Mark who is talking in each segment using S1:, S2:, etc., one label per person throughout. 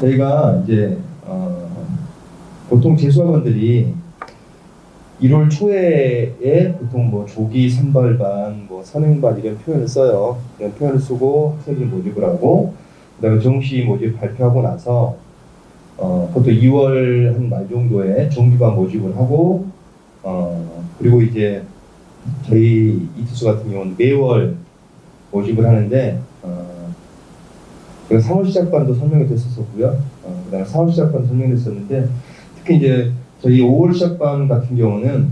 S1: 저희가 이제 보통 재수학원들이 1월 초에 보통 뭐 조기 선발반, 뭐 선행반 이런 표현을 써요. 이런 표현을 쓰고 학생들 모집을 하고, 그다음에 정시 모집 발표하고 나서 보통 2월 한 말 정도에 정규반 모집을 하고, 그리고 이제 저희 이투스 같은 경우는 매월 모집을 하는데, 제가 3월 시작반도 설명이 됐었고요. 그다음에 4월 시작반 설명됐었는데, 특히 이제 저희 5월 시작반 같은 경우는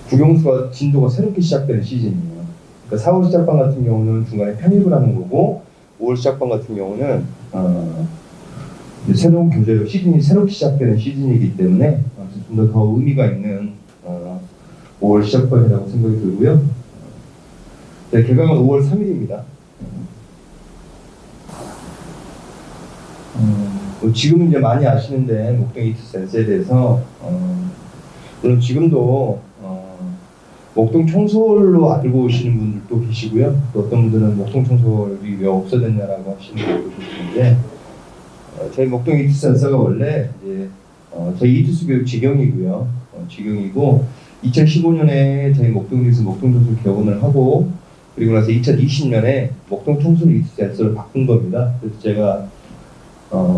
S1: 국영수가 진도가 새롭게 시작되는 시즌이에요. 그러니까 4월 시작반 같은 경우는 중간에 편입을 하는 거고, 5월 시작반 같은 경우는 새로운 교재 시즌이 새롭게 시작되는 시즌이기 때문에 좀 더 의미가 있는 5월 시작반이라고 생각이 들고요. 네, 개강은 5월 3일입니다. 지금은 이제 많이 아시는데 목동 이투스 센스에 대해서 물론 지금도 목동 청솔로 알고 오시는 분들도 계시고요. 또 어떤 분들은 목동 청솔이 왜 없어졌냐라고 하시는 분들도 계시는데, 저희 목동 이투스 센서가 원래 이제 저희 이투스 교육 직영이고요. 직영이고 2015년에 저희 목동 이투스 목동 청솔 개원을 하고, 그리고 나서 2020년에 목동 청솔 이투스 센서를 바꾼 겁니다. 그래서 제가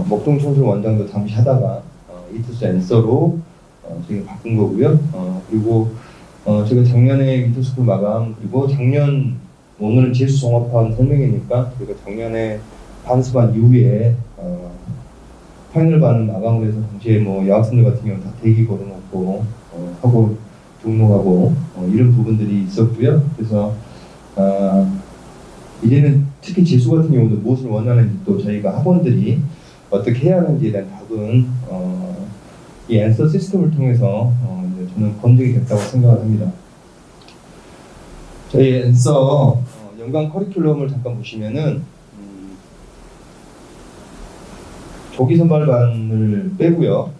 S1: 목동 청솔 원장도 잠시 하다가 이투스 앤서로 제가 바꾼 거고요. 그리고 제가 작년에 미터스쿨 마감, 그리고 작년 오늘은 재수 종합반 설명회니까 제가 작년에 반수반 이후에 파이널 반을 마감을 해서 동시에 뭐 여학생들 같은 경우는 다 대기 걸어놓고 하고 등록하고 이런 부분들이 있었고요. 그래서 이제는 특히 재수 같은 경우도 무엇을 원하는지, 또 저희가 학원들이 어떻게 해야 하는지에 대한 답은 이 앤서 시스템을 통해서 저는 검증이 됐다고 생각을 합니다. 저희 앤서 연간 커리큘럼을 잠깐 보시면은 조기 선발반을 빼고요.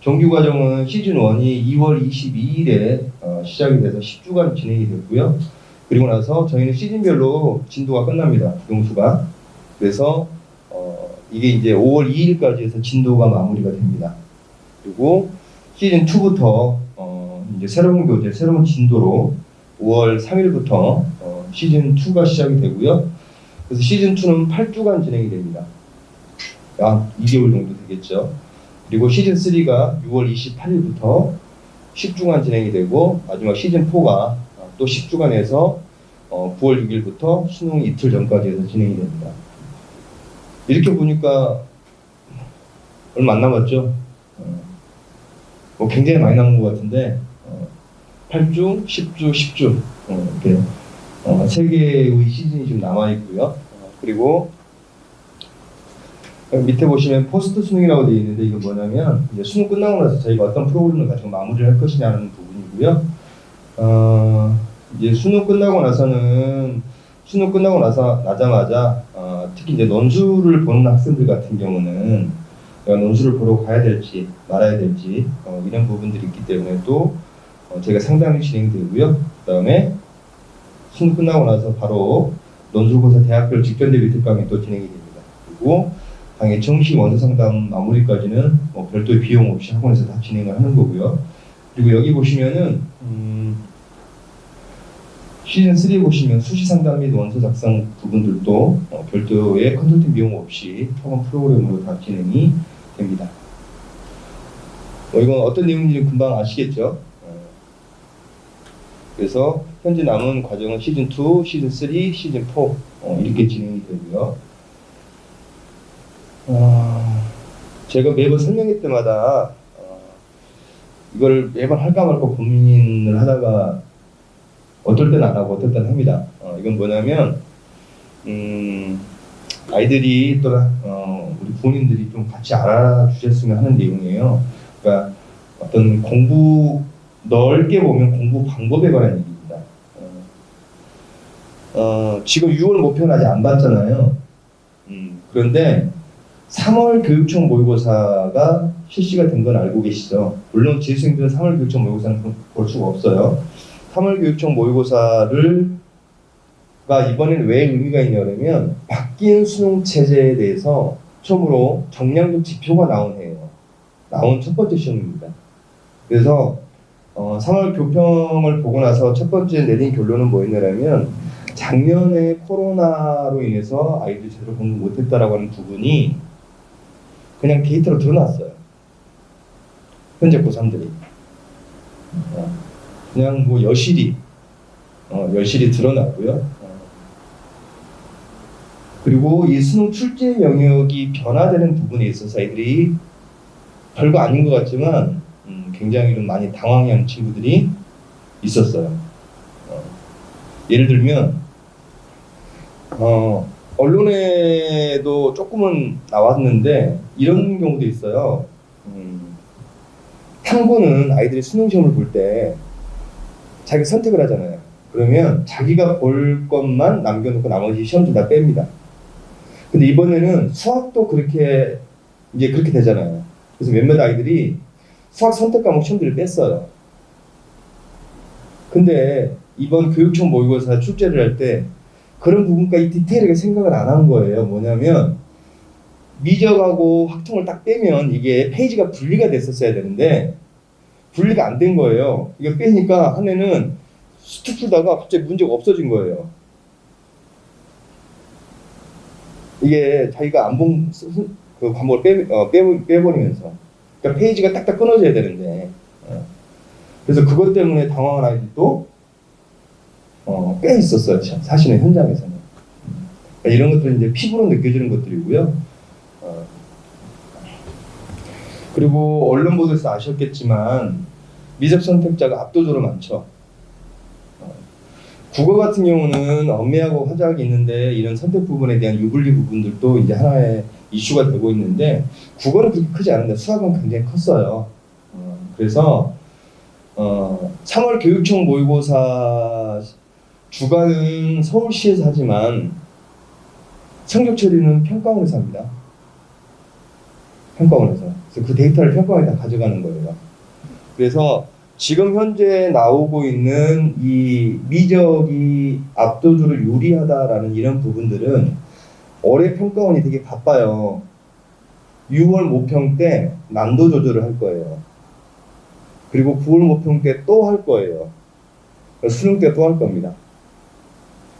S1: 정규 과정은 시즌 1이 2월 22일에 시작이 돼서 10주간 진행이 됐고요. 그리고 나서 저희는 시즌별로 진도가 끝납니다. 용수가. 그래서 이게 이제 5월 2일까지 해서 진도가 마무리가 됩니다. 그리고 시즌 2부터 이제 새로운 교재, 새로운 진도로 5월 3일부터 시즌 2가 시작이 되고요. 그래서 시즌 2는 8주간 진행이 됩니다. 약 2개월 정도 되겠죠. 그리고 시즌 3가 6월 28일부터 10주간 진행이 되고, 마지막 시즌 4가 또 10주간 해서 9월 6일부터 수능 이틀 전까지 해서 진행이 됩니다. 이렇게 보니까 얼마 안 남았죠? 뭐 굉장히 많이 남은 것 같은데 8주, 10주, 10주 이렇게 3개의 시즌이 좀 남아있고요. 그리고 밑에 보시면 포스트 수능이라고 되어 있는데, 이거 뭐냐면 이제 수능 끝나고 나서 저희가 어떤 프로그램을 가지고 마무리를 할 것이냐는 부분이고요. 이제 수능 끝나고 나자마자 특히 이제 논술을 보는 학생들 같은 경우는 논술을 보러 가야 될지 말아야 될지 이런 부분들이 있기 때문에 또 제가 상담이 진행되고요. 그다음에 수능 끝나고 나서 바로 논술고사 대학별 직전 대비 특강이 또 진행이 됩니다. 그리고 당연히 정시 원서 상담 마무리까지는 별도의 비용 없이 학원에서 다 진행을 하는 거고요. 그리고 여기 보시면은 시즌 3에 보시면 수시 상담 및 원서 작성 부분들도 별도의 컨설팅 비용 없이 학원 프로그램으로 다 진행이 됩니다. 이건 어떤 내용인지 금방 아시겠죠? 그래서 현재 남은 과정은 시즌 2, 시즌 3, 시즌 4 이렇게 진행이 되고요. 제가 매번 설명회 때마다 이걸 매번 할까 말까 고민을 하다가 어떨 때는 안 하고 어떨 때는 합니다. 이건 뭐냐면 아이들이 또 우리 부모님들이 좀 같이 알아주셨으면 하는 내용이에요. 그러니까 어떤 공부, 넓게 보면 공부 방법에 관한 얘기입니다. 지금 6월 목표는 아직 안 봤잖아요. 그런데 3월 교육청 모의고사가 실시가 된 건 알고 계시죠? 물론 재수생들은 3월 교육청 모의고사는 볼 수가 없어요. 3월 교육청 모의고사를 이번에는 왜 의미가 있냐면 바뀐 수능 체제에 대해서 처음으로 정량적 지표가 나온 첫 번째 시험입니다. 그래서 3월 교평을 보고 나서 첫 번째 내린 결론은 뭐였냐면 작년에 코로나로 인해서 아이들이 제대로 공부 못했다라고 하는 부분이 그냥 데이터로 드러났어요. 현재 고3들이 그냥 뭐 여실히 드러났고요. 그리고 이 수능 출제 영역이 변화되는 부분에 있어서 아이들이 별거 아닌 것 같지만 굉장히 좀 많이 당황해하는 친구들이 있었어요. 예를 들면 언론에도 조금은 나왔는데 이런 경우도 있어요. 탐구는 아이들이 수능 시험을 볼 때 자기가 선택을 하잖아요. 그러면 자기가 볼 것만 남겨놓고 나머지 시험지 다 뺍니다. 근데 이번에는 수학도 그렇게 되잖아요. 그래서 몇몇 아이들이 수학 선택 과목 시험지를 뺐어요. 근데 이번 교육청 모의고사 출제를 할 때 그런 부분까지 디테일하게 생각을 안 한 거예요. 뭐냐면 미적하고 확통을 딱 빼면 이게 페이지가 분리가 됐었어야 되는데 분리가 안 된 거예요. 이거 빼니까 한 해는 수트 풀다가 갑자기 문제가 없어진 거예요. 이게 자기가 안 본 그 과목을 빼버리면서 그러니까 페이지가 딱딱 끊어져야 되는데 그래서 그것 때문에 당황한 아이들도 꽤 있었어요. 사실은 현장에서는. 그러니까 이런 것들은 이제 피부로 느껴지는 것들이고요. 그리고 언론 보도에서 아셨겠지만 미적 선택자가 압도적으로 많죠. 국어 같은 경우는 엄매하고 화작이 있는데 이런 선택 부분에 대한 유불리 부분들도 이제 하나의 이슈가 되고 있는데 국어는 그렇게 크지 않은데 수학은 굉장히 컸어요. 그래서 3월 교육청 모의고사 주관은 서울시에서 하지만 성적 처리는 평가원에서 합니다. 평가원에서. 그래서 그 데이터를 평가원에 다 가져가는 거예요. 그래서 지금 현재 나오고 있는 이 미적이 압도적으로 유리하다라는 이런 부분들은 올해 평가원이 되게 바빠요. 6월 모평 때 난도 조절을 할 거예요. 그리고 9월 모평 때 또 할 거예요. 수능 때 또 할 겁니다.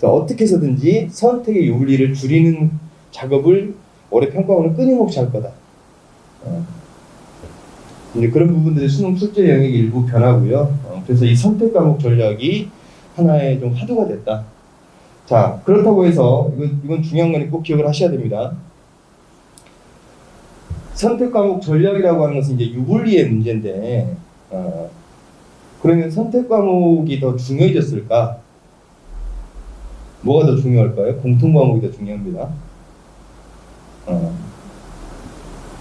S1: 어떻게 해서든지 선택의 유불리를 줄이는 작업을 올해 평가원은 끊임없이 할 거다. 이제 그런 부분들이 수능 출제 영역이 일부 변하고요. 그래서 이 선택 과목 전략이 하나의 좀 화두가 됐다. 자, 그렇다고 해서 이건 중요한 거니 꼭 기억을 하셔야 됩니다. 선택 과목 전략이라고 하는 것은 이제 유불리의 문제인데, 그러면 선택 과목이 더 중요해졌을까? 뭐가 더 중요할까요? 공통 과목이 더 중요합니다.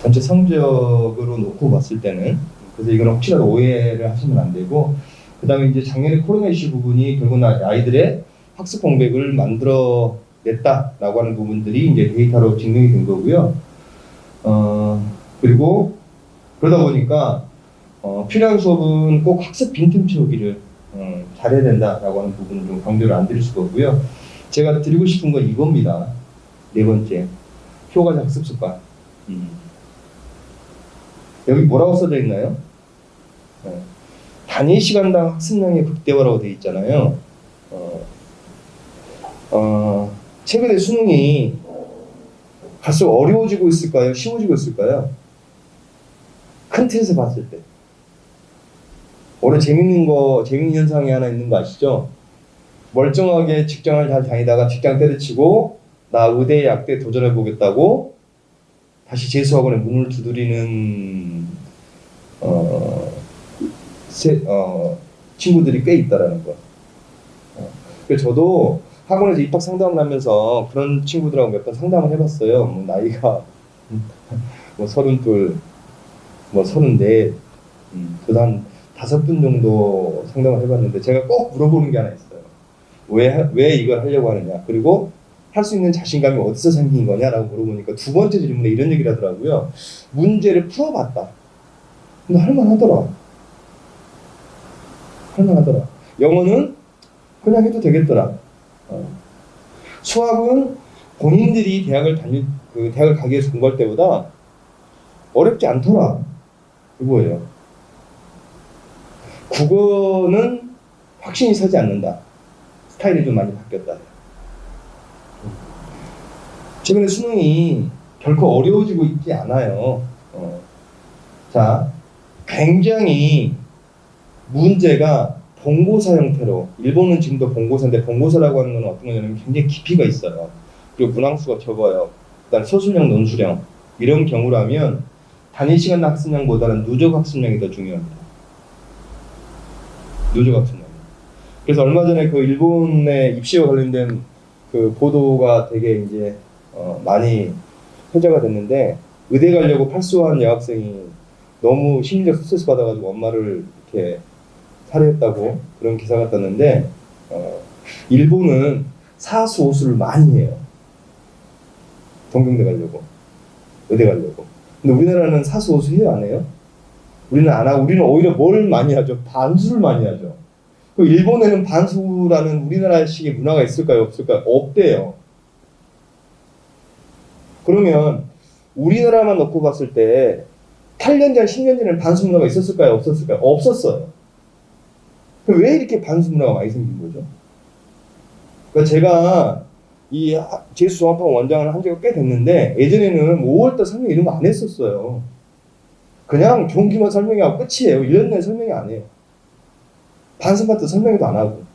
S1: 전체 성적으로 놓고 봤을 때는. 그래서 이건 혹시라도 오해를 하시면 안 되고, 그 다음에 이제 작년에 코로나 이슈 부분이 결국 아이들의 학습 공백을 만들어 냈다라고 하는 부분들이 이제 데이터로 증명이 된 거고요. 그리고 그러다 보니까 필요한 수업은 꼭 학습 빈틈 채우기를 잘해야 된다라고 하는 부분을 좀 강조를 안 드릴 수가 없고요. 제가 드리고 싶은 건 이겁니다. 네 번째, 효과적 학습 습관. 여기 뭐라고 써져 있나요? 단위 시간당 학습량의 극대화라고 되어 있잖아요. 최근에 수능이 갈수록 어려워지고 있을까요? 쉬워지고 있을까요? 큰 틀에서 봤을 때. 올해 재밌는 현상이 하나 있는 거 아시죠? 멀쩡하게 직장을 잘 다니다가 직장 때려치고 나 의대 약대 도전해 보겠다고 다시 재수학원에 문을 두드리는 친구들이 꽤 있다라는 거. 그래서 저도 학원에서 입학 상담을 하면서 그런 친구들하고 몇 번 상담을 해봤어요. 뭐 나이가 뭐 32, 뭐 34, 그래도 한 5분 정도 상담을 해봤는데 제가 꼭 물어보는 게 하나 있어요. 왜 이걸 하려고 하느냐? 그리고 할 수 있는 자신감이 어디서 생긴 거냐라고 물어보니까 두 번째 질문에 이런 얘기를 하더라고요. 문제를 풀어봤다. 근데 할만하더라. 영어는 그냥 해도 되겠더라. 수학은 본인들이 대학을 가기 위해서 공부할 때보다 어렵지 않더라. 이거예요. 국어는 확신이 서지 않는다. 스타일이 좀 많이 바뀌었다. 최근에 수능이 결코 어려워지고 있지 않아요. 자, 굉장히 문제가 본고사 형태로, 일본은 지금도 본고사인데 본고사라고 하는 건 어떤 거냐면 굉장히 깊이가 있어요. 그리고 문항수가 적어요. 그다음 소수령, 논수령 이런 경우라면 단위 시간 학습량보다는 누적 학습량이 더 중요합니다. 누적 학습량. 그래서 얼마 전에 그 일본의 입시와 관련된 그 보도가 되게 이제 많이 회자가 됐는데, 의대 가려고 팔수한 여학생이 너무 심리적 스트레스 받아가지고 엄마를 이렇게 살해했다고 그런 기사가 떴는데, 일본은 사수오수를 많이 해요. 동경대 가려고, 의대 가려고. 근데 우리나라는 사수오수 해요, 안 해요? 우리는 안 하고, 우리는 오히려 뭘 많이 하죠? 반수를 많이 하죠. 그 일본에는 반수라는 우리나라식의 문화가 있을까요, 없을까요? 없대요. 그러면 우리나라만 놓고 봤을 때 8년 전, 10년 전에는 반수 문화가 있었을까요, 없었을까요? 없었어요. 왜 이렇게 반수 문화가 많이 생긴 거죠? 그러니까 제가 이 재수종합학원 원장을 한 지가 꽤 됐는데, 예전에는 5월달 설명 이런 거 안 했었어요. 그냥 종기만 설명하고 끝이에요. 1년 내에 설명이 안 해요. 반수 파트 설명도 안 하고.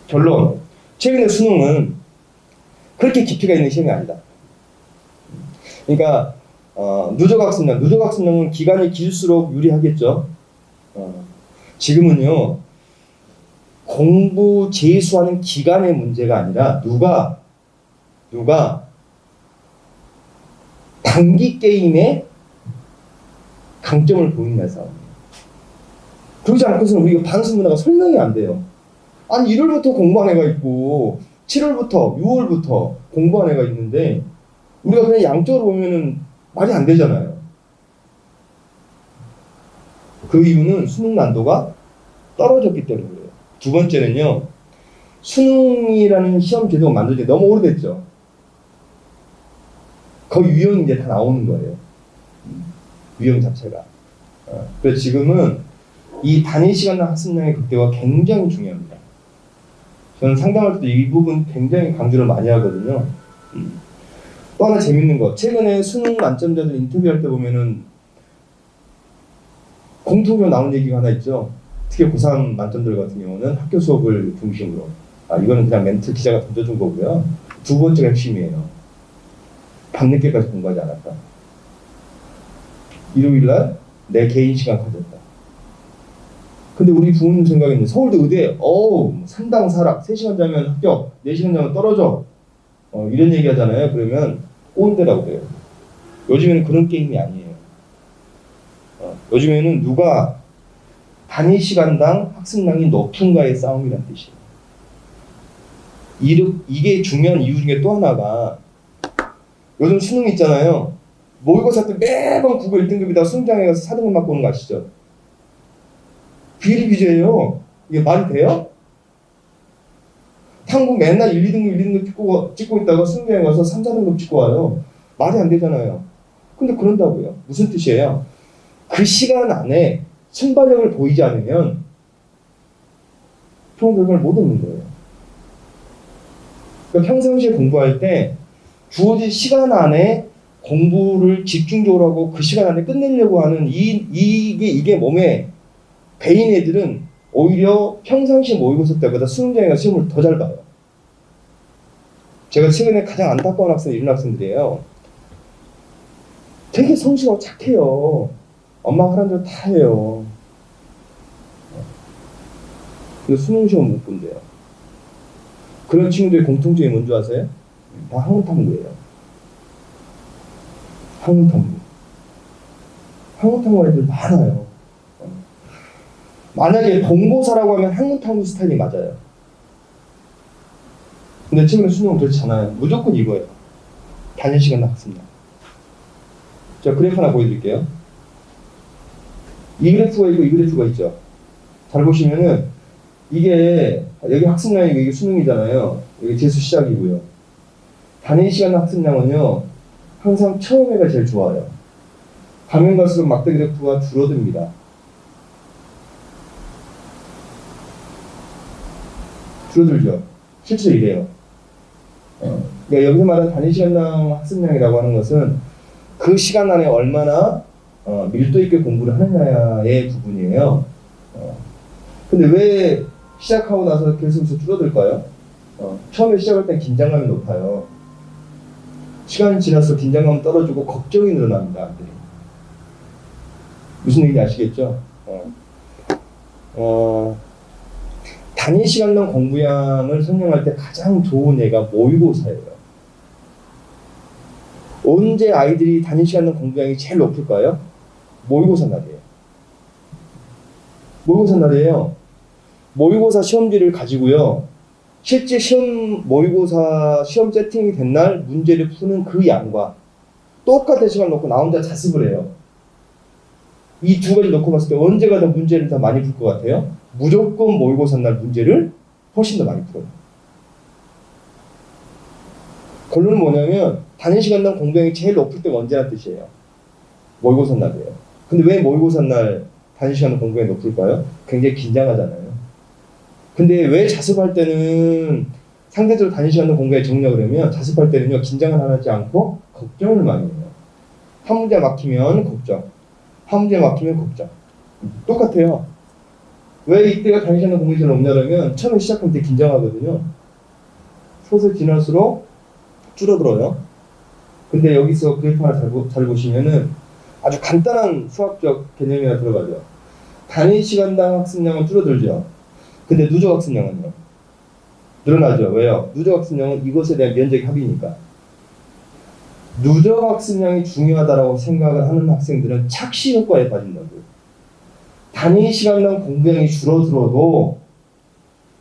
S1: 결론. 최근에 수능은 그렇게 깊이가 있는 시험이 아니다. 그러니까 누적학습량은 기간이 길수록 유리하겠죠. 지금은요, 공부 재수하는 기간의 문제가 아니라 누가 단기 게임에 강점을 보이느냐의 싸움이에요. 그러지 않고서는 우리가 반수 문화가 설명이 안 돼요. 아니 1월부터 공부한 애가 있고 7월부터 6월부터 공부한 애가 있는데 우리가 그냥 양쪽으로 보면은 말이 안 되잖아요. 그 이유는 수능 난도가 떨어졌기 때문에 그래요. 두 번째는요, 수능이라는 시험 제도가 만들어진 지 너무 오래됐죠. 거의 유형이 이제 다 나오는 거예요. 유형 자체가. 그래서 지금은 이 단위 시간 학습량의 극대화가 굉장히 중요합니다. 저는 상담할 때도 이 부분 굉장히 강조를 많이 하거든요. 또 하나 재밌는 거, 최근에 수능 만점자들 인터뷰할 때 보면은 공통적으로 나오는 얘기가 하나 있죠. 특히 고3 만점들 같은 경우는 학교 수업을 중심으로, 이거는 그냥 멘트 기자가 던져준 거고요. 두 번째가 핵심이에요. 밤늦게까지 공부하지 않았다. 일요일날 내 개인 시간 가졌다. 근데 우리 부모님 생각에는 서울대 의대, 상당 사락, 3시간 자면 합격, 4시간 자면 떨어져. 이런 얘기 하잖아요. 그러면 꼰대라고 그래요. 요즘에는 그런 게임이 아니에요. 요즘에는 누가 단위 시간당 학습량이 높은가의 싸움이란 뜻이에요. 이게 중요한 이유 중에 또 하나가, 요즘 수능 있잖아요. 모의고사 때 매번 국어 1등급이다 수능장에 가서 4등급 맞고 오는 거 아시죠? 비일비재예요. 이게 말이 돼요? 탐구 맨날 1, 2등급 찍고 있다가 수능장에 가서 3, 4등급 찍고 와요. 말이 안 되잖아요. 근데 그런다고요. 무슨 뜻이에요? 그 시간 안에 순발력을 보이지 않으면 좋은 결과를 못 얻는 거예요. 그러니까 평상시에 공부할 때 주어진 시간 안에 공부를 집중적으로 하고 그 시간 안에 끝내려고 하는 이게 몸에 배인 애들은 오히려 평상시 모의고사 때보다 수능장에 가서 시험을 더 잘 봐요. 제가 최근에 가장 안타까운 학생이 이런 학생들이에요. 되게 성실하고 착해요. 엄마가 하라는 대로 다 해요. 근데 수능 시험 못 본대요. 그런 친구들의 공통점이 뭔지 아세요? 다 학문탐구예요. 학문탐구 애들 많아요. 만약에 본고사라고 하면 학문탐구 스타일이 맞아요. 근데 최근에 수능은 그렇지 않아요. 무조건 이거예요. 단위 시간 학습량. 자, 그래프 하나 보여드릴게요. 이 그래프가 있고 이 그래프가 있죠. 잘 보시면은 이게 여기 학습량이고 이게 수능이잖아요. 여기 재수 시작이고요. 단위 시간 학습량은요 항상 처음에가 제일 좋아요. 가면 갈수록 막대 그래프가 줄어듭니다. 줄어들죠. 실제로 이래요. 그러니까 여기서 말하는 단위 시간당 학습량이라고 하는 것은 그 시간 안에 얼마나 밀도 있게 공부를 하느냐의 부분이에요. 근데 왜 시작하고 나서 계속해서 줄어들까요? 처음에 시작할 때 긴장감이 높아요. 시간이 지나서 긴장감은 떨어지고 걱정이 늘어납니다. 무슨 얘기인지 아시겠죠? 단위 시간당 공부량을 설명할 때 가장 좋은 예가 모의고사예요. 언제 아이들이 단위 시간당 공부량이 제일 높을까요? 모의고사 날이에요. 모의고사 날이에요. 모의고사 시험지를 가지고요. 실제 모의고사 시험 세팅이 된 날 문제를 푸는 그 양과 똑같은 시간 놓고 나 혼자 자습을 해요. 이 두 가지 놓고 봤을 때 언제가 더 문제를 더 많이 풀 것 같아요? 무조건 모의고사 날 문제를 훨씬 더 많이 풀어요. 결론은 뭐냐면 단위 시간당 공부량이 제일 높을 때가 언제나 뜻이에요. 모의고사 날이에요. 근데 왜 모의고사 날 단위 시간당 공부량이 높을까요? 굉장히 긴장하잖아요. 근데 왜 자습할 때는 상대적으로 단위 시간당 공부에 적냐 그러면 자습할 때는요 긴장을 하지 않고 걱정을 많이 해요. 한 문제 막히면 걱정, 한 문제 막히면 걱정. 똑같아요. 왜 이때가 단위 시간당 공부에 제일 높냐면 처음에 시작할 때 긴장하거든요. 서서히 지날수록 줄어들어요. 근데 여기서 그래프 하나 잘 보시면은 아주 간단한 수학적 개념이 하나 들어가죠. 단위 시간당 학습량은 줄어들죠. 근데 누적 학습량은요? 늘어나죠. 왜요? 누적 학습량은 이것에 대한 면적 합이니까. 누적 학습량이 중요하다고 생각을 하는 학생들은 착시 효과에 빠진다고요. 단위 시간당 공부량이 줄어들어도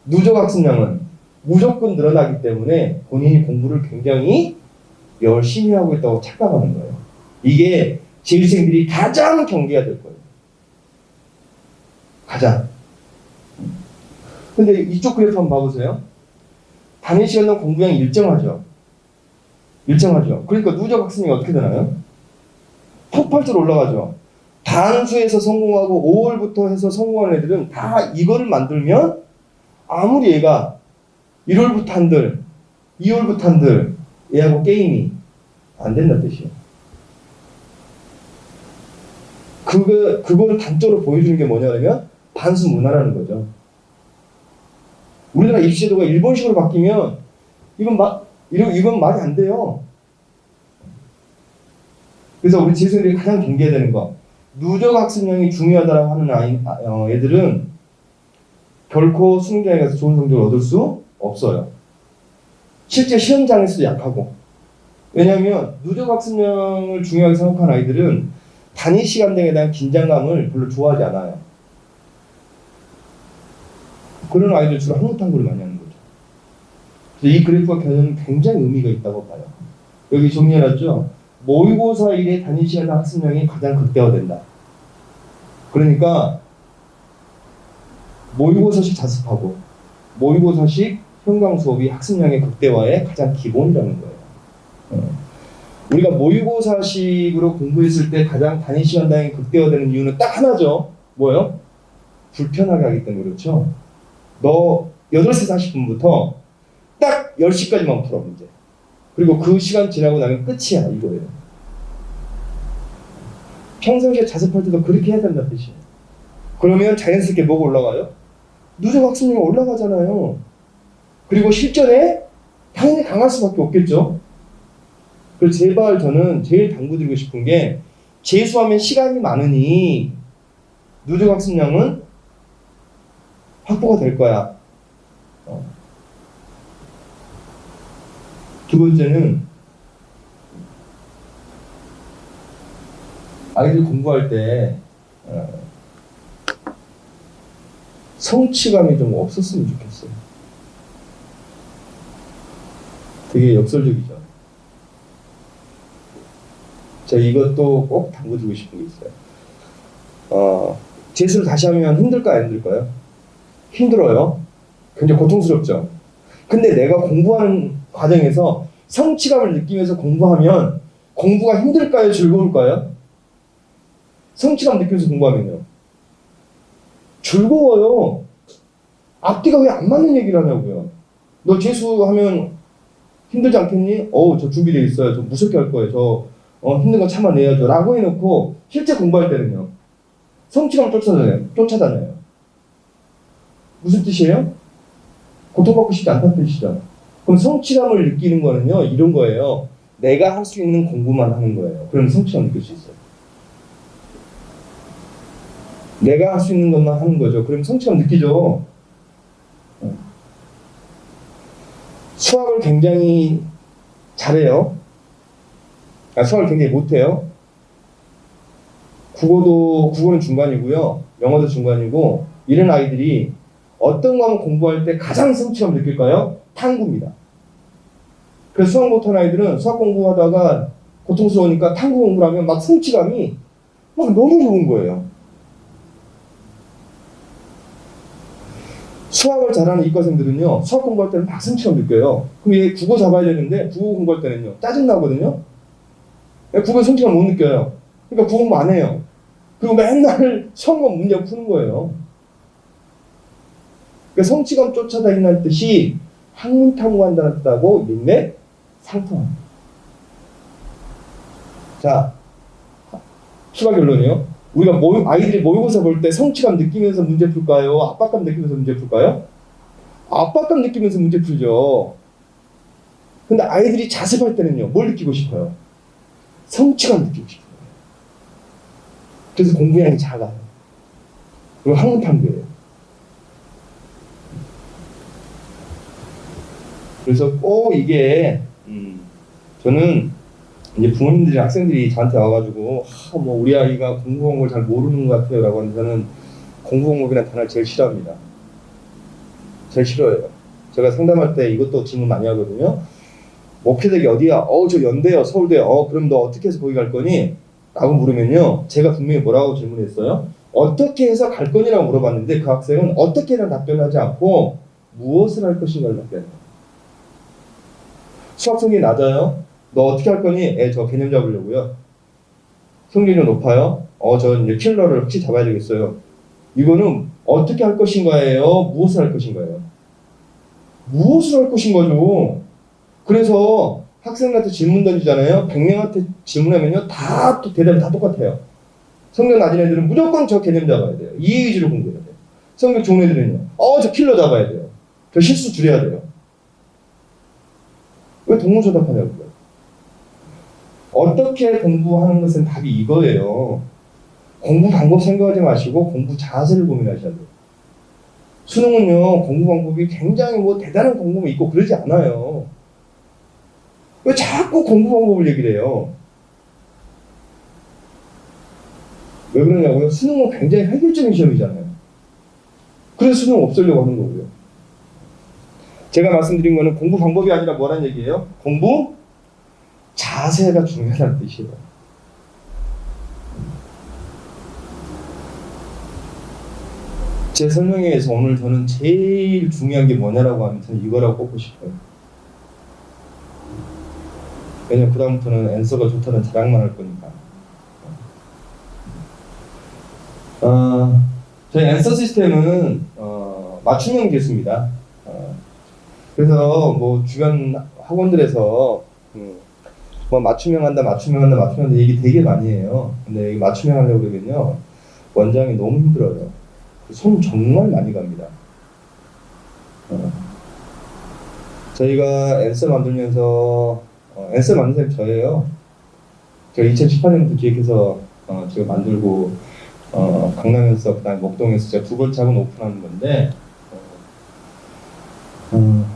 S1: 누적 학습량은 무조건 늘어나기 때문에 본인이 공부를 굉장히 열심히 하고 있다고 착각하는 거예요. 이게 재수생들이 가장 경계가 될 거예요. 가장. 근데 이쪽 그래프 한번 봐보세요. 단위 시간당 공부량이 일정하죠. 일정하죠. 그러니까 누적 학습량이 어떻게 되나요? 폭발적으로 올라가죠. 단수에서 성공하고 5월부터 해서 성공하는 애들은 다 이거를 만들면 아무리 얘가 1월부터 한들 2월부터 한들 얘하고 게임이 안 된다는 뜻이에요. 그걸 단적으로 보여주는 게 뭐냐면 반수 문화라는 거죠. 우리나라 입시제도가 일본식으로 바뀌면 이건 말이 안 돼요. 그래서 우리 재수생들이 가장 경계해야 되는 거, 누적 학습량이 중요하다고 하는 애들은 결코 수능장에 가서 좋은 성적을 얻을 수 없어요. 실제 시험장에서도 약하고. 왜냐하면 누적 학습량을 중요하게 생각하는 아이들은 단위 시간 등에 대한 긴장감을 별로 좋아하지 않아요. 그런 아이들 주로 한국 탐구를 많이 하는 거죠. 그래서 이 그래프가 굉장히 의미가 있다고 봐요. 여기 정리해놨죠? 모의고사 1의 단위 시간 학습량이 가장 극대화된다. 그러니까 모의고사식 자습하고 모의고사식 현강 수업이 학습량의 극대화의 가장 기본이라는 거예요. 우리가 모의고사식으로 공부했을 때 가장 단위 시간당이 극대화되는 이유는 딱 하나죠. 뭐예요? 불편하게 하기 때문에 그렇죠. 너 8시 40분부터 딱 10시까지만 풀어 문제. 그리고 그 시간 지나고 나면 끝이야 이거예요. 평상시에 자습할 때도 그렇게 해야 된다는 뜻이에요. 그러면 자연스럽게 뭐가 올라가요? 누적 학습량이 올라가잖아요. 그리고 실전에 당연히 강할 수밖에 없겠죠. 그래서 제발 저는 제일 당부드리고 싶은 게 재수하면 시간이 많으니 누적 학습량은 확보가 될 거야. 두 번째는 아이들 공부할 때 성취감이 좀 없었으면 좋겠어요. 되게 역설적이죠. 제가 이것도 꼭 당부드리고 싶은 게 있어요. 재수를 다시 하면 힘들까요? 안 힘들까요? 힘들어요. 굉장히 고통스럽죠. 근데 내가 공부하는 과정에서 성취감을 느끼면서 공부하면 공부가 힘들까요? 즐거울까요? 성취감 느끼면서 공부하면요. 즐거워요. 앞뒤가 왜 안 맞는 얘기를 하냐고요. 너 재수하면 힘들지 않겠니? 저 준비되어 있어요. 저 무섭게 할 거예요. 힘든 거 참아내야죠. 라고 해놓고 실제 공부할 때는요. 성취감 쫓아다녀요. 무슨 뜻이에요? 고통받고 싶지 않다는 뜻이죠. 그럼 성취감을 느끼는 거는요. 이런 거예요. 내가 할 수 있는 공부만 하는 거예요. 그럼 성취감 느낄 수 있어요. 내가 할 수 있는 것만 하는 거죠. 그럼 성취감 느끼죠. 수학을 굉장히 잘해요. 수학을 굉장히 못해요. 국어는 중간이고요. 영어도 중간이고, 이런 아이들이 어떤 과목 공부할 때 가장 성취감 느낄까요? 탐구입니다. 그래서 수학 못하는 아이들은 수학 공부하다가 고통스러우니까 탐구 공부를 하면 막 성취감이 막 너무 좋은 거예요. 수학을 잘하는 이과생들은요, 수학 공부할 때는 막 성취감 느껴요. 그럼 얘 국어 잡아야 되는데, 국어 공부할 때는요, 짜증나거든요? 국어 성취감 못 느껴요. 그러니까 국어 공부 안 해요. 그리고 맨날 수학만 문제 푸는 거예요. 그러니까 성취감 쫓아다니는 뜻이 학문 탐구한다고 인맥 상통합니다. 자, 추가 결론이요. 우리가 아이들이 모의고사 볼 때 성취감 느끼면서 문제 풀까요? 압박감 느끼면서 문제 풀까요? 압박감 느끼면서 문제 풀죠. 근데 아이들이 자습할 때는요, 뭘 느끼고 싶어요? 성취감 느끼고 싶어요. 그래서 공부량이 작아요. 그리고 학문 탐구예요. 그래서 꼭 이게 저는 이제 부모님들이 학생들이 저한테 와가지고 우리 아이가 공부 방법을 잘 모르는 것 같아요 라고 하는 저는 공부 방법이라는 단어를 제일 싫어합니다. 제일 싫어해요. 제가 상담할 때 이것도 질문 많이 하거든요. 목표대기 어디야? 저 연대요, 서울대요. 그럼 너 어떻게 해서 거기 갈 거니? 라고 물으면요, 제가 분명히 뭐라고 질문했어요? 어떻게 해서 갈 거니라고 물어봤는데 그 학생은 어떻게 해서 답변하지 않고 무엇을 할 것인가를 답변해요. 수학 성적이 낮아요? 너 어떻게 할 거니? 저 개념 잡으려고요. 성적이 높아요? 저 이제 킬러를 혹시 잡아야 되겠어요. 이거는 어떻게 할 것인가예요? 무엇을 할 것인가예요? 무엇을 할 것인가죠. 그래서 학생한테 질문 던지잖아요. 100명한테 질문하면요, 대답이 다 똑같아요. 성적 낮은 애들은 무조건 저 개념 잡아야 돼요. 이해 위주로 공부해야 돼요. 성적 좋은 애들은요, 저 킬러 잡아야 돼요. 저 실수 줄여야 돼요. 왜 동문서답하냐고요. 어떻게 공부하는 것은 답이 이거예요. 공부 방법 생각하지 마시고 공부 자세를 고민하셔야 돼요. 수능은요, 공부 방법이 굉장히 대단한 공부만 있고 그러지 않아요. 왜 자꾸 공부 방법을 얘기를 해요? 왜 그러냐고요? 수능은 굉장히 획일적인 시험이잖아요. 그래서 수능 없애려고 하는 거고요. 제가 말씀드린 거는 공부 방법이 아니라 뭐라는 얘기예요? 공부 자세가 중요하다는 뜻이에요. 제 설명에 의해서 오늘 저는 제일 중요한 게 뭐냐라고 하면 저는 이거라고 꼽고 싶어요. 왜냐면 그 다음부터는 앤서가 좋다는 자랑만 할 거니까. 저희 앤서 시스템은 맞춤형 개수입니다. 그래서 주변 학원들에서 맞춤형 한다 얘기 되게 많이 해요. 근데 맞춤형 하려고 그러면요, 원장이 너무 힘들어요. 손 정말 많이 갑니다. 저희가 앤서 만들면서 앤서 만든 사람이 저예요. 제가 2018년부터 기획해서 제가 만들고 강남에서 그다음에 목동에서 제가 두 번째 학원 오픈하는 건데,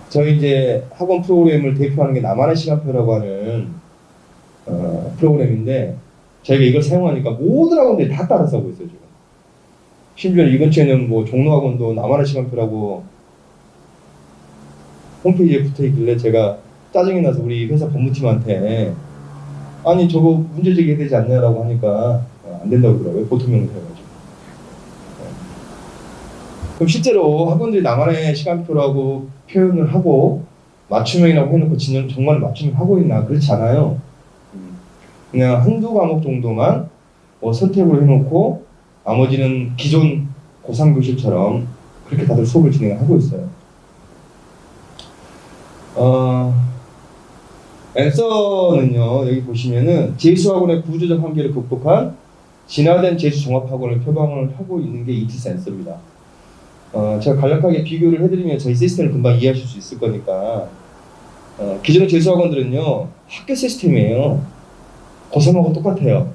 S1: 저희 이제 학원 프로그램을 대표하는 게 나만의 시간표라고 하는 프로그램인데, 저희가 이걸 사용하니까 모든 학원들이 다 따라서 하고 있어요 지금. 심지어 이 근처에는 종로학원도 나만의 시간표라고 홈페이지에 붙어있길래 제가 짜증이 나서 우리 회사 법무팀한테 아니 저거 문제 제기해야 되지 않냐라고 하니까 안 된다고 그러더라고요. 보통명을 해가지고. 그럼 실제로 학원들이 나만의 시간표라고 표현을 하고 맞춤형이라고 해놓고 정말 맞춤형 하고 있나? 그렇지 않아요. 그냥 한두 과목 정도만 선택을 해놓고 나머지는 기존 고3 교실처럼 그렇게 다들 수업을 진행하고 있어요. 앤서는요, 여기 보시면은 재수학원의 구조적 한계를 극복한 진화된 재수 종합학원을 표방을 하고 있는 게 이티스 앤서입니다. 제가 간략하게 비교를 해드리면 저희 시스템을 금방 이해하실 수 있을 거니까, 기존의 재수학원들은요, 학교 시스템이에요. 고3하고 똑같아요.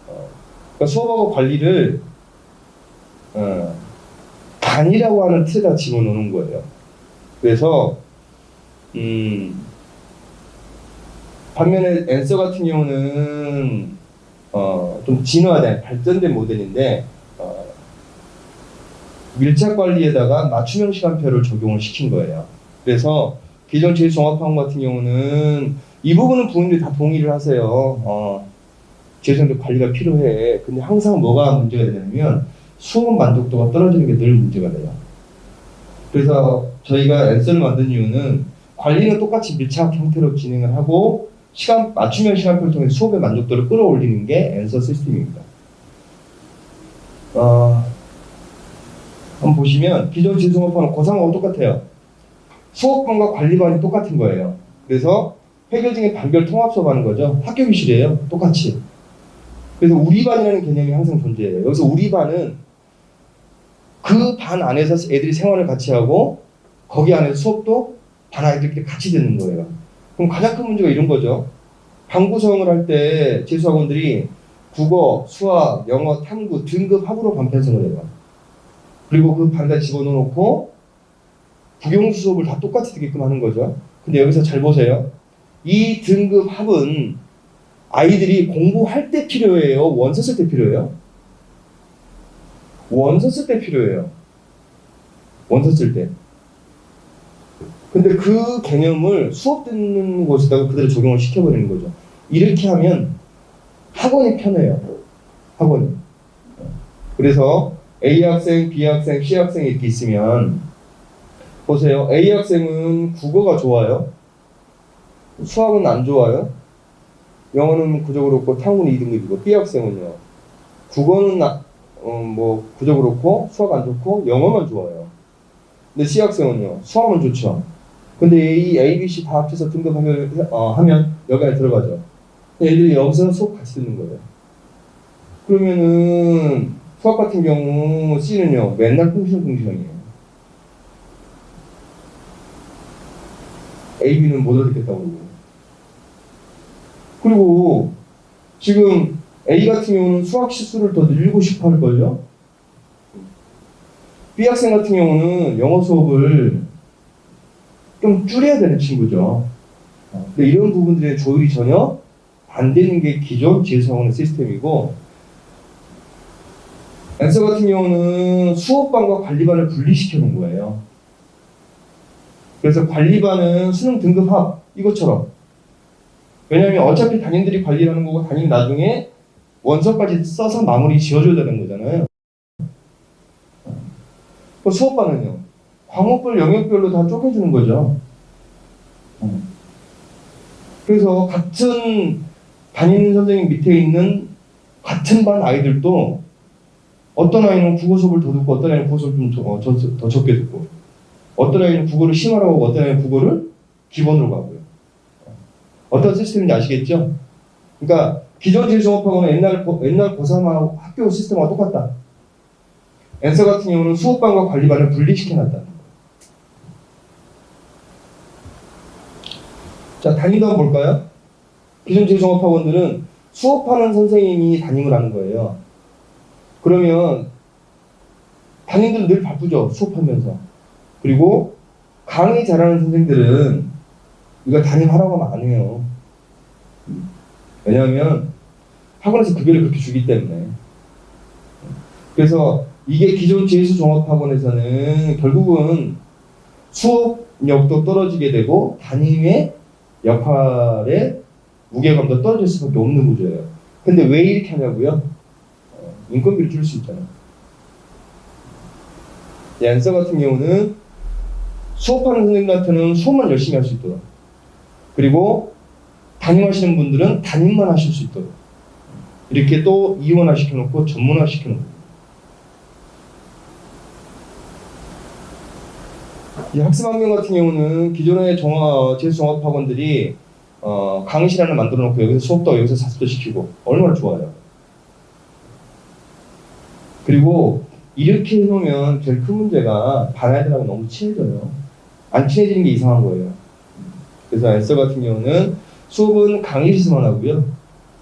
S1: 그러니까 수업하고 관리를 반이라고 하는 틀에다 집어넣는 거예요. 그래서 반면에 앤서 같은 경우는 좀 진화된 발전된 모델인데 밀착 관리에다가 맞춤형 시간표를 적용을 시킨 거예요. 그래서 기존 재수종합학원 같은 경우는 이 부분은 부모님들이 다 동의를 하세요. 재수생들 관리가 필요해. 근데 항상 뭐가 문제가 되냐면 수업 만족도가 떨어지는 게 늘 문제가 돼요. 그래서 저희가 앤서를 만든 이유는 관리는 똑같이 밀착 형태로 진행을 하고 맞춤형 시간표를 통해 수업의 만족도를 끌어올리는 게 앤서 시스템입니다. 한번 보시면 기존 재수종합학원은 고3하고 똑같아요. 수업반과 관리반이 똑같은 거예요. 그래서 해결 반별 통합 수업하는 거죠. 학교 교실이에요. 똑같이. 그래서 우리 반이라는 개념이 항상 존재해요. 여기서 우리 반은 그 반 안에서 애들이 생활을 같이 하고 거기 안에서 수업도 반 아이들끼리 같이 듣는 거예요. 그럼 가장 큰 문제가 이런 거죠. 반 구성을 할 때 재수학원들이 국어, 수학, 영어, 탐구 등급 합으로 반 편성을 해요. 그리고 그 반에다 집어넣고 국영수 수업을 다 똑같이 듣게끔 하는 거죠. 근데 여기서 잘 보세요. 이 등급 합은 아이들이 공부할 때 필요해요? 원서 쓸 때 필요해요? 원서 쓸 때 필요해요. 원서 쓸 때. 근데 그 개념을 수업 듣는 곳에다가 그대로 적용을 시켜버리는 거죠. 이렇게 하면 학원이 편해요. 학원이. 그래서 A 학생, B 학생, C 학생이 이렇게 있으면 보세요. A 학생은 국어가 좋아요. 수학은 안 좋아요. 영어는 구조 그렇고 탐구는 2등급이고 B 학생은요. 국어는 구조 그렇고 수학 안 좋고 영어만 좋아요. 근데 C 학생은요. 수학은 좋죠. 근데 A, B, C 다 합쳐서 하면 여기 안에 들어가죠. 애들이 여기서 수업 같이 듣는 거예요. 그러면은 수학 같은 경우 C는요. 맨날 꿍시렁꿍시렁이에요. A, B는 못 알아듣겠다고 그러고. 그리고 지금 A 같은 경우는 수학 실수를 더 늘리고 싶어 할걸요? B 학생 같은 경우는 영어 수업을 좀 줄여야 되는 친구죠. 근데 이런 부분들의 조율이 전혀 안 되는 게 기존 재수학원의 시스템이고, 앤서 같은 경우는 수업반과 관리반을 분리시켜 놓은 거예요. 그래서 관리반은 수능 등급 합, 이것처럼. 왜냐하면 어차피 담임들이 관리를 하는 거고 담임이 나중에 원서까지 써서 마무리 지어줘야 되는 거잖아요. 그 수업반은요. 과목별, 영역별로 다 쪼개주는 거죠. 그래서 같은 담임 선생님 밑에 있는 같은 반 아이들도 어떤 아이는 국어 수업을 더 듣고 어떤 아이는 국어 수업을 좀 더 적게 듣고 어떤 아이는 국어를 심화로 하고 어떤 아이는 국어를 기본으로 가고요. 어떤 시스템인지 아시겠죠? 그러니까 기존 재수종합학원은 옛날 고3 학교 시스템하고 똑같다. 앤서 같은 경우는 수업반과 관리반을 분리시켜놨다는 거예요. 자, 담임도 한번 볼까요? 기존 재수종합학원들은 수업하는 선생님이 담임을 하는 거예요. 그러면 담임들은 늘 바쁘죠. 수업하면서. 그리고 강의 잘하는 선생들은 이거 담임하라고 하면 안 해요. 왜냐하면 학원에서 급여를 그렇게 주기 때문에. 그래서 이게 기존 재수종합학원에서는 결국은 수업력도 떨어지게 되고 담임의 역할의 무게감도 떨어질 수밖에 없는 구조예요. 근데 왜 이렇게 하냐고요? 인건비를 줄 수 있잖아요. 앤서 같은 경우는 수업하는 선생님한테는 수업만 열심히 할 수 있도록, 그리고 담임하시는 분들은 담임만 하실 수 있도록 이렇게 또 이원화 시켜놓고 전문화 시켜놓고, 이 학습 환경 같은 경우는 기존의 재수종합학원들이 강의실 하나 만들어 놓고 여기서 수업도 여기서 자습도 시키고 얼마나 좋아요. 그리고 이렇게 해놓으면 제일 큰 문제가 반 아이들하고 너무 친해져요. 안 친해지는 게 이상한 거예요. 그래서 앤서 같은 경우는 수업은 강의실에서만 하고요.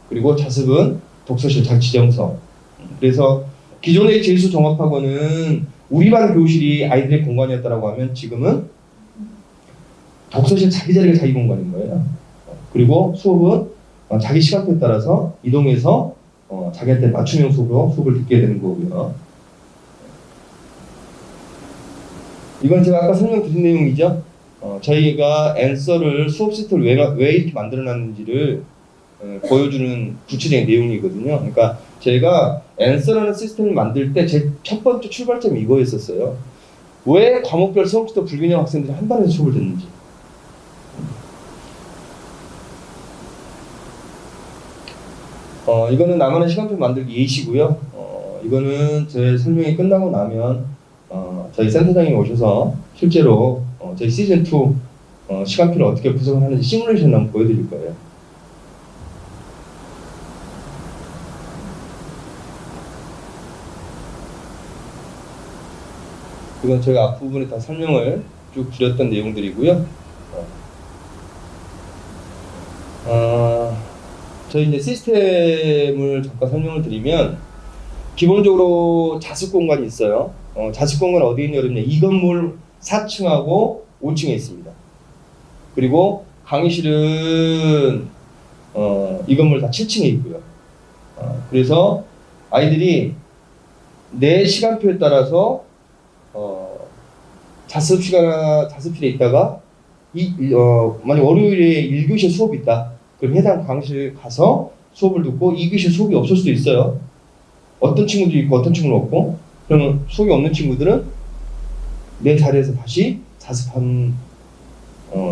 S1: 그리고 자습은 독서실 지정석. 그래서 기존의 재수종합학원은 우리 반 교실이 아이들의 공간이었다라고 하면 지금은 독서실 자기 자리가 자기 공간인 거예요. 그리고 수업은 자기 시간표에 따라서 이동해서 자기한테 맞춤형 수업을 듣게 되는 거고요. 이건 제가 아까 설명드린 내용이죠. 저희가 앤서를 수업 시스템을 왜 이렇게 만들어놨는지를 보여주는 구체적인 내용이거든요. 그러니까 제가 앤서라는 시스템을 만들 때 제 첫 번째 출발점이 이거였었어요. 왜 과목별 수업부터 불균형 학생들이 한 반에서 수업을 듣는지. 이거는 나만의 시간표 만들기 예시고요. 이거는 제 설명이 끝나고 나면 저희 센터장님이 오셔서 실제로 저희 시즌2 시간표를 어떻게 구성을 하는지 시뮬레이션을 한번 보여드릴 거예요. 이건 제가 앞부분에 다 설명을 쭉 드렸던 내용들이고요. 저희 이제 시스템을 잠깐 설명을 드리면, 기본적으로 자습 공간이 있어요. 자습 공간 어디 있냐면 이 건물 4층하고 5층에 있습니다. 그리고 강의실은 이 건물 다 7층에 있고요. 그래서 아이들이 내 시간표에 따라서 자습실에 있다가 만약 월요일에 1교시에 수업이 있다. 그럼 해당 강의실 가서 수업을 듣고 2교시에 수업이 없을 수도 있어요. 어떤 친구도 있고 어떤 친구는 없고, 그러면 수업이 없는 친구들은 내 자리에서 다시 자습하는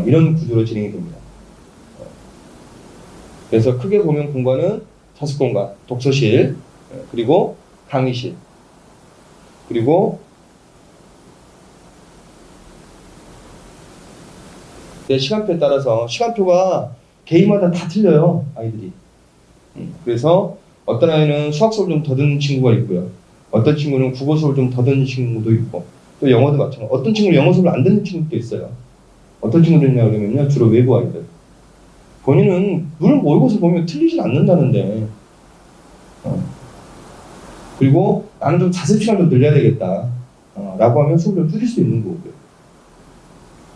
S1: 이런 구조로 진행이 됩니다. 그래서 크게 보면 공간은 자습 공간, 독서실, 그리고 강의실, 그리고 내 시간표에 따라서, 시간표가 개인마다 다 틀려요, 아이들이. 그래서 어떤 아이는 수학 수업을 좀 더 듣는 친구가 있고요. 어떤 친구는 국어 수업을 좀 더 듣는 친구도 있고, 또 영어도 마찬가지고, 어떤 친구는 영어 수업을 안 듣는 친구도 있어요. 어떤 친구들이냐 그러면요, 주로 외부 아이들. 본인은 눈을 모의고사 보면 틀리진 않는다는데, 그리고 나는 좀 자습 시간 좀 늘려야 되겠다 라고 하면 수업을 줄일 수 있는 거고요.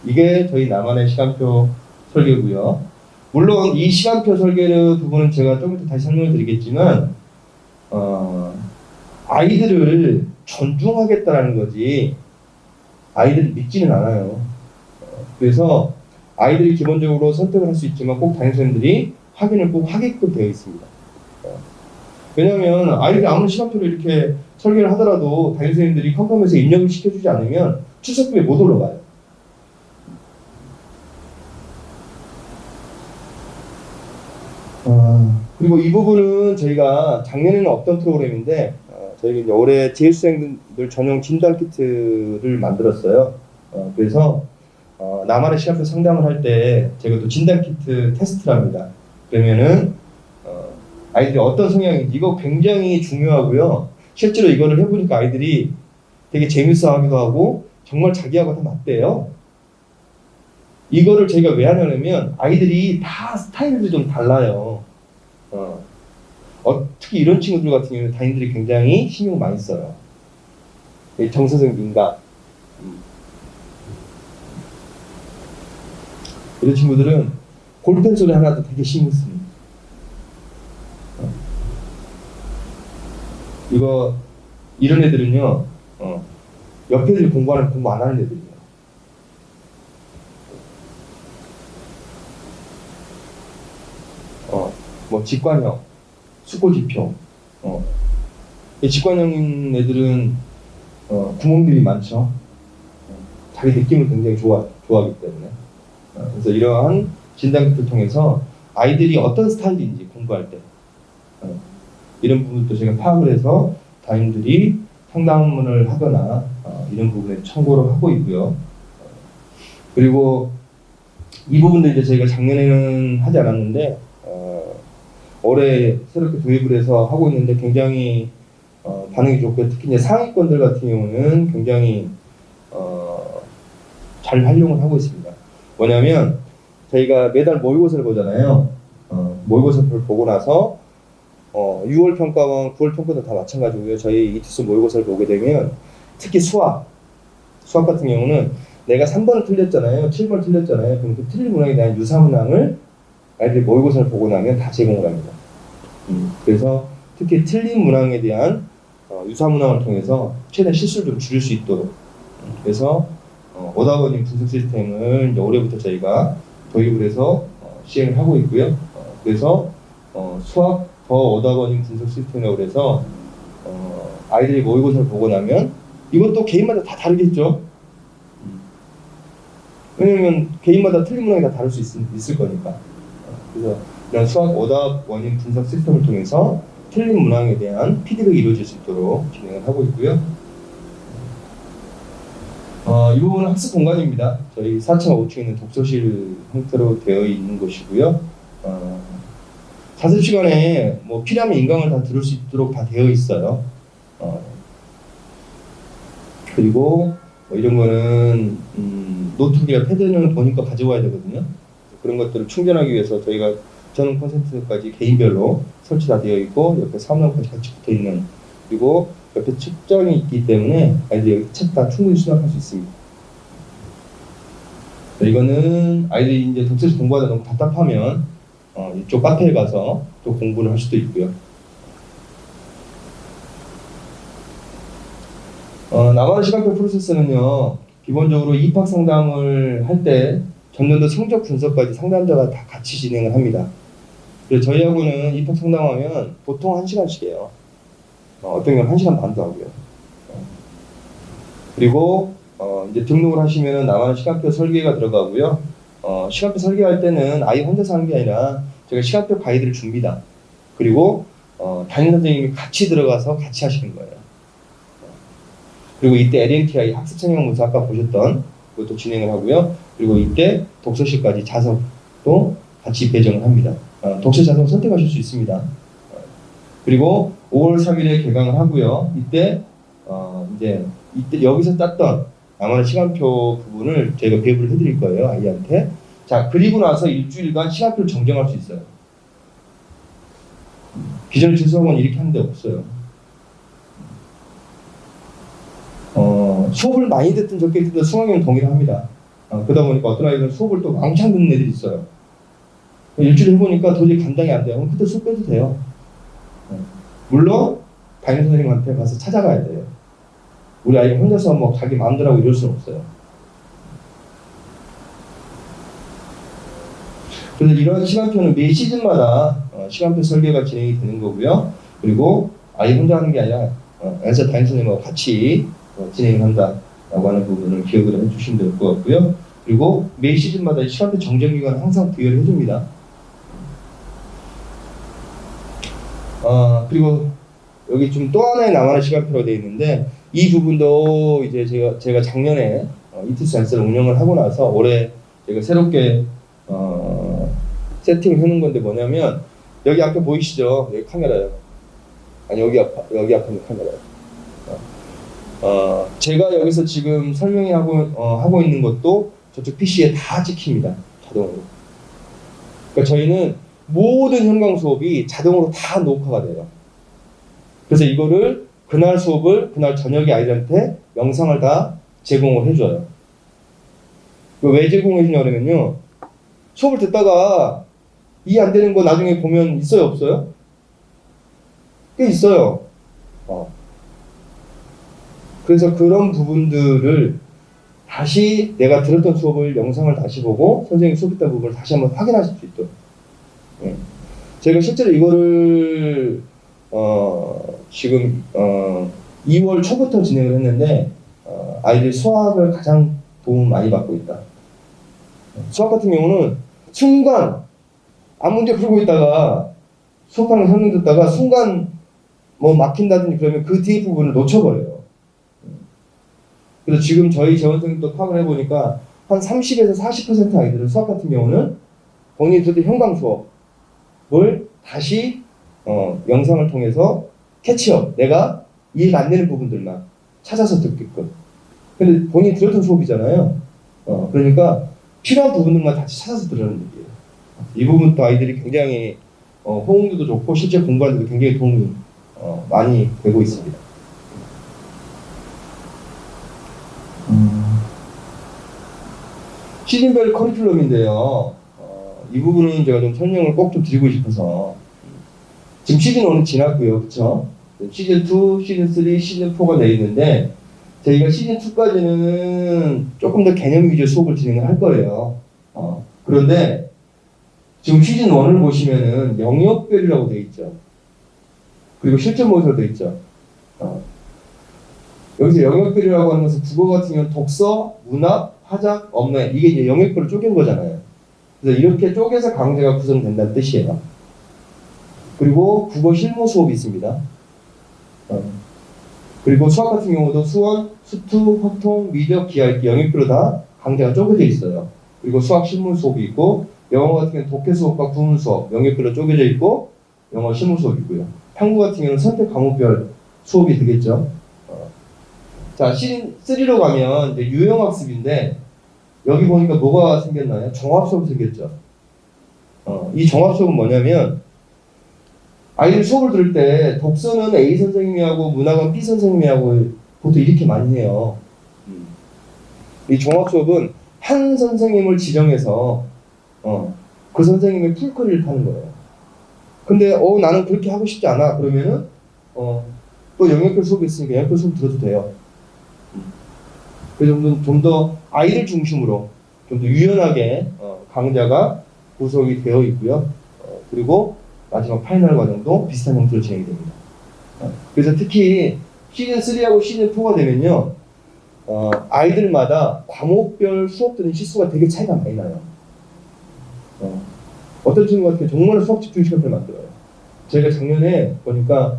S1: 이게 저희 나만의 시간표 설계고요. 물론 이 시간표 설계의 부분은 제가 좀 이따 다시 설명을 드리겠지만, 아이들을 존중하겠다라는 거지 아이들이 믿지는 않아요. 그래서 아이들이 기본적으로 선택을 할 수 있지만 꼭 담임선생님들이 확인을 꼭 하게끔 되어 있습니다. 왜냐하면 아이들이 아무리 시간표를 이렇게 설계를 하더라도 담임선생님들이 컴컴에서 입력을 시켜주지 않으면 출석부에 못 올라가요. 그리고 이 부분은 저희가 작년에는 없던 프로그램인데, 저희가 이제 올해 재수생들 전용 진단 키트를 만들었어요. 그래서 나만의 시간표 상담을 할 때 제가 또 진단 키트 테스트를 합니다. 그러면은 아이들이 어떤 성향인지, 이거 굉장히 중요하고요. 실제로 이거를 해보니까 아이들이 되게 재밌어하기도 하고 정말 자기하고 다 맞대요. 이거를 저희가 왜 하냐면 아이들이 다 스타일도 좀 달라요. 특히 이런 친구들 같은 경우는 담임들이 굉장히 신경 많이 써요. 정서적 민감. 이런 친구들은 볼펜 소리 하나도 되게 신경 씁니다. 이런 애들은요, 옆에 애들이 공부하는 공부 안 하는 애들이에요. 뭐 직관형, 수고지표. 이 직관형인 애들은 구멍들이 많죠. 자기 느낌을 굉장히 좋아하기 때문에 그래서 이러한 진단 키트를 통해서 아이들이 어떤 스타일인지 공부할 때 이런 부분도 제가 파악을 해서 담임들이 상담을 하거나 이런 부분에 참고를 하고 있고요. 그리고 이 부분도 이제 저희가 작년에는 하지 않았는데 올해 새롭게 도입을 해서 하고 있는데 굉장히 반응이 좋고요. 특히 이제 상위권들 같은 경우는 굉장히 잘 활용을 하고 있습니다. 뭐냐면 저희가 매달 모의고사를 보잖아요. 모의고사를 보고 나서 6월 평가원, 9월 평가도 다 마찬가지고요. 저희 이투스 모의고사를 보게 되면 특히 수학 같은 경우는 내가 3번을 틀렸잖아요. 7번을 틀렸잖아요. 그럼 그 틀린 문항에 대한 유사 문항을 아이들이 모의고사를 보고 나면 다 제공을 합니다. 그래서 특히 틀린 문항에 대한 유사 문항을 통해서 최대한 실수를 좀 줄일 수 있도록 그래서 오다버님 분석 시스템을 이제 올해부터 저희가 도입을 해서 시행을 하고 있고요. 그래서 수학 더 오다버님 분석 시스템이라고 그래서 아이들이 모의고사를 보고 나면 이것도 개인마다 다 다르겠죠. 왜냐면 개인마다 틀린 문항이 다 다를 수 있을 거니까. 그래서 이런 수학 오답 원인 분석 시스템을 통해서 틀린 문항에 대한 피드백이 이루어질 수 있도록 진행을 하고 있고요. 이 부분은 학습 공간입니다. 저희 4층 5층에 있는 독서실 형태로 되어 있는 곳이고요. 자습 시간에 뭐 필요하면 인강을 다 들을 수 있도록 다 되어 있어요. 그리고 뭐 이런 거는 노트북이나 패드는 보니까 가져와야 되거든요. 그런 것들을 충전하기 위해서 저희가 전원 콘센트까지 개인별로 설치가 되어 있고 옆에 사무용까지 같이 붙어 있는 그리고 옆에 책장이 있기 때문에 아이들이 여기 책 다 충분히 수납할 수 있습니다. 이거는 아이들이 이제 독서실 공부하다 너무 답답하면 이쪽 카페에 가서 또 공부를 할 수도 있고요. 나만의 시간표 프로세스는요, 기본적으로 입학 상담을 할 때 전년도 성적 분석까지 상담자가 다 같이 진행을 합니다. 그래서 저희하고는 입학 상담하면 보통 1시간씩이에요. 어떤 경우는 1시간 반도 하고요. 그리고 이제 등록을 하시면은 나만의 시간표 설계가 들어가고요. 시간표 설계할 때는 아이 혼자서 하는 게 아니라 제가 시간표 가이드를 줍니다. 그리고 담임 선생님이 같이 들어가서 같이 하시는 거예요. 그리고 이때 LMTI 학습 성향 문서 아까 보셨던 그것도 진행을 하고요. 그리고 이때 독서실까지 좌석도 같이 배정을 합니다. 독서 좌석 선택하실 수 있습니다. 그리고 5월 3일에 개강을 하고요. 이때 이때 여기서 땄던 나만의 시간표 부분을 저희가 배부를 해드릴 거예요, 아이한테. 자, 그리고 나서 일주일간 시간표를 정정할 수 있어요. 기존 질서학원 이렇게 하는 데 없어요. 수업을 많이 듣든 적게 듣든 수강료는 동일합니다. 그러다 보니까 어떤 아이들은 수업을 또 왕창 듣는 애들이 있어요. 일주일 해보니까 도저히 감당이 안 돼요. 그럼 그때 수업 빼도 돼요. 물론 담임 선생님한테 가서 찾아가야 돼요. 우리 아이가 혼자서 뭐 자기 마음대로 하고 이럴 수는 없어요. 그래서 이런 시간표는 매 시즌마다 시간표 설계가 진행이 되는 거고요. 그리고 아이 혼자 하는 게 아니라 엔서 담임 선생님하고 같이 진행을 한다라고 하는 부분을 기억을 해주시면 될 것 같고요. 그리고 매 시즌마다 시간표 정정 기간을 항상 부여를 해줍니다. 그리고 여기 좀 또 하나의 나만의 시간표가 되어 있는데 이 부분도 이제 제가 작년에 이투스 센서를 운영을 하고 나서 올해 제가 새롭게 세팅을 해놓은 건데 뭐냐면 여기 앞에 보이시죠? 여기 카메라요. 아니 여기 앞에 카메라요. 제가 여기서 지금 하고 있는 것도 저쪽 PC에 다 찍힙니다. 자동으로. 그러니까 저희는 모든 현강 수업이 자동으로 다 녹화가 돼요. 그래서 이거를 그날 수업을 그날 저녁에 아이들한테 영상을 다 제공을 해줘요. 왜 제공해 주냐면요. 수업을 듣다가 이해 안 되는 거 나중에 보면 있어요, 없어요? 꽤 있어요. 그래서 그런 부분들을 다시 내가 들었던 수업을 영상을 다시 보고 선생님이 수업했던 부분을 다시 한번 확인하실 수 있도록. 제가 실제로 이거를 지금 2월 초부터 진행을 했는데 아이들 수학을 가장 도움 많이 받고 있다. 수학 같은 경우는 순간 아무 문제 풀고 있다가 수업하는 거 설명 듣다가 순간 뭐 막힌다든지 그러면 그 뒤에 부분을 놓쳐버려요. 그래서 지금 저희 재원생도 파악을 해보니까 한 30에서 40% 아이들은 수학 같은 경우는 본인이 들을 때 현강 수업을 다시 영상을 통해서 캐치업, 내가 이해가 안 되는 부분들만 찾아서 듣게끔. 근데 본인이 들었던 수업이잖아요. 그러니까 필요한 부분들만 다시 찾아서 들으는 얘기예요. 이 부분도 아이들이 굉장히 호응도도 좋고 실제 공부하는 데도 굉장히 도움이 많이 되고 있습니다. 시즌별 커리큘럼인데요. 이 부분은 제가 좀 설명을 꼭 좀 드리고 싶어서 지금 시즌 1은 지났고요. 그쵸? 시즌 2, 시즌 3, 시즌 4가 되어 있는데 저희가 시즌 2까지는 조금 더 개념 위주의 수업을 진행을 할 거예요. 그런데 지금 시즌 1을 보시면은 영역별이라고 되어 있죠. 그리고 실전 모의고사로 되어 있죠. 여기서 영역별이라고 하는 것은 국어 같은 경우는 독서, 문학, 화작, 언어 이게 이제 영역별로 쪼갠 거잖아요. 그래서 이렇게 쪼개서 강좌가 구성된다는 뜻이에요. 그리고 국어 실무 수업이 있습니다. 그리고 수학 같은 경우도 수원, 수투, 확통, 미적, 기하읽기 영역별로 다 강좌가 쪼개져 있어요. 그리고 수학 실무 수업이 있고 영어 같은 경우는 독해 수업과 구문 수업 영역별로 쪼개져 있고 영어 실무 수업이 있고요. 탐구 같은 경우는 선택 과목별 수업이 되겠죠. 자, 시즌 3로 가면 이제 유형학습인데 여기 보니까 뭐가 생겼나요? 종합수업이 생겼죠. 이 종합수업은 뭐냐면 아이들 수업을 들을 때 독서는 A 선생님이 하고 문학은 B 선생님이 하고 보통 이렇게 많이 해요. 이 종합수업은 한 선생님을 지정해서 그 선생님의 풀커리를 타는 거예요. 근데 나는 그렇게 하고 싶지 않아. 그러면은 또 영역별 수업이 있으니까 영역별 수업 들어도 돼요. 그래서 좀 더 아이들 중심으로 좀 더 유연하게 강좌가 구성이 되어 있고요. 그리고 마지막 파이널 과정도 비슷한 형태로 진행이 됩니다. 그래서 특히 시즌 3하고 시즌 4가 되면요, 아이들마다 과목별 수업 듣는 시수가 되게 차이가 많이 나요. 어떤 친구 같은 경우 정말 수학 집중 시간을 만들어요. 저희가 작년에 보니까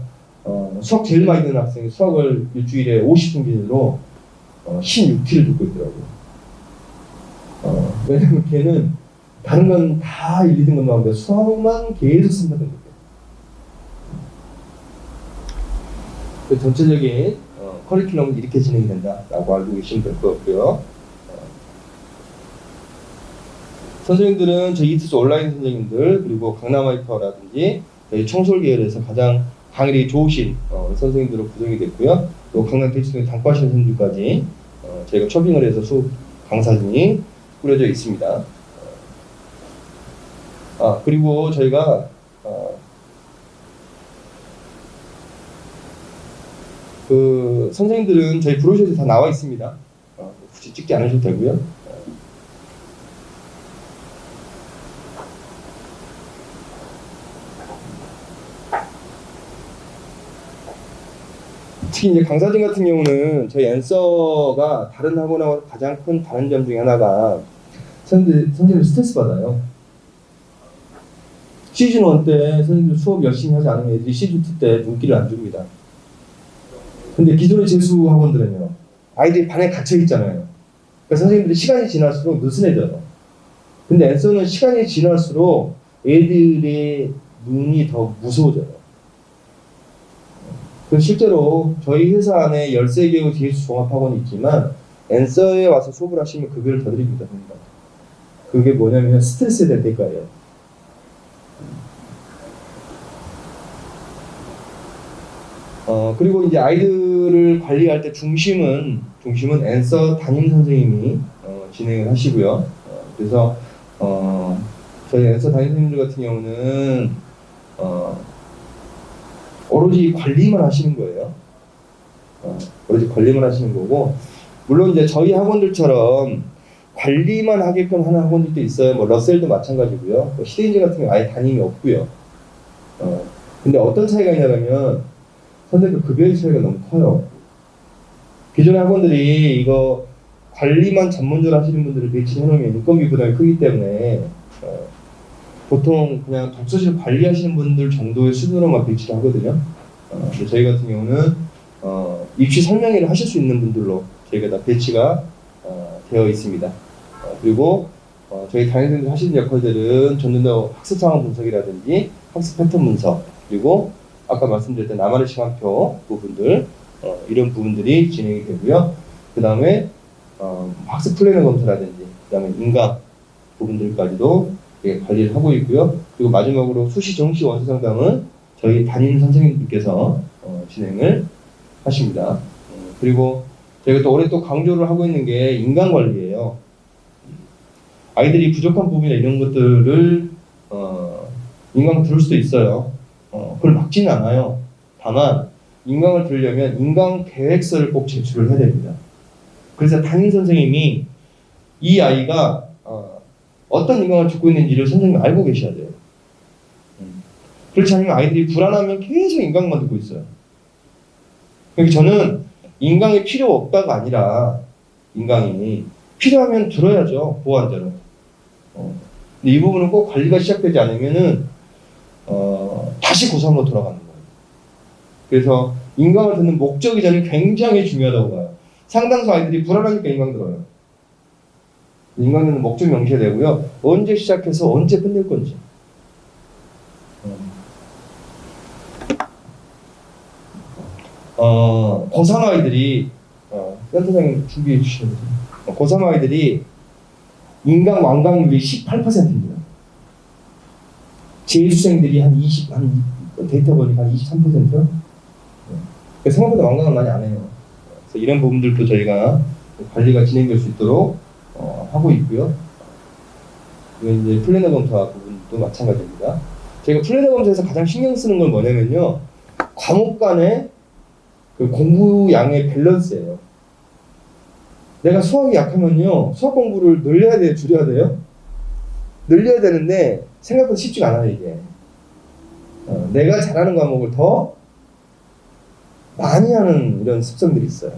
S1: 수학 제일 많이 듣는 학생이 수학을 일주일에 50분 기준으로 16티를 듣고 있더라고요. 왜냐면 걔는 다른 건 다 1, 2등급 나오는데 수학만 계속 쓴다는 거예요. 그 전체적인 커리큘럼은 이렇게 진행이 된다라고 알고 계시면 될 것 같고요. 선생님들은 저희 이투스 온라인 선생님들 그리고 강남하이퍼라든지 저희 청솔 계열에서 가장 강의력이 좋으신 선생님들로 구성이 됐고요. 또 강남 대치동의 단과하시는 선생님들까지 저희가 초빙을 해서 수업 강사진이 꾸려져 있습니다. 그리고 저희가 그 선생님들은 저희 브로셔에 다 나와 있습니다. 굳이 찍지 않으셔도 되고요. 특히 이제 강사진 같은 경우는 저희 앤서가 다른 학원하고 가장 큰 다른 점 중에 하나가 선생님들 스트레스 받아요. 시즌 1 때 선생님들 수업 열심히 하지 않으면 애들이 시즌 2 때 눈길을 안 줍니다. 근데 기존의 재수 학원들은요, 아이들이 반에 갇혀 있잖아요. 그러니까 선생님들이 시간이 지날수록 느슨해져요. 근데 앤서는 시간이 지날수록 애들의 눈이 더 무서워져요. 그래서 실제로 저희 회사 안에 13개의 재수 종합학원이 있지만 앤서에 와서 수업을 하시면 급여를 더 드립니다. 그게 뭐냐면 스트레스에 대한 대가예요. 그리고 이제 아이들을 관리할 때 중심은 앤서 담임 선생님이 진행을 하시고요. 그래서 저희 앤서 담임 선생님들 같은 경우는 오로지 관리만 하시는 거예요. 오로지 관리만 하시는 거고, 물론 이제 저희 학원들처럼 관리만 하게끔 하는 학원들도 있어요. 뭐 러셀도 마찬가지고요. 뭐 시대인재 같은 경우 아예 담임이 없고요. 근데 어떤 차이가 있냐면 선생님들 급여의 차이가 너무 커요. 기존의 학원들이 이거 관리만 전문적으로 하시는 분들을 배치해 놓으면 인건비 부담이 크기 때문에 보통 그냥 독서실 관리하시는 분들 정도의 수준으로만 배치를 하거든요. 근데 저희 같은 경우는 입시 설명회를 하실 수 있는 분들로 저희가 다 배치가 되어 있습니다. 그리고 저희 담임선생님들 하시는 역할들은 좀 더 학습 상황 분석이라든지 학습 패턴 분석, 그리고 아까 말씀드렸던 나만의 시간표 부분들, 이런 부분들이 진행이 되고요. 그 다음에 학습 플래너 검사라든지, 그 다음에 인강 부분들까지도 관리를 하고 있고요. 그리고 마지막으로 수시 정시 원서 상담은 저희 담임 선생님들께서 진행을 하십니다. 그리고 저희가 또 올해 또 강조를 하고 있는 게 인강 관리예요. 아이들이 부족한 부분이나 이런 것들을 인강 들을 수도 있어요. 그걸 막지는 않아요. 다만 인강을 들으려면 인강 계획서를 꼭 제출을 해야 됩니다. 그래서 담임 선생님이 이 아이가 어떤 인강을 듣고 있는지를 선생님이 알고 계셔야 돼요. 그렇지 않으면 아이들이 불안하면 계속 인강만 듣고 있어요. 그러니까 저는 인강이 필요 없다가 아니라 인강이 필요하면 들어야죠. 보완자로. 근데 이 부분은 꼭 관리가 시작되지 않으면은 다시 고3으로 돌아가는 거예요. 그래서 인강을 듣는 목적이 저는 굉장히 중요하다고 봐요. 상당수 아이들이 불안하니까 인강 들어요. 인강 듣는 목적이 명시되고요. 언제 시작해서 언제 끝낼 건지. 고3 아이들이 센터장님 준비해 주시면 돼요. 고3 아이들이 인강 완강률이 18%입니다. 재수생들이 한 데이터 보니까 한 23%? 생각보다 완강을 많이 안 해요. 그래서 이런 부분들도 저희가 관리가 진행될 수 있도록 하고 있고요. 이건 이제 플래너 검사 부분도 마찬가지입니다. 저희가 플래너 검사에서 가장 신경 쓰는 건 뭐냐면요. 과목 간의 그 공부 양의 밸런스예요. 내가 수학이 약하면요. 수학 공부를 늘려야 돼요? 줄여야 돼요? 늘려야 되는데 생각보다 쉽지가 않아요, 이게. 내가 잘하는 과목을 더 많이 하는 이런 습성들이 있어요.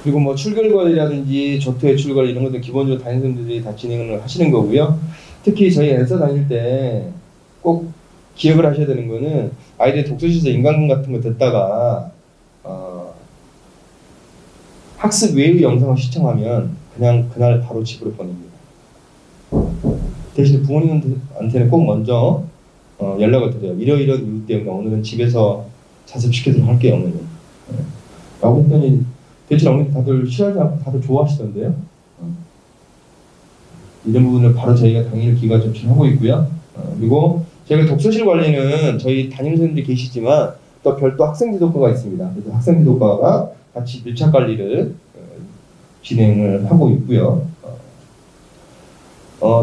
S1: 그리고 뭐 출결관이라든지 조퇴 출결 이런 것들 기본적으로 담임선생님들이 다 진행을 하시는 거고요. 특히 저희 엔서 다닐 때 꼭 기억을 하셔야 되는 거는 아이들이 독서실에서 인강문 같은 거 듣다가 학습 외의 영상을 시청하면 그냥 그날 바로 집으로 보냅니다. 대신에 부모님한테는 꼭 먼저 연락을 드려요. 이러이런 이유 때문에 오늘은 집에서 자습시키도록 할게요, 어머니. 라고 했더니 대체 어머니 다들 싫어하지 않고 다들 좋아하시던데요. 이런 부분을 바로 저희가 당일 기관 접수하고 있고요. 그리고 저희가 독서실 관리는 저희 담임선생님들이 계시지만 또 별도 학생지도과가 있습니다. 그래서 학생지도과가 같이 밀착 관리를 진행을 하고 있고요.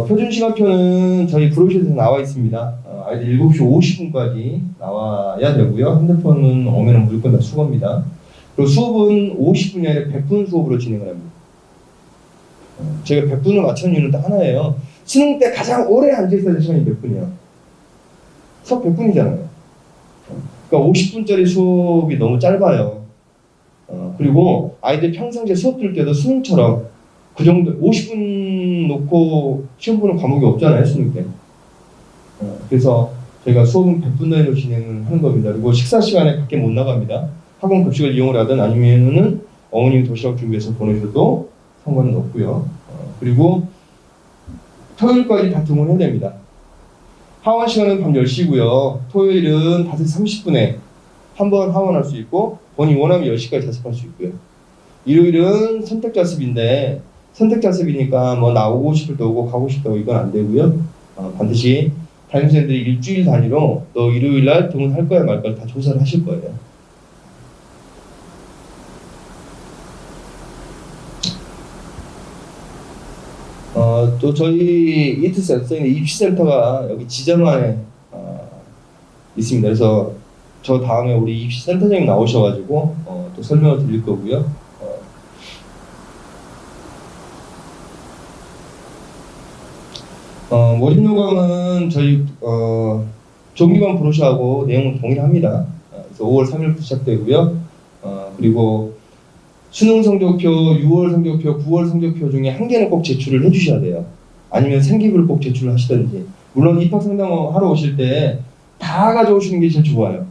S1: 표준 시간표는 저희 브로셔에서 나와 있습니다. 아이들 7시 50분까지 나와야 되고요. 핸드폰은 오면 무조건 다 수업입니다. 그리고 수업은 50분이 아니라 100분 수업으로 진행을 합니다. 제가 100분을 맞춘 이유는 딱 하나예요. 수능 때 가장 오래 앉아있어야 될 시간이 몇 분이야? 수업 100분이잖아요. 그러니까 50분짜리 수업이 너무 짧아요. 그리고 아이들 평상시에 수업 들을 때도 수능처럼 그 정도 50분 놓고 시험 보는 과목이 없잖아요, 수능 때. 그래서 저희가 수업은 100분 단위로 진행을 하는 겁니다. 그리고 식사 시간에 밖에 못 나갑니다. 학원 급식을 이용을 하든 아니면은 어머님이 도시락 준비해서 보내셔도 상관은 없고요. 그리고 토요일까지 다 등원해야 됩니다. 하원 시간은 밤 10시고요. 토요일은 5시 30분에 한 번 하원할 수 있고 본인이 원하면 10시까지 자습할 수 있고요. 일요일은 선택자습인데 선택자습이니까 뭐 나오고 싶을 때 오고 가고 싶다고 이건 안 되고요. 반드시 담임선생님들이 일주일 단위로 너 일요일날 등원할 거야 말 거야 다 조사를 하실 거예요. 또 저희 이트센터에 입시센터가 여기 지점안에 있습니다. 그래서 저 다음에 우리 입시센터장님 나오셔가지고 또 설명을 드릴 거고요. 모집 요강은 저희 종기반 브로셔하고 내용은 동일합니다. 그래서 5월 3일부터 시작되고요. 그리고 수능 성적표, 6월 성적표, 9월 성적표 중에 한 개는 꼭 제출을 해주셔야 돼요. 아니면 생기부를 꼭 제출을 하시든지. 물론 입학 상담하러 오실 때 다 가져오시는 게 제일 좋아요.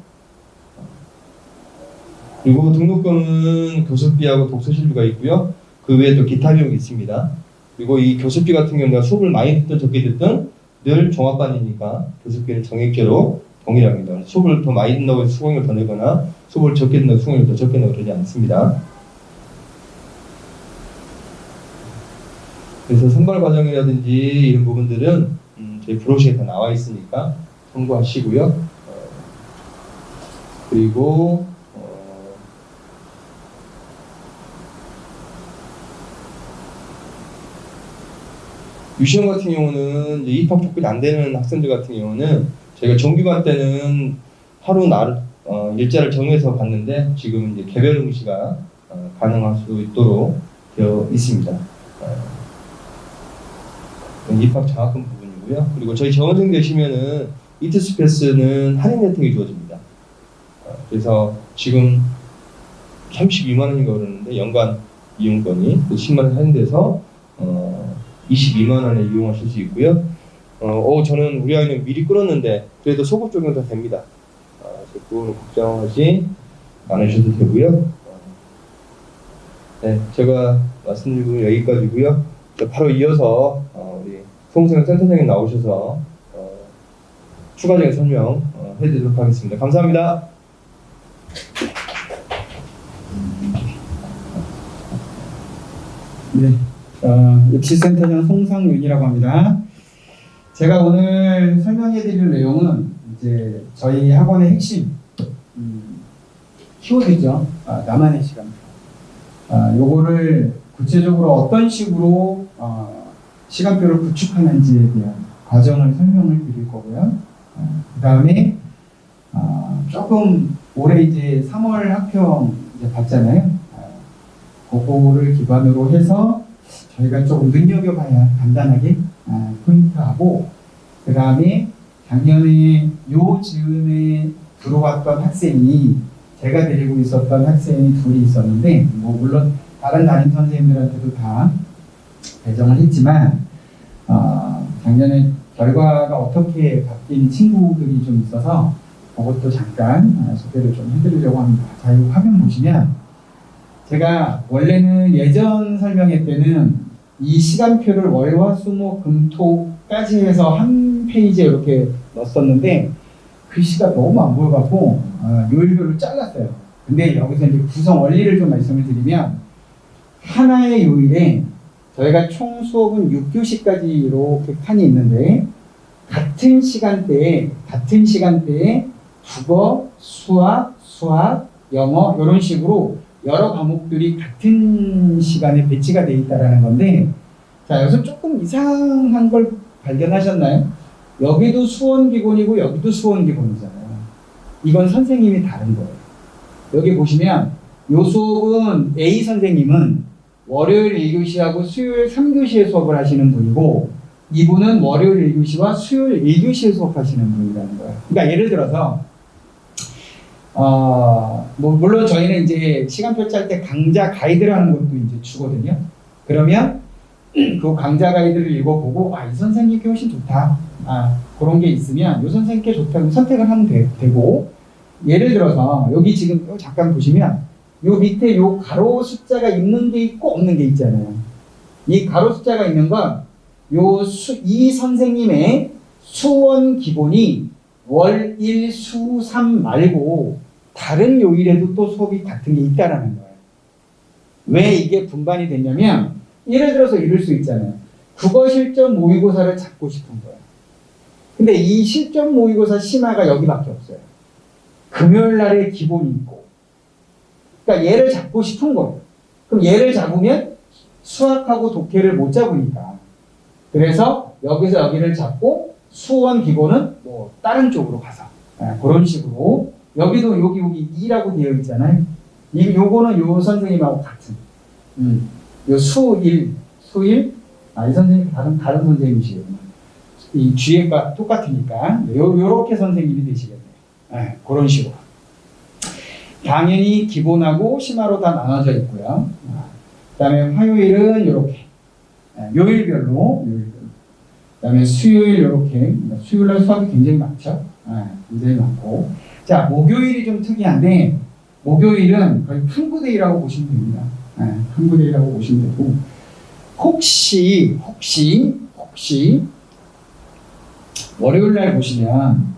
S1: 그리고 등록금은 교습비하고 독서실비가 있고요. 그 외에 또 기타 비용이 있습니다. 그리고 이 교습비 같은 경우는 수업을 많이 듣든 적게 듣든 늘 종합반이니까 교습비는 정액제로 동일합니다. 수업을 더 많이 듣는다고 해서 수강료를 더 내거나 수업을 적게 듣는다고 수강료를 더 적게 내고 그러지 않습니다. 그래서 선발 과정이라든지 이런 부분들은 저희 브로셔에 다 나와 있으니까 참고하시고요. 그리고 유시험 같은 경우는 이제 입학 조건이 안 되는 학생들 같은 경우는 저희가 정규반 때는 하루 일자를 정해서 갔는데 지금은 이제 개별 응시가 가능할 수 있도록 되어 있습니다. 입학 장학금 부분이고요. 그리고 저희 재원생 되시면은 이투스 패스는 할인 혜택이 주어집니다. 그래서 지금 32만 원인가 그러는데 연간 이용권이 10만 원 할인돼서 22만 원에 이용하실 수 있고요. 저는 우리 아이는 미리 끊었는데 그래도 소급 적용 다 됩니다. 그거는 걱정하지 않으셔도 되고요. 네, 제가 말씀드린 부분 여기까지고요. 바로 이어서 우리 송승현 센터장님 나오셔서 추가적인 설명 해드리도록 하겠습니다. 감사합니다.
S2: 네, 입시센터장 송상윤이라고 합니다. 제가 오늘 설명해드릴 내용은 이제 저희 학원의 핵심 키워드죠. 나만의 시간. 요거를 구체적으로 어떤 식으로 시간표를 구축하는지에 대한 과정을 설명을 드릴 거고요. 그 다음에 조금 올해 이제 3월 학평 이제 봤잖아요. 그거를 기반으로 해서 저희가 조금 눈여겨봐야 간단하게 포인트하고, 그 다음에 작년에 요 즈음에 들어왔던 학생이 제가 데리고 있었던 학생이 둘이 있었는데, 뭐 물론 다른 담임 선생님들한테도 다 배정을 했지만 작년에 결과가 어떻게 바뀐 친구들이 좀 있어서 그것도 잠깐 소개를 좀 해드리려고 합니다. 자, 이 화면 보시면 제가 원래는 예전 설명회 때는 이 시간표를 월화수목금토까지 해서 한 페이지에 이렇게 넣었었는데 글씨가 너무 안 보여갖고 요일별로 잘랐어요. 근데 여기서 이제 구성 원리를 좀 말씀을 드리면, 하나의 요일에 저희가 총 수업은 6교시까지 이렇게 칸이 있는데 같은 시간대에 국어, 수학, 영어 이런 식으로 여러 과목들이 같은 시간에 배치가 되어 있다는 건데, 자, 여기서 조금 이상한 걸 발견하셨나요? 여기도 수원기본이고 여기도 수원기본이잖아요. 이건 선생님이 다른 거예요. 여기 보시면 요 수업은 A 선생님은 월요일 1교시하고 수요일 3교시에 수업을 하시는 분이고, 이분은 월요일 1교시와 수요일 1교시에 수업하시는 분이라는 거예요. 그러니까 예를 들어서 뭐 물론 저희는 이제 시간표 짤 때 강좌 가이드라는 것도 이제 주거든요. 그러면 그 강좌 가이드를 읽어보고 이 선생님께 훨씬 좋다, 그런 게 있으면 이 선생님께 좋다고 선택을 하면 되고, 예를 들어서 여기 지금 잠깐 보시면 요 밑에 요 가로 숫자가 있는 게 있고 없는 게 있잖아요. 이 가로 숫자가 있는 건 이 선생님의 수원 기본이 월, 일, 수, 3 말고 다른 요일에도 또 수업이 같은 게 있다라는 거예요. 왜 이게 분반이 됐냐면, 예를 들어서 이럴 수 있잖아요. 국어 실전 모의고사를 잡고 싶은 거예요. 근데 이 실전 모의고사 심화가 여기밖에 없어요. 금요일 날에 기본이 있고. 그러니까 얘를 잡고 싶은 거예요. 그럼 얘를 잡으면 수학하고 독해를 못 잡으니까. 그래서 여기서 여기를 잡고 수원 기본은 뭐 다른 쪽으로 가서 그런 식으로. 여기도 여기 2라고 되어 있잖아요. 요거는 요 선생님하고 같은 요 수일 이 선생님 다른 선생님이시에요. 이 뒤에가 똑같으니까 요렇게 선생님이 되시겠네요. 그런 식으로. 당연히 기본하고 심화로 다 나눠져 있고요. 그다음에 화요일은 이렇게 요일별로. 그다음에 수요일 이렇게. 수요일날 수업이 굉장히 많죠. 굉장히 많고. 자, 목요일이 좀 특이한데 목요일은 거의 큰부대이라고 보시면 됩니다. 큰부대이라고 보시면 되고 혹시 월요일날 보시면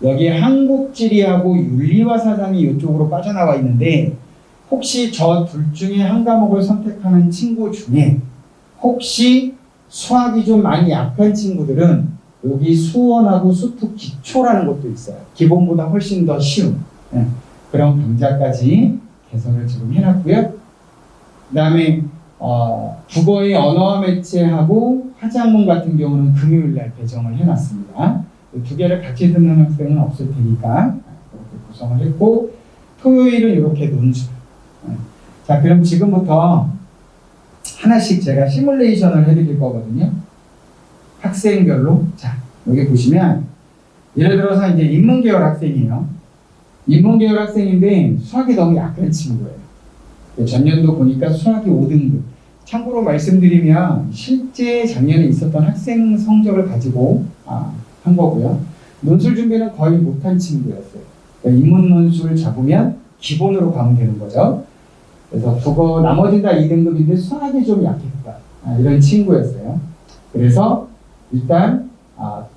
S2: 여기에 한국지리하고 윤리와 사상이 이쪽으로 빠져나와 있는데 혹시 저 둘 중에 한 과목을 선택하는 친구 중에 혹시 수학이 좀 많이 약한 친구들은 여기 수원하고 수특 기초라는 것도 있어요. 기본보다 훨씬 더 쉬운 그런 강좌까지 개설을 지금 해놨고요. 그 다음에 국어의 언어와 매체하고 화작문 같은 경우는 금요일날 배정을 해놨습니다. 두 개를 같이 듣는 학생은 없을 테니까 그렇게 구성을 했고 토요일은 이렇게 논술. 자, 그럼 지금부터 하나씩 제가 시뮬레이션을 해드릴 거거든요. 학생별로. 자, 여기 보시면 예를 들어서 이제 인문계열 학생이에요. 인문계열 학생인데 수학이 너무 약한 친구예요. 전년도 보니까 수학이 5등급. 참고로 말씀드리면 실제 작년에 있었던 학생 성적을 가지고 한 거고요. 논술 준비는 거의 못한 친구였어요. 인문 논술 잡으면 기본으로 가면 되는 거죠. 그래서 국어 나머지는 다 2등급인데 수학이 좀 약했다. 이런 친구였어요. 그래서 일단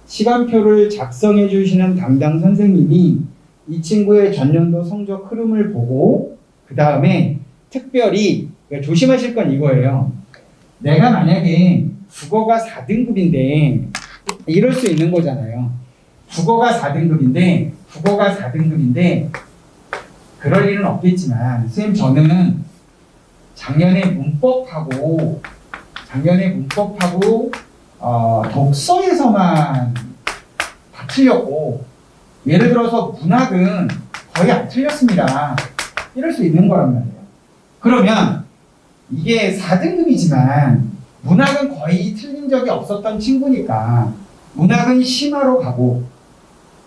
S2: 시간표를 작성해 주시는 담당 선생님이 이 친구의 전년도 성적 흐름을 보고 그 다음에 특별히 조심하실 건 이거예요. 내가 만약에 국어가 4등급인데 이럴 수 있는 거잖아요. 국어가 4등급인데 그럴 일은 없겠지만 선생님 저는 작년에 문법하고 독서에서만 다 틀렸고 예를 들어서 문학은 거의 안 틀렸습니다. 이럴 수 있는 거란 말이에요. 그러면 이게 4등급이지만 문학은 거의 틀린 적이 없었던 친구니까 문학은 심화로 가고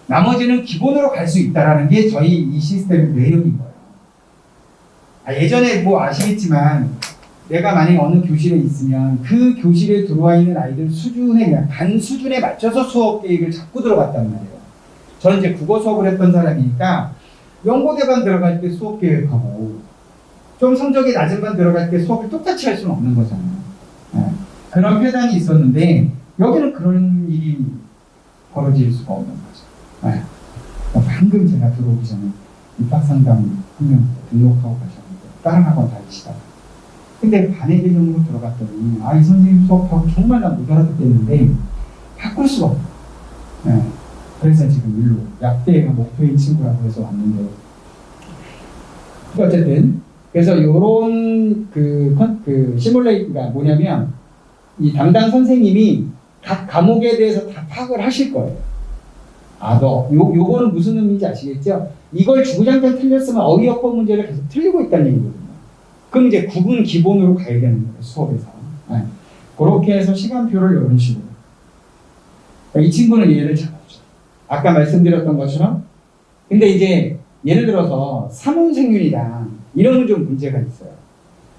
S2: 나머지는 기본으로 갈 수 있다는 게 저희 이 시스템의 매력인 거예요. 예전에 뭐 아시겠지만 내가 만약에 어느 교실에 있으면 그 교실에 들어와 있는 아이들 수준에 그냥 반 수준에 맞춰서 수업 계획을 잡고 들어갔단 말이에요. 저는 이제 국어 수업을 했던 사람이니까 연고대반 들어갈 때 수업 계획하고 좀 성적이 낮은 반 들어갈 때 수업을 똑같이 할 수는 없는 거잖아요. 그런 패단이 있었는데 여기는 그런 일이 벌어질 수가 없는 거죠. 방금 제가 들어오기 전에 입학상담 한 명 등록하고 가셨는데 다른 학원 다니시다가 근데 반의 개념으로 들어갔더니 이 선생님 수업하고 정말 나 못 알아듣겠는데 바꿀 수가 없어요. 그래서 지금 일로 약대가 목표인 친구라고 해서 왔는데 어쨌든 그래서 요런 그 시뮬레이트가 뭐냐면 이 담당 선생님이 각 과목에 대해서 다 파악을 하실 거예요. 요거는 무슨 의미인지 아시겠죠? 이걸 주구장창 틀렸으면 어휘어법 문제를 계속 틀리고 있다는 얘기거든요. 그럼 이제 구분 기본으로 가야 되는 거예요, 수업에서. 그렇게 해서 시간표를 이런 식으로. 이 친구는 얘를 잡았죠. 아까 말씀드렸던 것처럼. 근데 이제 예를 들어서 사문 생윤이다. 이러면 좀 문제가 있어요.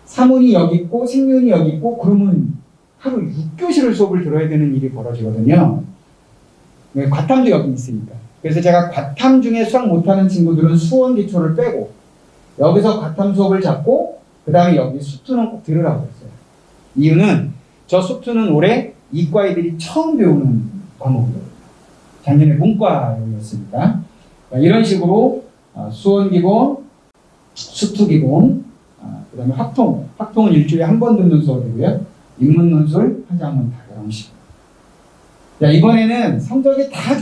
S2: 사문이 여기 있고 생윤이 여기 있고 그러면 하루 6교시를 수업을 들어야 되는 일이 벌어지거든요. 과탐도 여기 있으니까. 그래서 제가 과탐 중에 수학 못하는 친구들은 수원 기초를 빼고 여기서 과탐 수업을 잡고 그 다음에 여기 수투는 꼭 들으라고 했어요. 이유는 저 수투는 올해 이과애들이 처음 배우는 과목이거든요. 작년에 문과였으니까. 이런 식으로 수원 기본, 수투 기본, 그 다음에 학통은 일주일에 한 번 듣는 수업이고요. 인문 논술, 화작문 다 이런 식으로. 자, 이번에는 성적이 다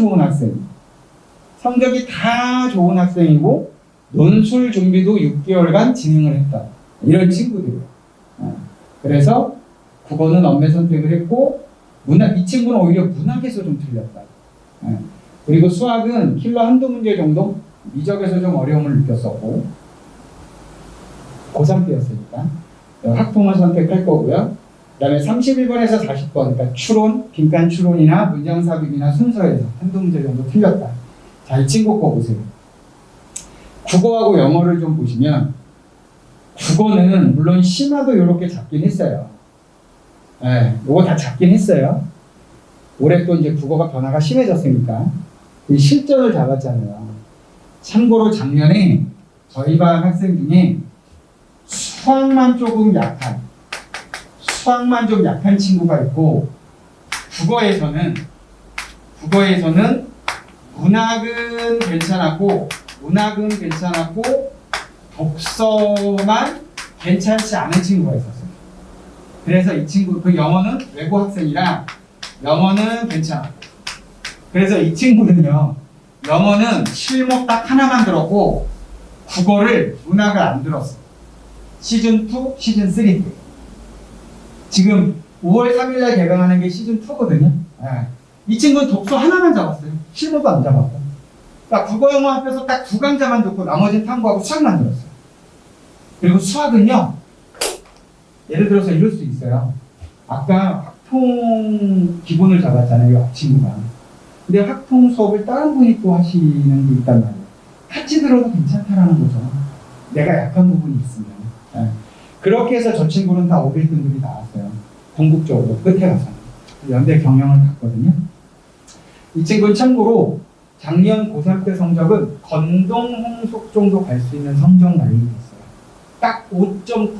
S2: 좋은 학생이고 논술 준비도 6개월간 진행을 했다. 이런 친구들이에요. 그래서 국어는 엄매 선택을 했고 이 친구는 오히려 문학에서 좀 틀렸다. 그리고 수학은 킬러 한두 문제 정도 미적에서 좀 어려움을 느꼈었고 고3 때였으니까 학통을 선택할 거고요. 그 다음에 31번에서 40번, 그러니까 추론, 빈칸 추론이나 문장 삽입이나 순서에서 한두 문제 정도 틀렸다. 자, 이 친구 거 보세요. 국어하고 영어를 좀 보시면 국어는 물론 심화도 이렇게 잡긴 했어요. 예, 요거 다 잡긴 했어요. 올해 또 이제 국어가 변화가 심해졌으니까 이 실전을 잡았잖아요. 참고로 작년에 저희 반 학생 중에 수학만 좀 약한 친구가 있고 국어에서는 문학은 괜찮았고 독서만 괜찮지 않은 친구가 있었어요. 그래서 이 친구 그 영어는 외고 학생이라 영어는 괜찮았고 그래서 이 친구는요 영어는 실목 딱 하나만 들었고 국어를 문학을 안 들었어. 시즌2, 시즌3 때 지금 5월 3일날 개강하는 게 시즌2거든요. 이 친구는 독서 하나만 잡았어요. 실목도 안 잡았고 그러니까 국어 영어 합해서 딱 두 강자만 듣고 나머지는 탐구하고 수학만 들었어요. 그리고 수학은요 예를 들어서 이럴 수 있어요. 아까 학통 기본을 잡았잖아요. 이 친구가. 근데 학통 수업을 다른 분이 또 하시는 게 있단 말이에요. 같이 들어도 괜찮다라는 거죠. 내가 약한 부분이 있으면. 그렇게 해서 저 친구는 다 500등급이 나왔어요. 궁극적으로 끝에 가서는. 연대 경영을 갔거든요. 이 친구는 참고로 작년 고3 때 성적은 건동, 홍속 정도 갈 수 있는 성적 라인이 있어요. 딱 5.9%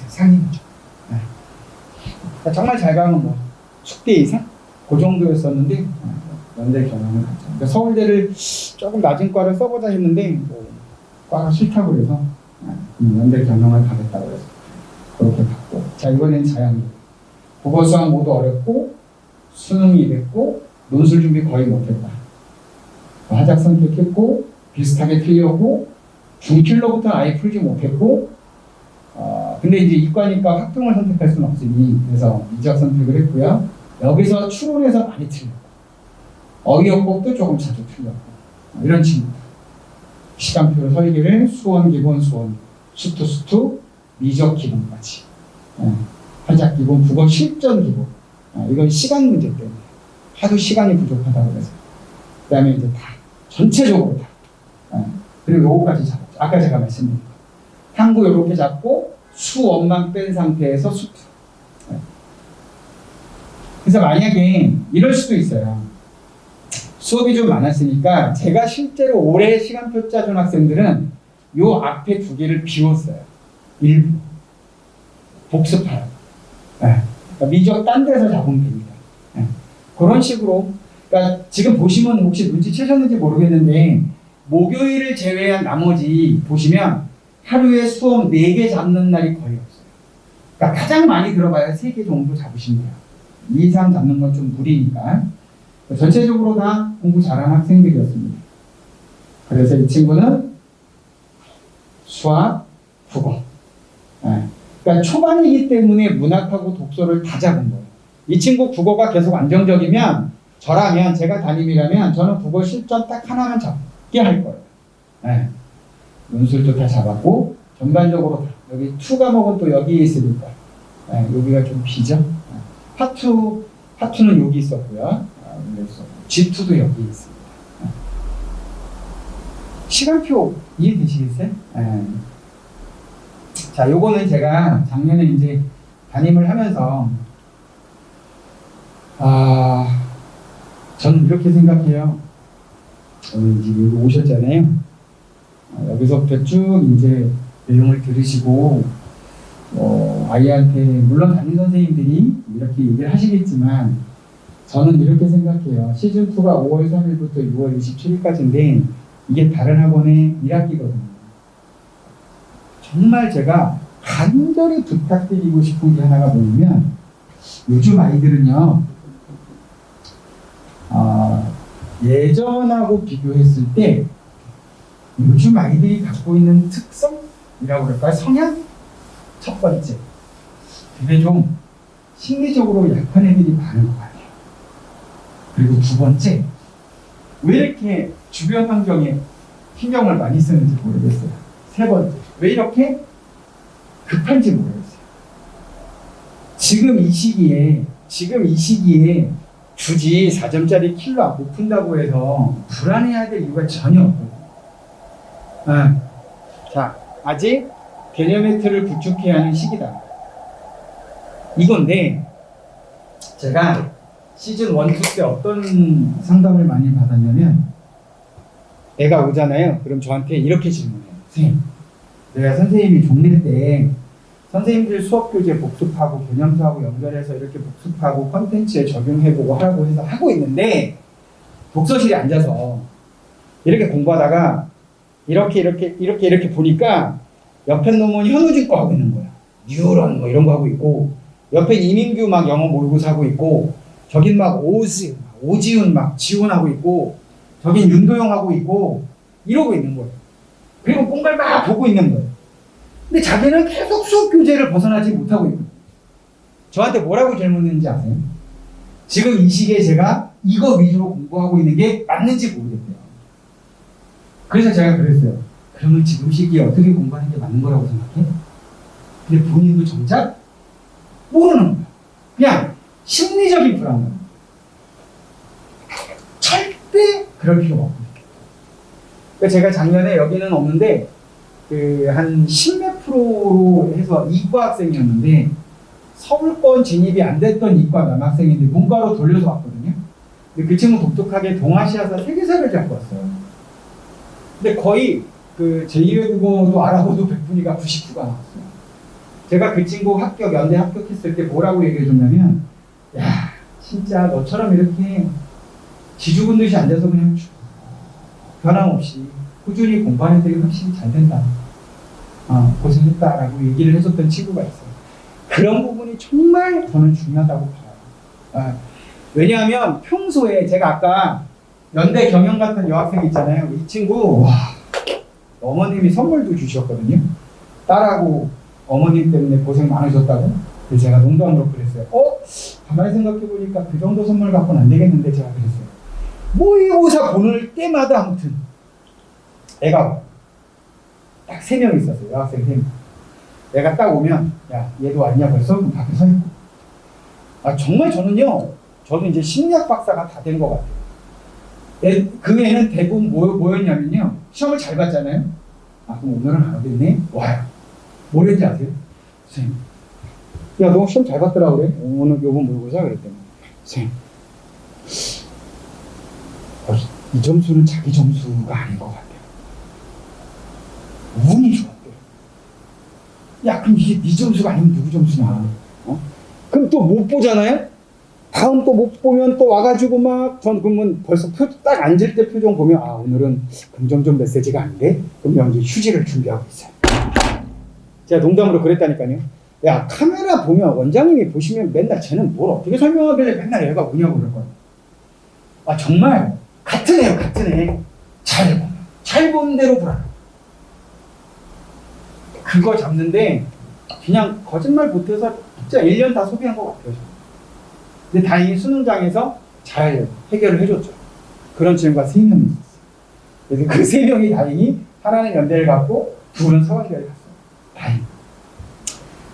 S2: 상위죠. 그러니까 정말 잘 가면 뭐 숙대 이상? 그 정도였었는데 연대 경영을 갔죠. 그러니까 서울대를 조금 낮은 과를 써보자 했는데 뭐 과가 싫다고 그래서 연대 경영을 가겠다고 그래서 그렇게 갔고 자 이번엔 자연계 국어 수학 모두 어렵고 수능이 이랬고 논술 준비 거의 못했다. 하작 선택했고 비슷하게 틀렸고 중킬로부터 아예 풀지 못했고 근데 이제 이과니까 학종을 선택할 수는 없으니 그래서 미적 선택을 했고요. 여기서 추론에서 많이 틀렸고 어휘어법도 조금 자주 틀렸고 이런 친구. 시간표 설계를 수원 기본 수투 미적 기본까지 하작 기본 국어 실전 기본 이건 시간 문제 때문에 하도 시간이 부족하다고 그래서 그 다음에 이제 다 전체적으로 다 그리고 요거까지 잡았죠. 아까 제가 말씀드린 거 탐구 요렇게 잡고 수원만 뺀 상태에서 수투. 그래서 만약에 이럴 수도 있어요. 수업이 좀 많았으니까 제가 실제로 올해 시간표 짜준 학생들은 요 앞에 두 개를 비웠어요. 일부 복습하라고. 그러니까 미적 딴 데서 잡으면 됩니다. 그런 식으로 그러니까 지금 보시면 혹시 눈치채셨는지 모르겠는데 목요일을 제외한 나머지 보시면 하루에 수업 4개 잡는 날이 거의 없어요. 그러니까 가장 많이 들어봐야 3개 정도 잡으시면 돼요. 2 이상 잡는 건 좀 무리니까. 전체적으로 다 공부 잘하는 학생들이었습니다. 그래서 이 친구는 수학, 국어. 그러니까 초반이기 때문에 문학하고 독서를 다 잡은 거예요. 이 친구 국어가 계속 안정적이면 저라면 제가 담임이라면 저는 국어 실전 딱 하나만 잡게 할 거예요. 논술도 다 잡았고 전반적으로 다. 여기 2 과목은 또 여기에 있으니까 여기가 좀 비죠. 파트는 여기 있었고요. G2도 여기 있습니다. 시간표 이해되시겠어요? 자, 요거는 제가 작년에 이제 담임을 하면서 저는 이렇게 생각해요. 오늘 이제 여기 오셨잖아요. 여기서부터 쭉 이제 내용을 들으시고 아이한테 물론 담임 선생님들이 이렇게 얘기를 하시겠지만 저는 이렇게 생각해요. 시즌2가 5월 3일부터 6월 27일까지인데 이게 다른 학원의 1학기거든요. 정말 제가 간절히 부탁드리고 싶은 게 하나가 뭐냐면 요즘 아이들은요 예전하고 비교했을 때 요즘 아이들이 갖고 있는 특성이라고 그럴까요? 성향? 첫 번째 되게 좀 심리적으로 약한 애들이 많은 것 같아요. 그리고 두 번째 왜 이렇게 주변 환경에 신경을 많이 쓰는지 모르겠어요. 세 번째 왜 이렇게 급한지 모르겠어요. 지금 이 시기에 굳이 4점짜리 킬러 못 푼다고 해서 불안해야 될 이유가 전혀 없거든요. 자, 아직 개념의 틀을 구축해야 하는 시기다. 이건데 제가 시즌 1, 2 때 어떤 상담을 많이 받았냐면 애가 오잖아요. 그럼 저한테 이렇게 질문해요. 선생님, 내가 선생님이 종례 때 선생님들 수업 교재 복습하고 개념서하고 연결해서 이렇게 복습하고 컨텐츠에 적용해보고 하라고 해서 하고 있는데 독서실에 앉아서 이렇게 공부하다가 이렇게 보니까 옆에 놈은 현우진 거 하고 있는 거야. 뉴런 뭐 이런 거 하고 있고 옆에 이민규 막 영어 모의고사 하고 있고 저긴 막 오지훈 막 지원하고 있고 저긴 윤도영 하고 있고 이러고 있는 거예요. 그리고 뭔가를 막 보고 있는 거예요. 근데 자기는 계속 수업 교재를 벗어나지 못하고 있거든요. 저한테 뭐라고 질문했는지 아세요? 지금 이 시기에 제가 이거 위주로 공부하고 있는 게 맞는지 모르겠대요. 그래서 제가 그랬어요. 그러면 지금 시기에 어떻게 공부하는 게 맞는 거라고 생각해? 근데 본인도 정작 모르는 거야. 그냥 심리적인 불안감. 절대 그럴 필요가 없거든요. 그러니까 제가 작년에 여기는 없는데 한 10몇 프로로 해서 이과 학생이었는데 서울권 진입이 안 됐던 이과 남학생인데 문과로 돌려서 왔거든요. 근데 그 친구 독특하게 동아시아사 세계사를 잡고 왔어요. 근데 거의 제2외 국어도 알아보도 100분위가 99가 나왔어요. 제가 그 친구 연대 합격했을 때 뭐라고 얘기해줬냐면 야 진짜 너처럼 이렇게 지죽은 듯이 앉아서 그냥 변함없이 꾸준히 공부하는 애들이 확실히 잘 된다. 고생했다라고 얘기를 해줬던 친구가 있어요. 그런 부분이 정말 저는 중요하다고 봐요. 왜냐하면 평소에 제가 아까 연대 경영 같은 여학생 있잖아요. 이 친구 어머님이 선물도 주셨거든요. 딸하고 어머님 때문에 고생 많으셨다고. 그래서 제가 농담으로 그랬어요. 가만히 생각해보니까 그 정도 선물 갖고는 안 되겠는데 제가 그랬어요. 모의고사 보낼 때마다 아무튼 애가 딱 3명 있었어요. 여학생 3명. 애가 딱 오면 야 얘도 왔냐 벌써? 그럼 밖에 서 있고. 정말 저도 이제 심리학 박사가 다 된 것 같아요. 그 애는 대부분 뭐였냐면요. 시험을 잘 봤잖아요. 그럼 오늘은 안 오겠네? 와요. 뭐랬는지 아세요? 선생님. 야, 너 시험 잘 봤더라 그래? 오늘 요번 모의고사 그랬더니. 선생님. 이 점수는 자기 점수가 아닌 것 같아요. 운이 좋았대요. 야, 그럼 이게 네 점수가 아니면 누구 점수냐? 그럼 또 못 보잖아요? 다음 또 못 보면 또 와가지고 전 그러면 벌써 딱 앉을 때 표정 보면 오늘은 긍정적 메시지가 아닌데? 그럼 이제 휴지를 준비하고 있어요. 제가 농담으로 그랬다니까요. 야, 카메라 보면 원장님이 보시면 맨날 쟤는 뭘 어떻게 설명하길래 맨날 얘가 뭐냐고 그럴 거예요. 정말 같은 애요, 같은 애. 잘 본 대로 불안. 그거 잡는데 그냥 거짓말 못해서 진짜 1년 다 소비한 것 같아요. 근데 다행히 수능장에서 잘 해결을 해줬죠. 그런 친구가 3명이 있었어요. 그래서 그 3명이 다행히 하나는 연대를 갔고 둘은 서울대를 갔어요. 다행히.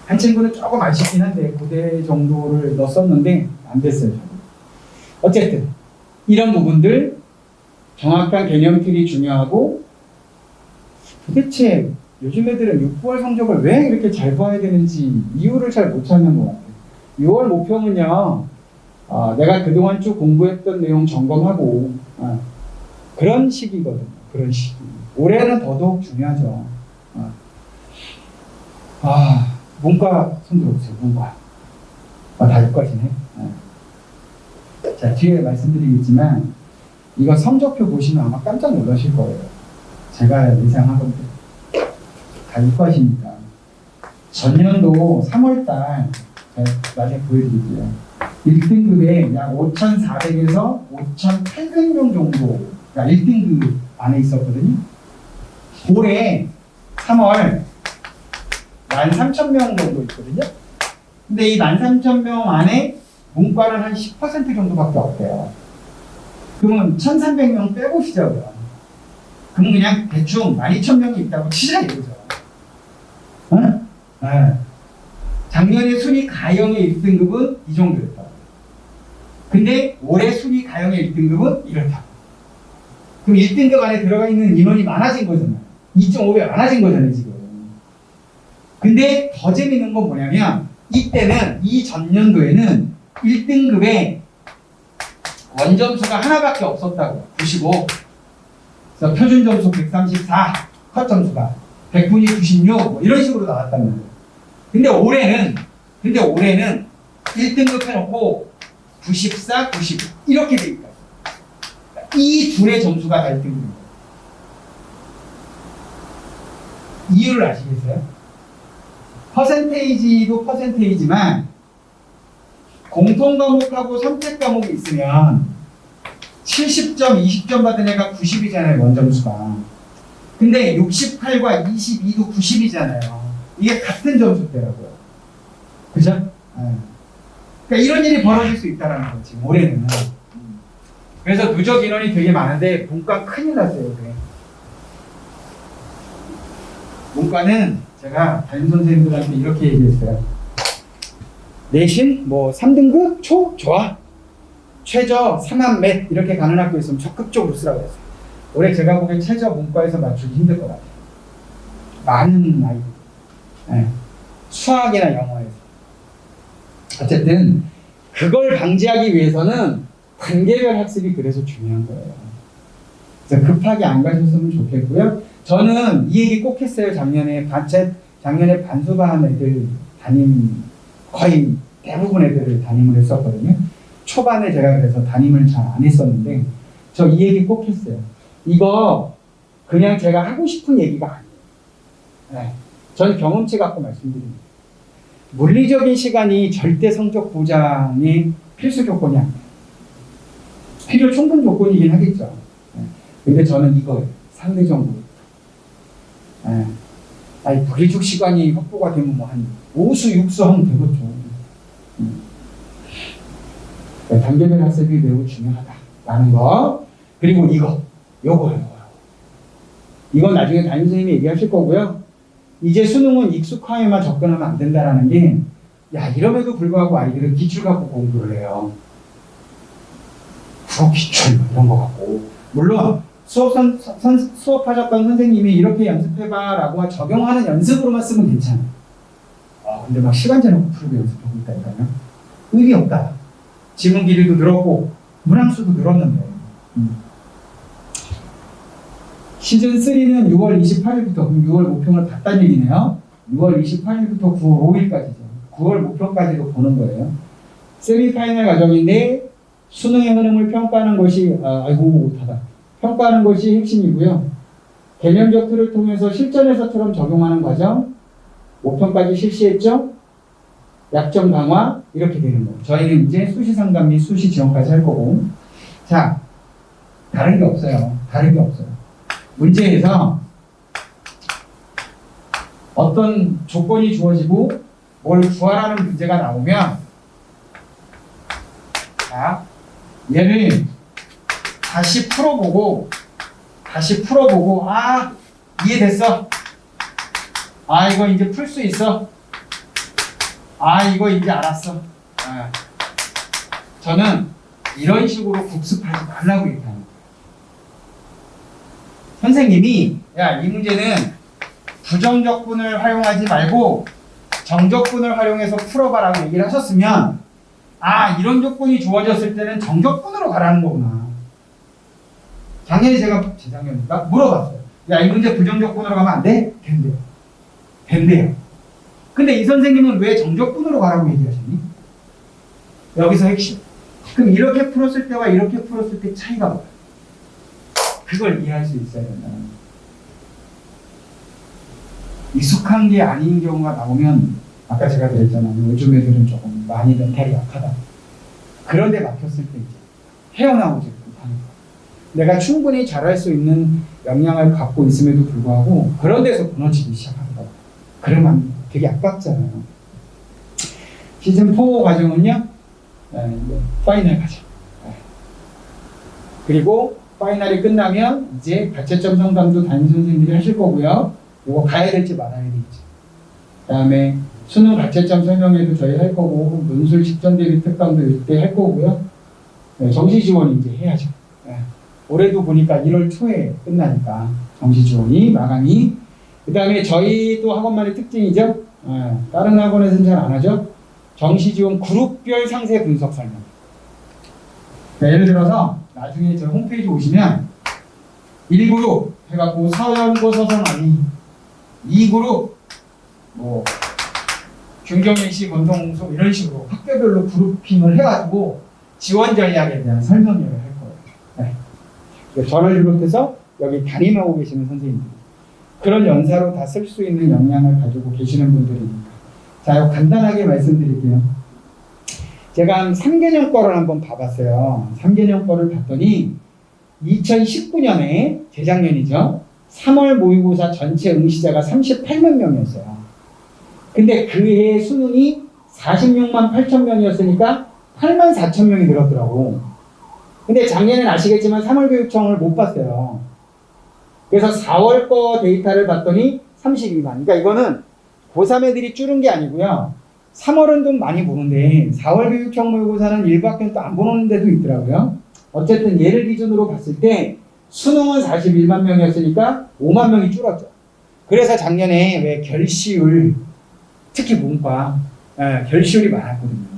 S2: 한 친구는 조금 아쉽긴 한데 고대 정도를 넣었었는데 안 됐어요. 어쨌든 이런 부분들 정확한 개념틀이 중요하고 도대체 요즘 애들은 6개월 성적을 왜 이렇게 잘 봐야 되는지 이유를 잘 못 찾는 것 같아요. 6월 목표는요. 내가 그동안 쭉 공부했던 내용 점검하고 그런 시기거든요. 그런 시기. 올해는 더더욱 중요하죠. 문과 손 들어보세요. 문과. 다 여기까지네. 자, 뒤에 말씀드리겠지만 이거 성적표 보시면 아마 깜짝 놀라실 거예요. 제가 예상하건데 다 이과시니까 전년도 3월달 나중에 보여드릴게요. 1등급에 약 5,400에서 5,800명 정도가 1등급 안에 있었거든요. 올해 3월 13,000명 정도 있거든요. 근데 이 13,000명 안에 문과는 한 10% 정도밖에 없대요. 그러면 1,300명 빼보시자고요. 그럼 그냥 대충 12,000명이 있다고 치자 이거죠. 작년에 순위 가형의 1등급은 이 정도였다. 근데 올해 순위 가형의 1등급은 이렇다. 그럼 1등급 안에 들어가 있는 인원이 많아진 거잖아요. 2.5배 많아진 거잖아요, 지금. 근데 더 재밌는 건 뭐냐면, 이때는, 이 전년도에는 1등급에 원점수가 하나밖에 없었다고. 95. 그래서 표준 점수 134, 컷 점수가 100분이 96, 뭐 이런 식으로 나왔단 말이에요. 근데 올해는 1등급 해놓고 94, 90 이렇게 돼 있다. 이 둘의 점수가 다 1등급입니다. 이유를 아시겠어요? 퍼센테이지도 퍼센테이지만 공통 과목하고 선택 과목이 있으면 70점, 20점 받은 애가 90이잖아요, 원점수가. 근데 68과 22도 90이잖아요. 이게 같은 점수대라고요. 그죠? 네. 그러니까 이런 일이 벌어질 수 있다는 거지, 지금 올해는. 그래서 누적 인원이 되게 많은데 문과 큰일 났어요, 그래. 문과는 제가 담임 선생님들한테 이렇게 얘기했어요. 내신 뭐 3등급 초 좋아. 최저 3만 몇 이렇게 가는 학교 있으면 적극적으로 쓰라고 했어요. 올해 제가 보기엔 최저 문과에서 맞추기 힘들 것 같아요. 많은 아이들. 네. 수학이나 영어에서. 어쨌든 그걸 방지하기 위해서는 단계별 학습이 그래서 중요한 거예요. 그래서 급하게 안 가셨으면 좋겠고요. 저는 이 얘기 꼭 했어요. 작년에 반수반 애들 거의 대부분 애들을 담임을 했었거든요. 초반에 제가 그래서 담임을 잘 안 했었는데 저 이 얘기 꼭 했어요. 이거 그냥 제가 하고 싶은 얘기가 아니에요. 네. 저는 경험치 갖고 말씀드립니다. 물리적인 시간이 절대 성적 보장의 필수 조건이 아니에요. 필요 충분 조건이긴 하겠죠. 네. 근데 저는 이거예요. 상대적으로. 네. 아니, 물리적 시간이 확보가 되면 뭐 한 5수, 6수 하면 되겠죠. 단계별 학습이 매우 중요하다라는 거. 그리고 요거예요. 이건 나중에 담임선생님이 얘기하실 거고요. 이제 수능은 익숙함에만 접근하면 안 된다라는 게, 야, 이럼에도 불구하고 아이들은 기출 갖고 공부를 해요. 국어 기출 이런 거 갖고. 물론 수업하셨던 선생님이 이렇게 연습해봐라고 적용하는 연습으로만 쓰면 괜찮아. 근데 막 시간 재놓고 풀고 연습하고 있다니까요. 의미 없다. 지문 길이도 늘었고 문항수도 늘었는데. 시즌3는 6월 28일부터, 그럼 6월 모평을 봤다는 얘기네요. 6월 28일부터 9월 5일까지죠. 9월 모평까지도 보는 거예요. 세미파이널 과정인데 수능의 흐름을 평가하는 것이 못하다. 평가하는 것이 핵심이고요. 개념적 틀을 통해서 실전에서처럼 적용하는 과정, 모평까지 실시했죠. 약점 강화 이렇게 되는 거예요. 저희는 이제 수시 상담 및 수시 지원까지 할 거고. 자, 다른 게 없어요. 문제에서 어떤 조건이 주어지고 뭘 구하라는 문제가 나오면, 자, 얘를 다시 풀어보고 이해됐어. 이거 이제 풀 수 있어. 이거 이제 알았어. 저는 이런 식으로 복습하지 말라고 얘기하는 거예요. 선생님이 이 문제는 부정적분을 활용하지 말고 정적분을 활용해서 풀어봐라고 얘기를 하셨으면, 이런 조건이 주어졌을 때는 정적분으로 가라는 거구나. 작년에 재작년인가 물어봤어요. 이 문제 부정적분으로 가면 안 돼? 된대요. 근데 이 선생님은 왜 정적분으로 가라고 얘기하셨니? 여기서 핵심. 그럼 이렇게 풀었을 때와 이렇게 풀었을 때 차이가 뭐야? 그걸 이해할 수 있어야 된다. 익숙한 게 아닌 경우가 나오면, 아까 제가 그랬잖아요. 요즘 애들은 조금 많이 멘탈이 약하다. 그런데 막혔을 때 이제 헤어나오지 못하는 거야. 내가 충분히 잘할 수 있는 역량을 갖고 있음에도 불구하고 그런 데서 무너지기 시작하더라고요. 그러면 되게 아깝잖아요. 시즌4 과정은요, 파이널 과정. 그리고 파이널이 끝나면 이제 가채점 상담도 담임 선생님들이 하실 거고요. 이거 가야 될지 말아야 될지. 그 다음에 수능 가채점 설명회도 저희 할 거고, 논술 직전 대비 특강도 이때 할 거고요. 정시 지원 이제 해야죠. 올해도 보니까 1월 초에 끝나니까 정시 지원이 마감이. 그 다음에 저희 또 학원만의 특징이죠. 다른 학원에서는 잘 안 하죠. 정시 지원 그룹별 상세 분석 설명. 그러니까 예를 들어서 나중에 저 홈페이지 오시면 1그룹 해갖고 서연고 서성아니, 2그룹 뭐 중경예시 건동홍수 이런 식으로 학교별로 그룹핑을 해가지고 지원 전략에 대한 설명을 할 거예요. 네. 저를 비롯해서 여기 담임하고 계시는 선생님들 그런 연사로 다 쓸 수 있는 역량을 가지고 계시는 분들이니까. 자, 이거 간단하게 말씀드릴게요. 제가 한 3개년 거를 한번 봐봤어요. 3개년 거를 봤더니 2019년에 재작년이죠. 3월 모의고사 전체 응시자가 38만 명이었어요. 근데 그해 수능이 46만 8천 명이었으니까 8만 4천 명이 늘었더라고. 근데 작년엔 아시겠지만 3월 교육청을 못 봤어요. 그래서 4월 거 데이터를 봤더니 32만. 그러니까 이거는 고3 애들이 줄은 게 아니고요. 3월은 좀 많이 보는데 4월 교육청 모의고사는 일부 학교는 또 안 보는 데도 있더라고요. 어쨌든 얘를 기준으로 봤을 때 수능은 41만 명이었으니까 5만 명이 줄었죠. 그래서 작년에 왜 결시율, 특히 문과 결시율이 많았거든요.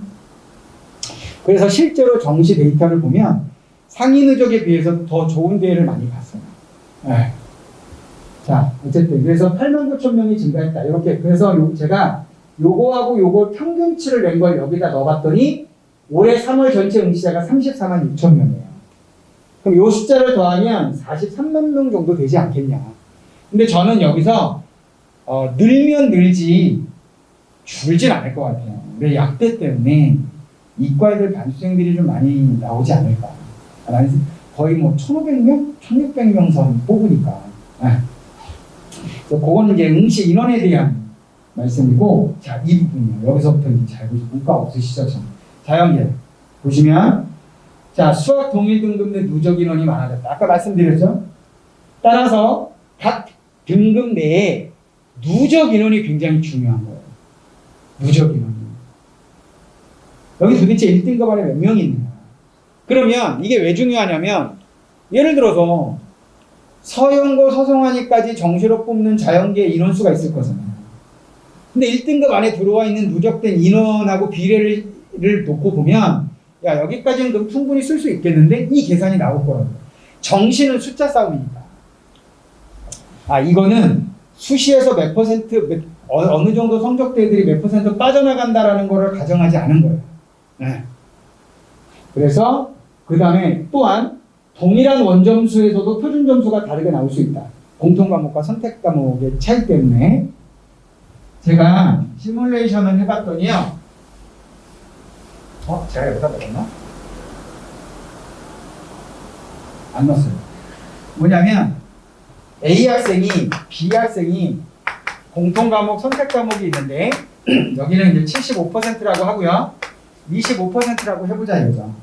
S2: 그래서 실제로 정시 데이터를 보면 상위 누적에 비해서 더 좋은 대회를 많이 봤어요. 자, 어쨌든 그래서 8만 9천 명이 증가했다. 이렇게 그래서 제가 요거하고 요거 평균치를 낸 걸 여기다 넣어봤더니 올해 3월 전체 응시자가 34만 6천 명이에요. 그럼 요 숫자를 더하면 43만 명 정도 되지 않겠냐. 근데 저는 여기서 늘면 늘지 줄진 않을 것 같아요. 왜 약대 때문에 이과 애들 반수생들이 좀 많이 나오지 않을까. 거의 뭐 1,500명? 1,600명 선 뽑으니까. 그거는 이제 응시 인원에 대한 말씀이고, 자, 이 부분이요. 여기서부터 이제 잘 보시고, 문과 없으시죠? 자연계. 보시면, 자, 수학 동일 등급 내 누적 인원이 많아졌다. 아까 말씀드렸죠? 따라서 각 등급 내에 누적 인원이 굉장히 중요한 거예요. 누적 인원이. 여기 도대체 1등급 안에 몇 명이 있느냐. 그러면 이게 왜 중요하냐면, 예를 들어서 서연고 서성환이까지 정시로 뽑는 자연계 인원수가 있을 거잖아요. 근데 1등급 안에 들어와 있는 누적된 인원하고 비례를 놓고 보면 야, 여기까지는 그럼 충분히 쓸 수 있겠는데 이 계산이 나올 거라고요. 정시는 숫자 싸움이니까. 이거는 수시에서 몇 퍼센트, 어느 정도 성적대들이 몇 퍼센트 빠져나간다라는 거를 가정하지 않은 거예요. 네. 그래서 그 다음에 또한 동일한 원점수에서도 표준 점수가 다르게 나올 수 있다. 공통 과목과 선택 과목의 차이 때문에 제가 시뮬레이션을 해봤더니요. 제가 여기다 넣었나? 안 넣었어요. 뭐냐면 A 학생이 B 학생이 공통 과목 선택 과목이 있는데 여기는 이제 75%라고 하고요. 25%라고 해보자 이거죠.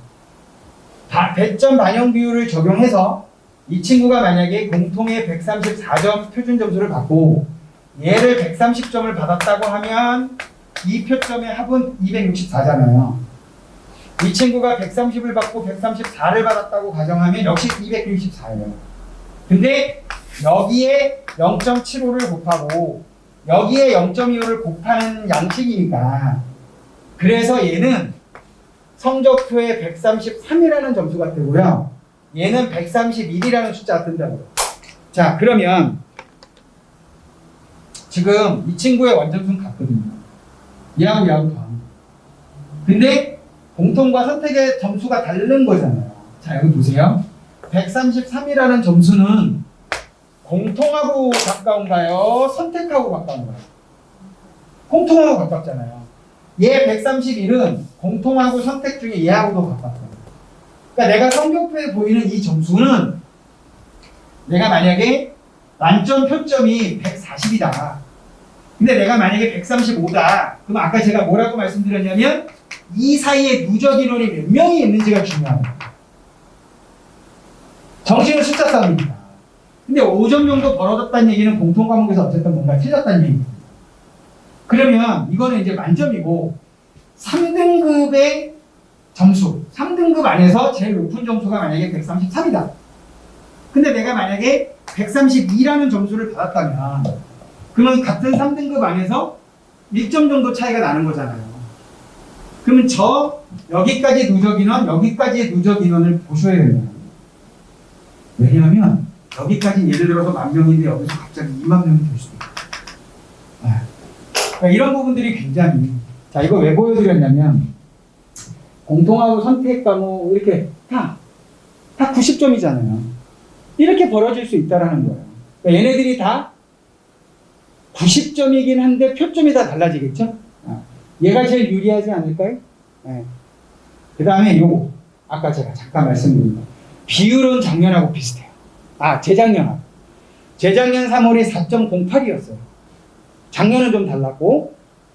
S2: 배점 반영 비율을 적용해서 이 친구가 만약에 공통의 134점 표준 점수를 받고 얘를 130점을 받았다고 하면 이 표점의 합은 264잖아요. 이 친구가 130을 받고 134를 받았다고 가정하면 역시 264예요. 근데 여기에 0.75를 곱하고 여기에 0.25를 곱하는 양식이니까 그래서 얘는 성적표에 133이라는 점수가 뜨고요. 얘는 131이라는 숫자가 뜬다고요. 자, 그러면 지금 이 친구의 원점수는 같거든요. 얘하고 얘하고 더하는. 근데 공통과 선택의 점수가 다른 거잖아요. 자, 여기 보세요. 133이라는 점수는 공통하고 가까운가요? 선택하고 가까운가요? 공통하고 가깝잖아요. 얘 131은 공통하고 선택 중에 얘하고도 가깝어요. 그러니까 내가 성적표에 보이는 이 점수는 내가 만약에 만점 표점이 140이다. 근데 내가 만약에 135다. 그럼 아까 제가 뭐라고 말씀드렸냐면 이 사이에 누적 인원이 몇 명이 있는지가 중요합니다. 정시는 숫자 싸움입니다. 근데 5점 정도 벌어졌다는 얘기는 공통 과목에서 어쨌든 뭔가 틀렸다는 얘기입니다. 그러면 이거는 이제 만점이고 3등급의 점수, 3등급 안에서 제일 높은 점수가 만약에 133이다. 근데 내가 만약에 132라는 점수를 받았다면 그러면 같은 3등급 안에서 1점 정도 차이가 나는 거잖아요. 그러면 여기까지 누적 인원, 여기까지의 누적 인원을 보셔야 된다. 왜냐하면 여기까지 예를 들어서 10,000명인데 여기서 갑자기 20,000명이 될 수도 있어요. 그러니까 이런 부분들이 굉장히, 자, 이거 왜 보여드렸냐면 공통하고 선택 과목 이렇게 다 90점이잖아요. 이렇게 벌어질 수 있다라는 거예요. 그러니까 얘네들이 다 90점이긴 한데 표점이 다 달라지겠죠? 얘가 제일 유리하지 않을까요? 네. 그 다음에 요거 아까 제가 잠깐 말씀드린 거 비율은 작년하고 비슷해요. 재작년하고. 재작년 3월에 4.08이었어요. 작년은 좀 달랐고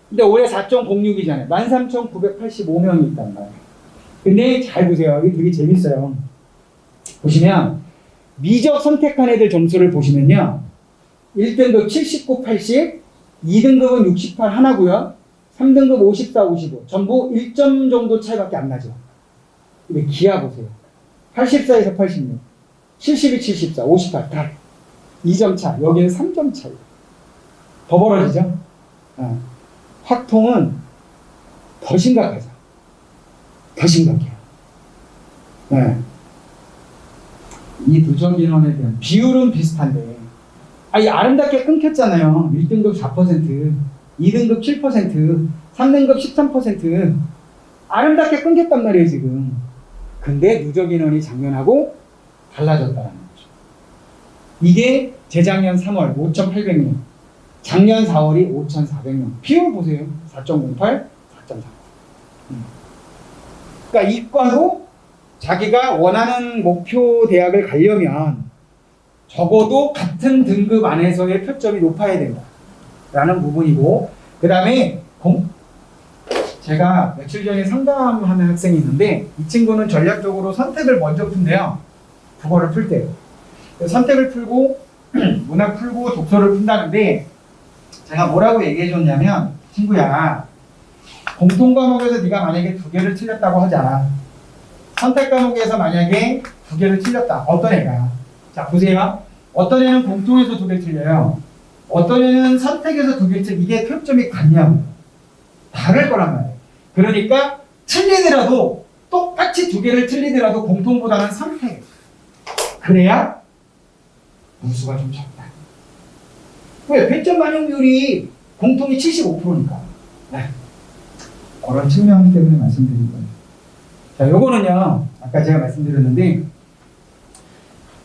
S2: 근데 올해 4.06이잖아요. 13,985명이 있단 말이에요. 근데 잘 보세요. 이게 되게 재밌어요. 보시면 미적 선택한 애들 점수를 보시면요. 1등급 79, 80, 2등급은 68 하나고요. 3등급 54, 55. 전부 1점 정도 차이밖에 안 나죠. 근데 기아 보세요. 84에서 86, 72, 74, 58 다 2점 차. 여기는 3점 차이. 더 벌어지죠? 확통은 더 심각하죠. 더 심각해요. 네. 이 누적 인원에 대한 비율은 비슷한데 이 아름답게 끊겼잖아요. 1등급 4%, 2등급 7%, 3등급 13% 아름답게 끊겼단 말이에요 지금. 근데 누적 인원이 작년하고 달라졌다는 거죠. 이게 재작년 3월 5,800명, 작년 4월이 5,400명. 비율 보세요. 4.08, 4.49. 그러니까 이과도 자기가 원하는 목표 대학을 가려면 적어도 같은 등급 안에서의 표점이 높아야 된다 라는 부분이고, 그 다음에 제가 며칠 전에 상담하는 학생이 있는데 이 친구는 전략적으로 선택을 먼저 푼대요. 국어를 풀 때. 선택을 풀고 문학 풀고 독서를 푼다는데 제가 뭐라고 얘기해 줬냐면, 친구야, 공통 과목에서 네가 만약에 2개를 틀렸다고 하자. 선택 과목에서 만약에 2개를 틀렸다. 어떤 애가? 자, 보세요. 어떤 애는 공통에서 2개 틀려요. 어떤 애는 선택에서 2개 틀려. 이게 표점이 같냐고. 다를 거란 말이에요. 그러니까 틀리더라도 똑같이 2개를 틀리더라도 공통보다는 선택. 그래야 무수가 좀 적다. 왜? 배점 반영 비율이 공통이 75%니까. 네. 그런 측면 때문에 말씀드린 거예요. 자, 요거는요, 아까 제가 말씀드렸는데,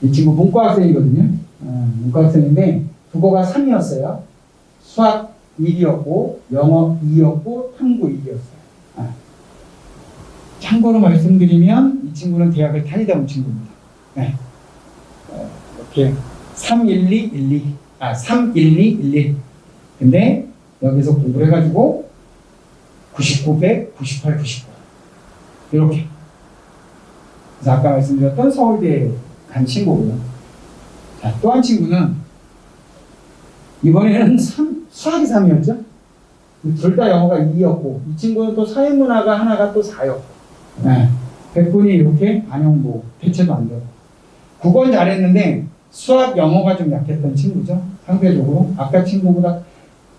S2: 이 친구 문과 학생이거든요. 문과 학생인데, 국어가 3이었어요. 수학 1이었고, 영어 2였고, 탐구 1이었어요. 참고로 말씀드리면, 이 친구는 대학을 다니다 온 친구입니다. 네. 이렇게 3, 1, 2, 1, 2. 3, 1, 2, 1, 2. 근데 여기서 공부를 해가지고 99, 100, 98, 99. 이렇게. 그래서 아까 말씀드렸던 서울대에 간 친구고요. 자, 또 한 친구는 이번에는 수학이 3이었죠? 둘 다 영어가 2였고, 이 친구는 또 사회문화가 하나가 또 4였고. 네. 100분이 이렇게 반영고, 대체도 안 되고. 국어는 잘했는데, 수학, 영어가 좀 약했던 친구죠. 상대적으로. 아까 친구보다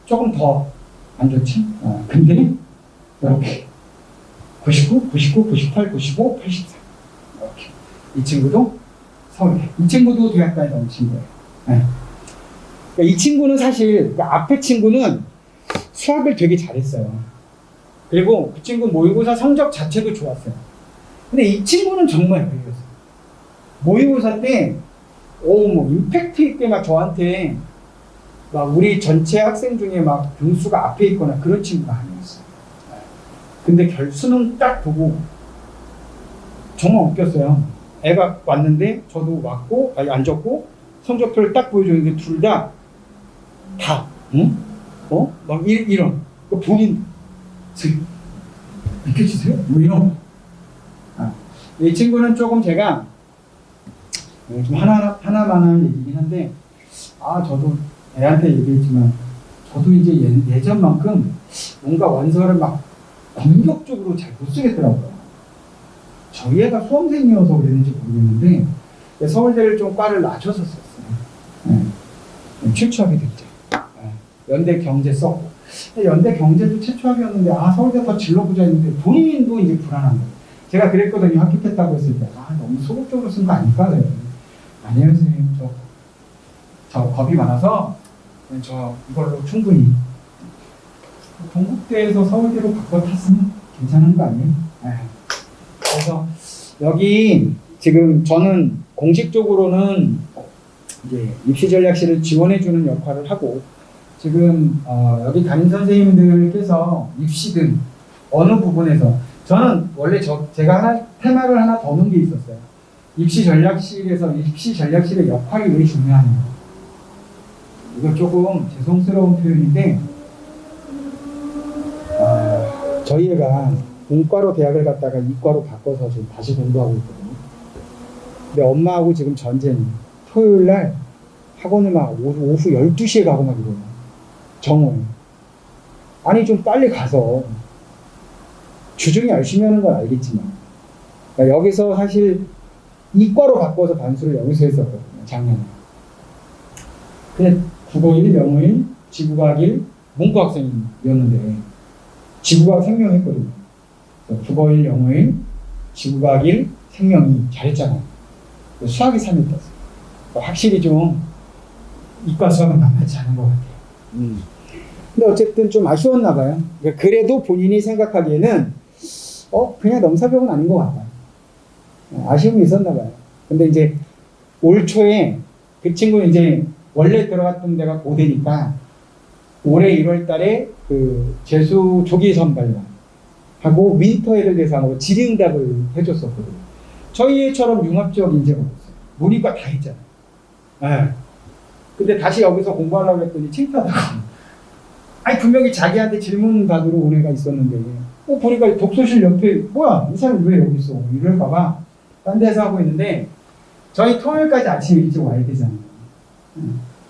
S2: 조금 더 안 좋죠. 근데 이렇게 99, 99, 98, 95, 84 이렇게. 이 친구도 서울대. 이 친구도 대학까지 나온 친구예요. 네. 그러니까 이 친구는 사실 그러니까 앞에 친구는 수학을 되게 잘했어요. 그리고 그 친구 모의고사 성적 자체도 좋았어요. 근데 이 친구는 정말 별로였어요. 모의고사 때 뭐 임팩트 있게 막 저한테 막 우리 전체 학생 중에 막 등수가 앞에 있거나 그런 친구가 아니었어요. 근데 수능 딱 보고 정말 웃겼어요. 애가 왔는데 저도 왔고 앉았고 성적표를 딱 보여줬는데 둘 다 응? 막 이런 본인 느껴지세요? 뭐 이런. 이 친구는 조금 제가 좀 하나만한 얘기긴 한데, 저도 애한테 얘기했지만, 저도 이제 예전만큼 뭔가 원서를 막 공격적으로 잘 못 쓰겠더라고요. 저희 애가 수험생이어서 그랬는지 모르겠는데, 서울대를 좀 과를 낮췄었어요. 최초학이 됐죠. 연대 경제 썼고. 연대 경제도 최초학이었는데, 서울대 더 질러보자 했는데, 본인도 이제 불안한 거예요. 제가 그랬거든요. 합격했다고 했을 때. 너무 소극적으로 쓴 거 아닐까? 아니에요, 선생님. 저 겁이 많아서, 저 이걸로 충분히. 동국대에서 서울대로 바꿔 탔으면 괜찮은 거 아니에요? 그래서, 여기, 지금 저는 공식적으로는 이제 입시전략실을 지원해주는 역할을 하고, 지금 여기 담임 선생님들께서 입시든 어느 부분에서 저는 원래 제가 테마를 하나 더 넣은 게 있었어요. 입시전략실의 역할이 왜 중요하냐. 이거 조금 죄송스러운 표현인데 저희 애가 문과로 대학을 갔다가 이과로 바꿔서 지금 다시 공부하고 있거든요. 근데 엄마하고 지금 전쟁이 토요일 날 학원을 막 오후 12시에 가고 막 이래요. 정오에. 아니 좀 빨리 가서 주중에 열심히 하는 건 알겠지만 그러니까 여기서 사실 이과로 바꿔서 반수를 여기서 했었거든요. 작년에. 근데 국어일, 영어일, 지구과학일, 문과학생이었는데 지구과학 생명했거든요. 국어일, 영어일, 지구과학일, 생명이 잘했잖아요. 수학이 3위 떴어요. 확실히 좀 이과 수학은 만만치 않은 것 같아요. 근데 어쨌든 좀 아쉬웠나 봐요. 그래도 본인이 생각하기에는 그냥 넘사벽은 아닌 것 같다. 아쉬움이 있었나 봐요. 근데 이제 올 초에 그 친구는 이제 원래 들어갔던 데가 고대니까 올해 1월 달에 그 재수 조기 선발관 하고 윈터에를 대상으로 질의응답을 해줬었거든요. 저희 애처럼 융합지역 인재가 없어요. 문이과 다 했잖아요. 근데 다시 여기서 공부하려고 했더니 창피하다고. 분명히 자기한테 질문 받으러 온 애가 있었는데, 보니까 독서실 옆에, 뭐야, 이 사람이 왜 여기 있어? 이럴까봐, 딴 데서 하고 있는데, 저희 토요일까지 아침에 일찍 와야 되잖아요.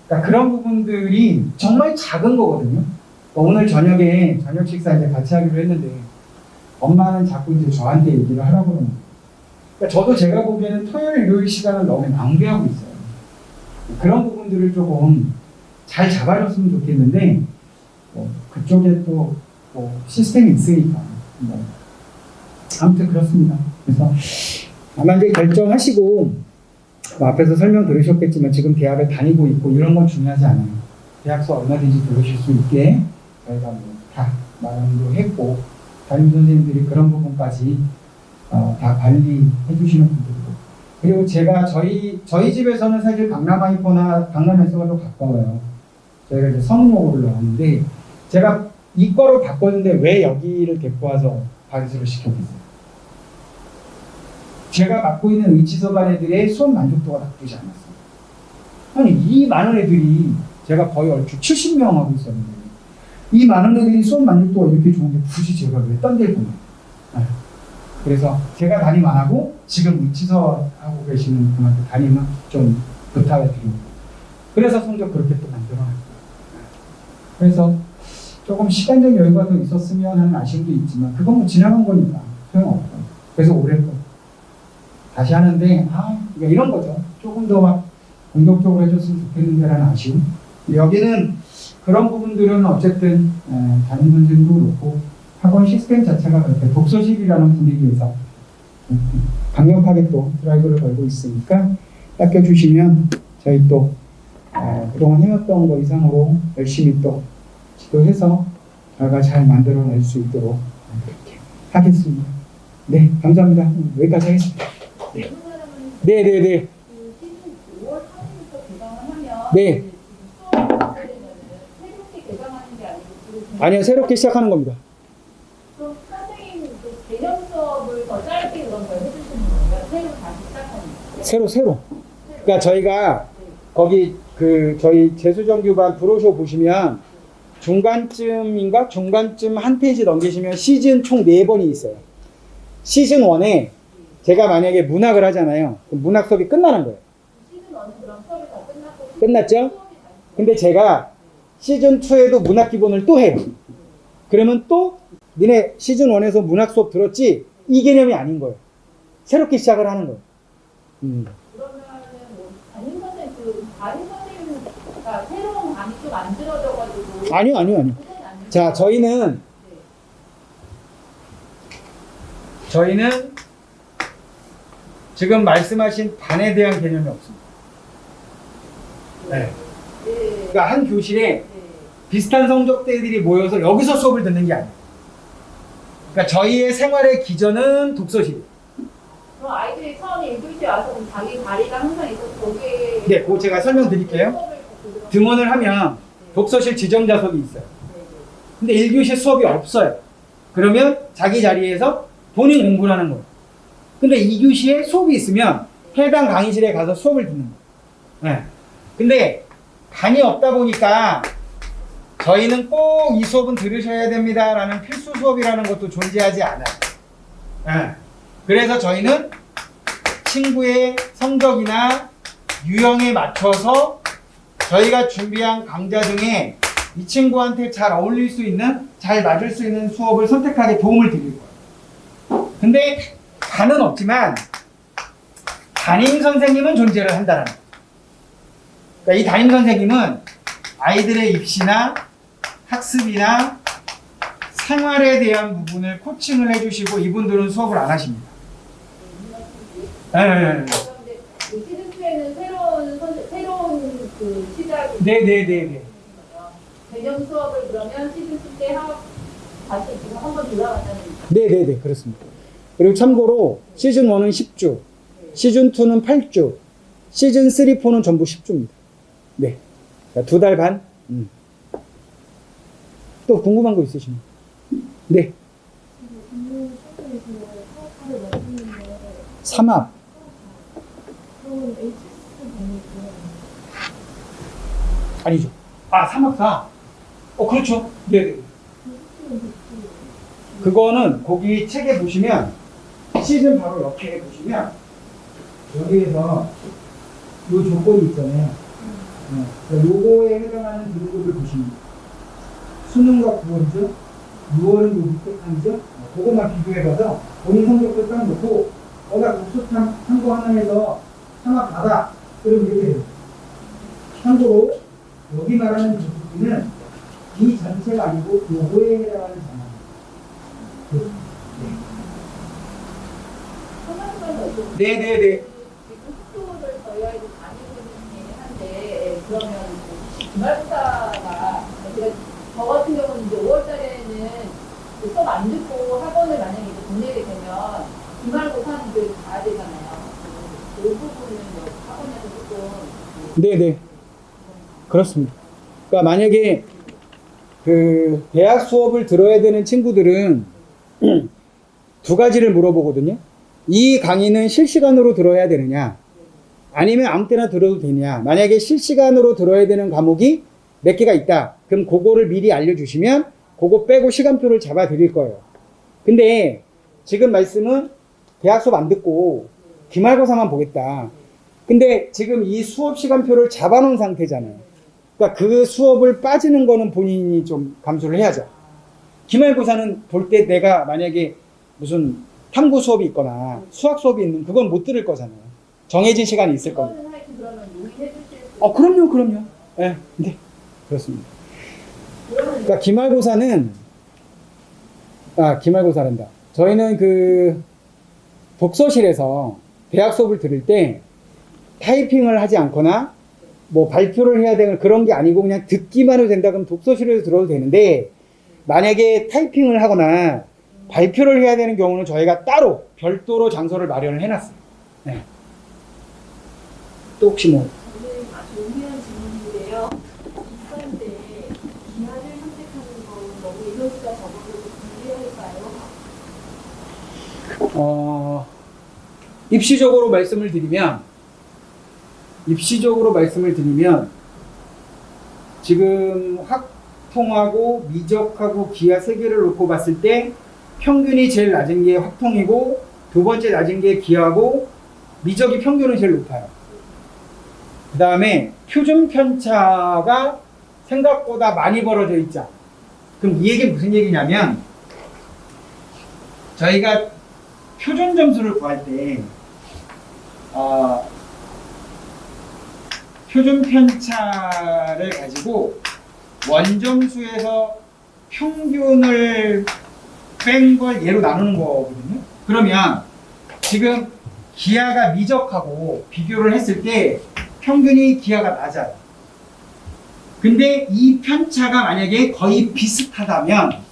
S2: 그러니까 그런 부분들이 정말 작은 거거든요. 오늘 저녁에, 저녁 식사 이제 같이 하기로 했는데, 엄마는 자꾸 이제 저한테 얘기를 하라고 그러는 거예요. 그러니까 저도 제가 보기에는 토요일, 일요일 시간을 너무 낭비하고 있어요. 그런 부분들을 조금 잘 잡아줬으면 좋겠는데 그쪽에 또 시스템이 있으니까 아무튼 그렇습니다. 그래서 아마 이제 결정하시고 앞에서 설명 들으셨겠지만 지금 대학을 다니고 있고 이런 건 중요하지 않아요. 대학 수업 얼마든지 들으실 수 있게 저희가 다 마련도 했고 담임 선생님들이 그런 부분까지 다 관리해 주시는 분들이고 그리고 제가 저희 집에서는 사실 강남 하이퍼나 강남에서가 더 가까워요. 저희가 이제 성목으로 나왔는데 제가 이과로 바꿨는데 왜 여기를 데리고 와서 반수를 시켰겠어요? 제가 맡고 있는 의치서반 애들의 수업 만족도가 나쁘지 않았어요. 아니 이 많은 애들이 제가 거의 얼추 70명 하고 있었는데 이 많은 애들이 수업 만족도가 이렇게 좋은데 굳이 제가 왜 딴 데를 보내요? 그래서 제가 담임 안 하고 지금 의치서 하고 계시는 분한테 담임은 좀 부탁을 드립니다. 그래서 성적 그렇게 또 만들어놨어요. 그래서 조금 시간적 여유가 더 있었으면 하는 아쉬움도 있지만 그건 뭐 지나간 거니까 소용없고 그래서 올해 또 다시 하는데 그러니까 이런 거죠. 조금 더 막 공격적으로 해줬으면 좋겠는데라는 아쉬움. 여기는 그런 부분들은 어쨌든 담임 선생님도 그렇고 학원 시스템 자체가 그렇게 독서실이라는 분위기에서 강력하게 또 드라이브를 걸고 있으니까 닦여주시면 저희 또 그동안 해왔던 거 이상으로 열심히 또 지도해서 결과 잘 만들어낼 수 있도록 그렇게 하겠습니다. 네, 감사합니다. 여기까지 하겠습니다. 네. 네네네. 네. 아니요, 새롭게 시작하는 겁니다.
S3: 그럼 선생님 개념 수업을 더 짧게 그런 걸 해주시는 건가요? 새로 다시 시작하는 거예요?
S2: 새로. 그러니까 저희가 거기 저희 재수정규반 브로셔 보시면 중간쯤 한 페이지 넘기시면 시즌 총 4번이 있어요. 시즌 1에 제가 만약에 문학을 하잖아요. 그럼 문학 수업이 끝나는 거예요.
S3: 시즌 1은 그럼 수업이 다 끝났고
S2: 끝났죠? 근데 제가 시즌 2에도 문학 기본을 또 해요. 그러면 또 니네 시즌 1에서 문학 수업 들었지? 이 개념이 아닌 거예요. 새롭게 시작을 하는 거예요.
S3: 그러면 만들어져가지고.
S2: 아니요.
S3: 그건
S2: 자, 저희는 지금 말씀하신 반에 대한 개념이 없습니다. 네. 그러니까 한 교실에 비슷한 성적대들이 모여서 여기서 수업을 듣는 게 아니에요. 그러니까 저희의 생활의 기전은 독서실이에요.
S3: 그럼 아이들이 처음에 1교시에 와서 그럼 자기 자리가 항상 있어서 거기에.
S2: 네, 그거 제가 설명드릴게요.
S3: 수업을 듣고
S2: 등원을 하면 독서실 지정 좌석이 있어요. 근데 1교시 수업이 없어요. 그러면 자기 자리에서 본인 공부를 하는 거예요. 근데 2교시에 수업이 있으면 해당 강의실에 가서 수업을 듣는 거예요. 네. 근데 반이 없다 보니까 저희는 꼭 이 수업은 들으셔야 됩니다 라는 필수 수업이라는 것도 존재하지 않아요. 네. 그래서 저희는 친구의 성적이나 유형에 맞춰서 저희가 준비한 강좌 중에 이 친구한테 잘 어울릴 수 있는, 잘 맞을 수 있는 수업을 선택하게 도움을 드릴 거예요. 근데 반은 없지만 담임 선생님은 존재를 한다는 거예요. 그러니까 이 담임 선생님은 아이들의 입시나 학습이나 생활에 대한 부분을 코칭을 해주시고 이분들은 수업을 안 하십니다.
S3: 그런데 시즌 2에는 새로운 그 시작이.
S2: 네네네네.
S3: 개념 수업을 그러면 시즌 2 때 다시 지금 한번 돌아간다는.
S2: 네네네, 그렇습니다. 그리고 참고로 시즌 1은 10주, 시즌 2는 8주, 시즌 3, 4는 전부 10주입니다. 네. 2달 반. 또 궁금한 거 있으시면. 네. 삼합. 아니죠. 아, 삼합사. 그렇죠. 네. 그거는 거기 책에 보시면 시즌 바로 옆에 보시면 여기에서 요 조건이 있잖아요. 요거에 해당하는 등급을 보시면 수능과 9월이죠. 6월은 요 밑에 칸이죠. 그것만 비교해봐서 본인 성적도 딱 놓고 거기다 독서 참고 하나에서 삼합 받아. 그럼 이렇게 돼요. 참고로 여기 말하는 등급은 이 전체가 아니고 요거에 해당하는 장학. 네네네.
S3: 학교를 저희 아이들 다니고 있는 한데 그러면 기말고사가 저 같은 경우는 이제 5월달에는 수업 안 듣고 학원을 만약에 이제 보내게 되면 기말고사는 이제 가야 되잖아요. 그 부분은 학원에서 조금.
S2: 네네. 그렇습니다. 그러니까 만약에 그 대학 수업을 들어야 되는 친구들은 두 가지를 물어보거든요. 이 강의는 실시간으로 들어야 되느냐, 아니면 아무 때나 들어도 되냐. 만약에 실시간으로 들어야 되는 과목이 몇 개가 있다. 그럼 그거를 미리 알려주시면 그거 빼고 시간표를 잡아 드릴 거예요. 근데 지금 말씀은 대학 수업 안 듣고 기말고사만 보겠다. 근데 지금 이 수업 시간표를 잡아 놓은 상태잖아요. 그러니까 그 수업을 빠지는 거는 본인이 좀 감수를 해야죠. 기말고사는 볼 때 내가 만약에 무슨 탐구 수업이 있거나 수학 수업이 있는 그건 못 들을 거잖아요. 정해진 시간이 있을 거니까.
S3: 그러면 용인해 주실 수.
S2: 그럼요. 네, 네, 그렇습니다. 그러니까 기말고사란다. 저희는 그 독서실에서 대학 수업을 들을 때 타이핑을 하지 않거나 뭐 발표를 해야 되는 그런 게 아니고 그냥 듣기만 해도 된다 그러면 독서실에서 들어도 되는데, 만약에 타이핑을 하거나 발표를 해야 되는 경우는 저희가 따로 별도로 장소를 마련을 해놨어요. 네. 또 혹시 뭐?
S4: 저는 아주 용이한 질문인데요. 입사할 때 기하를 선택하는 건 너무 에너지가 적어서 불리할까요?
S2: 입시적으로 말씀을 드리면 지금 확통하고 미적하고 기하 세 개를 놓고 봤을 때 평균이 제일 낮은 게 확통이고 두 번째 낮은 게 기하고 미적이 평균은 제일 높아요. 그 다음에 표준 편차가 생각보다 많이 벌어져 있죠. 그럼 이 얘기는 무슨 얘기냐면, 저희가 표준 점수를 구할 때 표준 편차를 가지고 원점수에서 평균을 뺀 걸 얘로 나누는 거거든요. 그러면 지금 기하가 미적하고 비교를 했을 때 평균이 기하가 낮아요. 근데 이 편차가 만약에 거의 비슷하다면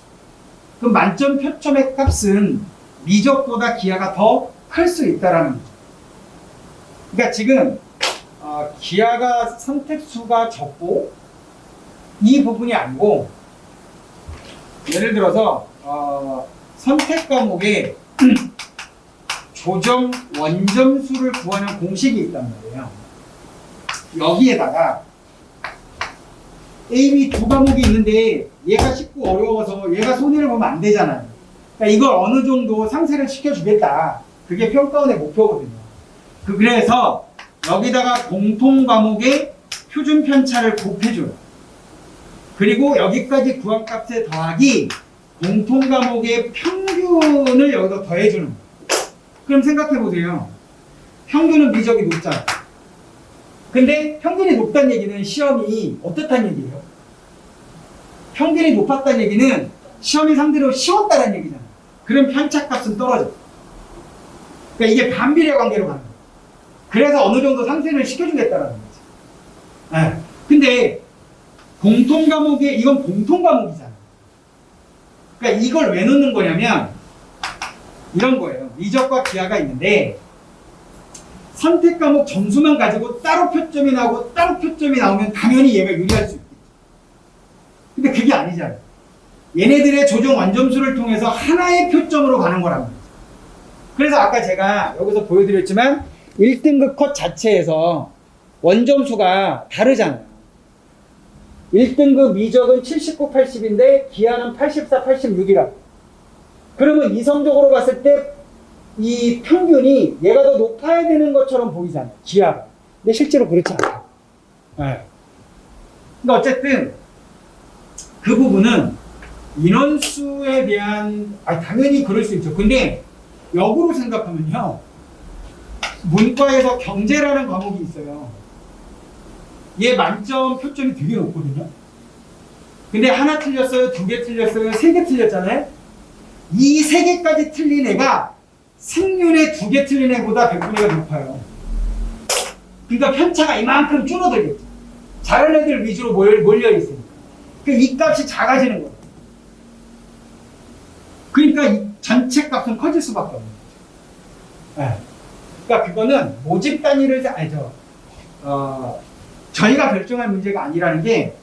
S2: 그럼 만점 표점의 값은 미적보다 기하가 더 클 수 있다라는 거죠. 그러니까 지금 기하가 선택수가 적고 이 부분이 아니고 예를 들어서 선택 과목에 조정 원점수를 구하는 공식이 있단 말이에요. 여기에다가 A, B 두 과목이 있는데 얘가 쉽고 어려워서 얘가 손해를 보면 안 되잖아요. 그러니까 이걸 어느 정도 상쇄를 시켜주겠다. 그게 평가원의 목표거든요. 그래서 여기다가 공통 과목의 표준 편차를 곱해줘요. 그리고 여기까지 구한 값에 더하기 공통 과목의 평균을 여기다 더해주는 거예요. 그럼 생각해 보세요. 평균은 미적이 높잖아요. 근데 평균이 높다는 얘기는 시험이 어떻다는 얘기예요? 평균이 높았다는 얘기는 시험이 상대로 쉬웠다는 얘기잖아요. 그럼 편차값은 떨어져. 그러니까 이게 반비례 관계로 가는 거예요. 그래서 어느 정도 상쇄를 시켜주겠다는 거죠. 네. 근데 공통 과목에 이건 공통 과목이잖아요. 그러니까 이걸 왜 넣는 거냐면 이런 거예요. 미적과 기하가 있는데 선택 과목 점수만 가지고 따로 표점이 나오고 따로 표점이 나오면 당연히 얘가 유리할 수 있겠죠. 근데 그게 아니잖아요. 얘네들의 조정 완점수를 통해서 하나의 표점으로 가는 거란 말이죠. 그래서 아까 제가 여기서 보여드렸지만 1등급 컷 자체에서 원점수가 다르잖아요. 1등급 미적은 79, 80인데 기하는 84, 86이라고. 그러면 이성적으로 봤을 때 이 평균이 얘가 더 높아야 되는 것처럼 보이잖아요. 기하가. 근데 실제로 그렇지 않아요. 네. 그러니까 어쨌든 그 부분은 인원수에 대한 당연히 그럴 수 있죠. 근데 역으로 생각하면요. 문과에서 경제라는 과목이 있어요. 얘 만점 표점이 되게 높거든요. 근데 하나 틀렸어요, 두 개 틀렸어요, 세 개 틀렸잖아요. 이 세 개까지 틀린 애가 생윤에 두 개 틀린 애보다 100분의 1가 높아요. 그러니까 편차가 이만큼 줄어들겠죠. 잘하는 애들 위주로 몰려있으니까. 그러니까 이 값이 작아지는 거예요. 그러니까 이 전체 값은 커질 수밖에 없는 거죠. 네. 그러니까 그거는 모집 단위를 저희가 결정할 문제가 아니라는 게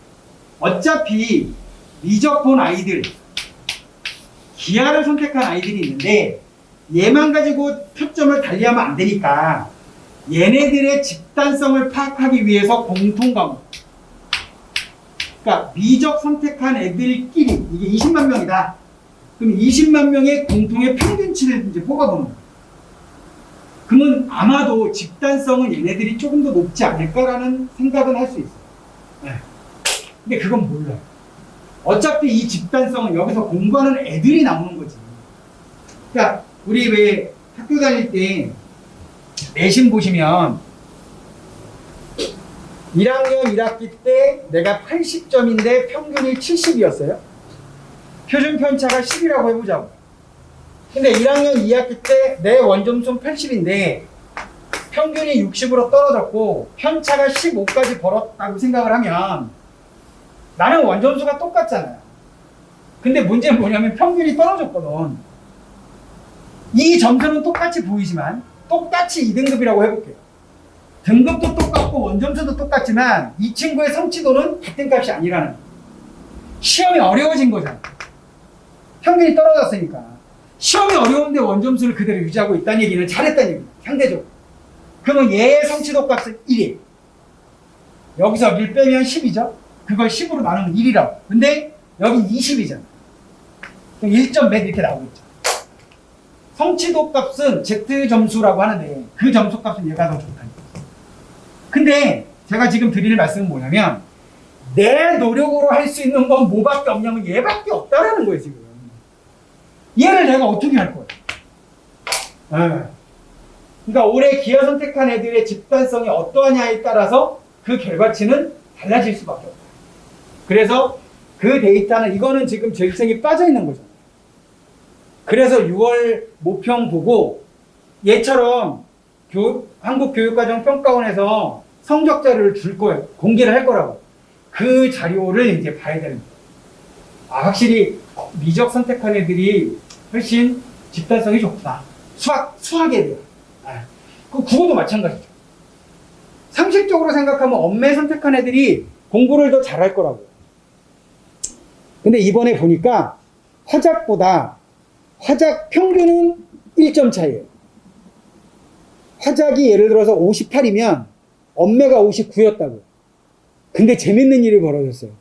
S2: 어차피 미적 본 아이들, 기하를 선택한 아이들이 있는데 얘만 가지고 표점을 달리하면 안 되니까 얘네들의 집단성을 파악하기 위해서 공통 과목. 그러니까 미적 선택한 애들끼리 이게 20만 명이다. 그럼 20만 명의 공통의 평균치를 이제 뽑아보는 거예요. 그러면 아마도 집단성은 얘네들이 조금 더 높지 않을까라는 생각은 할 수 있어요. 네. 근데 그건 몰라요. 어차피 이 집단성은 여기서 공부하는 애들이 나오는 거지. 그러니까 우리 왜 학교 다닐 때 내신 보시면 1학년 1학기 때 내가 80점인데 평균이 70이었어요. 표준 편차가 10이라고 해보자고. 근데 1학년 2학기 때 내 원점수는 80인데 평균이 60으로 떨어졌고 편차가 15까지 벌었다고 생각을 하면 나는 원점수가 똑같잖아요. 근데 문제는 뭐냐면 평균이 떨어졌거든. 이 점수는 똑같이 보이지만 똑같이 2등급이라고 해볼게요. 등급도 똑같고 원점수도 똑같지만 이 친구의 성취도는 같은 값이 아니라는 거예요. 시험이 어려워진 거잖아. 평균이 떨어졌으니까. 시험이 어려운데 원점수를 그대로 유지하고 있다는 얘기는 잘했다는 얘기예요. 상대적으로. 그러면 얘의 성취도 값은 1이에요. 여기서 1 빼면 10이죠. 그걸 10으로 나누면 1이라고. 근데 여기 20이잖아. 그럼 1점 몇 이렇게 나오겠죠. 성취도 값은 Z 점수라고 하는데 그 점수 값은 얘가 더 좋다는 거예요. 근데 제가 지금 드릴 말씀은 뭐냐면 내 노력으로 할 수 있는 건 뭐밖에 없냐면 얘밖에 없다라는 거예요, 지금. 얘를 내가 어떻게 할 거야? 그러니까 올해 기하 선택한 애들의 집단성이 어떠하냐에 따라서 그 결과치는 달라질 수밖에 없다. 그래서 그 데이터는 이거는 지금 재수생이 빠져 있는 거죠. 그래서 6월 모평 보고 얘처럼 한국교육과정평가원에서 성적 자료를 줄 거예요. 공개를 할 거라고. 그 자료를 이제 봐야 되는 거예요. 아, 확실히 미적 선택한 애들이 훨씬 집단성이 좋구나. 수학에 대한. 그 국어도 마찬가지죠. 상식적으로 생각하면 엄매 선택한 애들이 공부를 더 잘할 거라고요. 근데 이번에 보니까 화작보다 화작 평균은 1점 차이에요. 화작이 예를 들어서 58이면 엄매가 59였다고. 근데 재밌는 일이 벌어졌어요.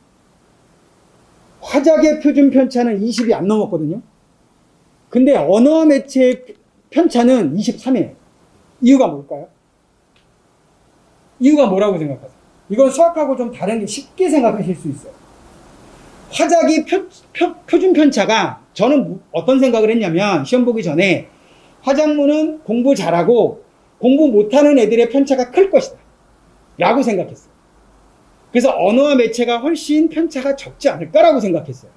S2: 화작의 표준 편차는 20이 안 넘었거든요. 근데 언어와 매체의 편차는 23이에요. 이유가 뭘까요? 이유가 뭐라고 생각하세요? 이건 수학하고 좀 다른 게 쉽게 생각하실 수 있어요. 화작이 표준 편차가 저는 어떤 생각을 했냐면 시험 보기 전에 화작문은 공부 잘하고 공부 못하는 애들의 편차가 클 것이다 라고 생각했어요. 그래서 언어와 매체가 훨씬 편차가 적지 않을까라고 생각했어요.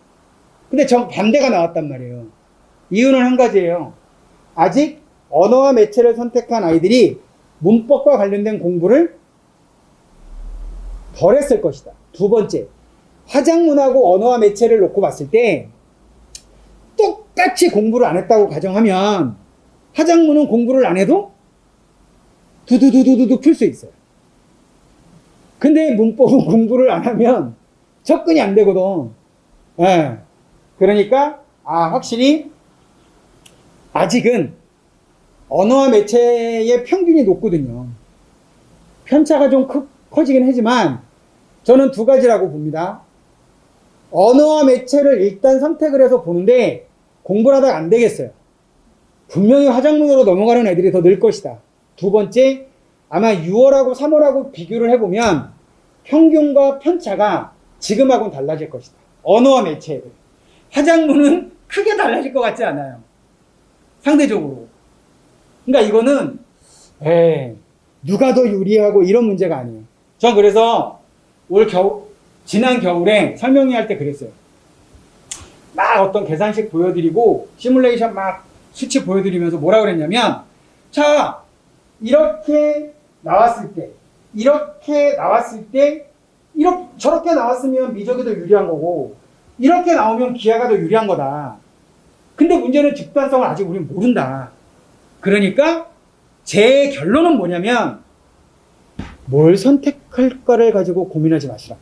S2: 근데 반대가 나왔단 말이에요. 이유는 한 가지예요. 아직 언어와 매체를 선택한 아이들이 문법과 관련된 공부를 덜 했을 것이다. 두 번째, 화작문하고 언어와 매체를 놓고 봤을 때 똑같이 공부를 안 했다고 가정하면 화작문은 공부를 안 해도 두두두두두 풀 수 있어요. 근데 문법은 공부를 안 하면 접근이 안 되거든. 예. 그러니까 확실히 아직은 언어와 매체의 평균이 높거든요. 편차가 좀 커지긴 하지만 저는 두 가지라고 봅니다. 언어와 매체를 일단 선택을 해서 보는데 공부를 하다가 안 되겠어요. 분명히 화작문으로 넘어가는 애들이 더 늘 것이다. 두 번째, 아마 6월하고 3월하고 비교를 해보면 평균과 편차가 지금하고는 달라질 것이다. 언어와 매체. 화작문은 크게 달라질 것 같지 않아요. 상대적으로. 그러니까 이거는 누가 더 유리하고 이런 문제가 아니에요. 전 그래서 지난 겨울에 설명회 할 때 그랬어요. 막 어떤 계산식 보여드리고 시뮬레이션 막 수치 보여드리면서 뭐라 그랬냐면, 자, 이렇게 나왔을 때 저렇게 나왔으면 미적이 더 유리한 거고 이렇게 나오면 기하가 더 유리한 거다. 근데 문제는 집단성을 아직 우리는 모른다. 그러니까 제 결론은 뭐냐면 뭘 선택할까를 가지고 고민하지 마시라.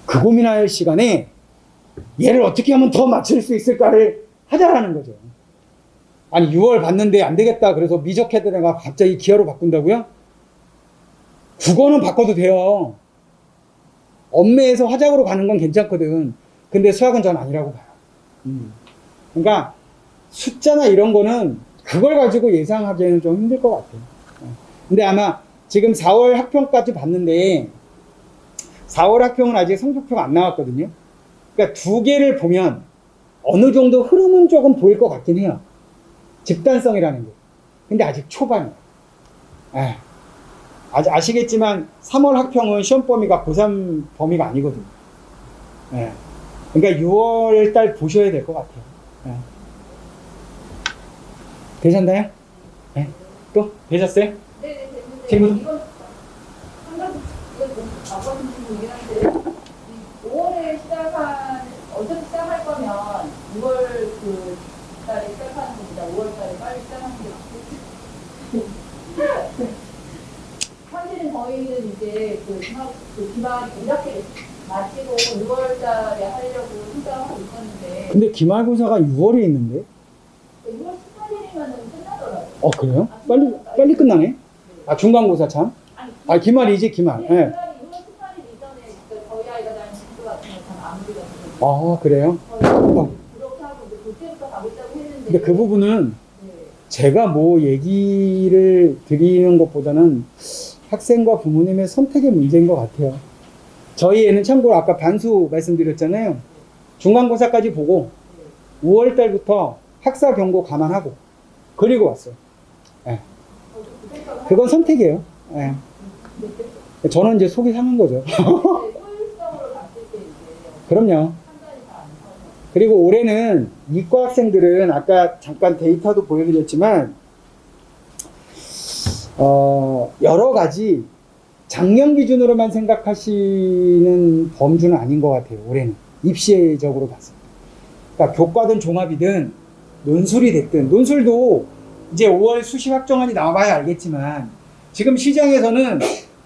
S2: 그 고민할 시간에 얘를 어떻게 하면 더 맞출 수 있을까를 하자라는 거죠. 아니 6월 봤는데 안 되겠다 그래서 미적 헤드가 갑자기 기하로 바꾼다고요? 국어는 바꿔도 돼요. 엄매에서 화작으로 가는 건 괜찮거든. 근데 수학은 전 아니라고 봐요. 그러니까 숫자나 이런 거는 그걸 가지고 예상하기에는 좀 힘들 것 같아요. 근데 아마 지금 4월 학평까지 봤는데 4월 학평은 아직 성적표가 안 나왔거든요. 그러니까 두 개를 보면 어느 정도 흐름은 조금 보일 것 같긴 해요. 집단성이라는 게. 근데 아직 초반이에요. 아시겠지만 3월 학평은 시험 범위가 고3 범위가 아니거든요. 그러니까 6월 달 보셔야 될 것 같아요. 되셨나요? 또? 되셨어요?
S3: 네네, 됐는데
S2: 친구들?
S3: 이건 한 가지 이건 좀 아버님 질문이긴 한데 5월에 어차피 시작할 거면 6월 그 달에 시작하는 겁니다. 5월 달에 빨리 시작하는 게 맞겠지. 사실은 저희는 이제 그 기말 이렇게 마치고 6월 달에 하려고 생각하고 있었는데
S2: 근데 기말고사가 6월에 있는데?
S3: 6월 18일이면 끝나더라고요.
S2: 그래요? 빨리 끝나네? 중간고사 참?
S3: 아니,
S2: 기말이지, 기말.
S3: 네, 기말이 6월 18일 이전에 저희 아이가 다니는 학교 같은 건 아무리가
S2: 그래요?
S3: 그렇게 하고 이제 그때부터 가겠다고 했는데
S2: 근데 그 부분은
S3: 네.
S2: 제가 뭐 얘기를 드리는 것보다는 학생과 부모님의 선택의 문제인 것 같아요. 저희 애는 참고로 아까 반수 말씀드렸잖아요. 중간고사까지 보고 5월 달부터 학사 경고 감안하고 그리고 왔어요. 그건 선택이에요. 저는 이제 속이 상한 거죠.
S3: 효율성
S2: 그럼요.
S3: 판단이 잘안 서서.
S2: 그리고 올해는 이과 학생들은 아까 잠깐 데이터도 보여드렸지만 여러 가지 작년 기준으로만 생각하시는 범주는 아닌 것 같아요. 올해는 입시적으로 봤을 때. 그러니까 교과든 종합이든 논술이 됐든 논술도 이제 5월 수시 확정안이 나와봐야 알겠지만 지금 시장에서는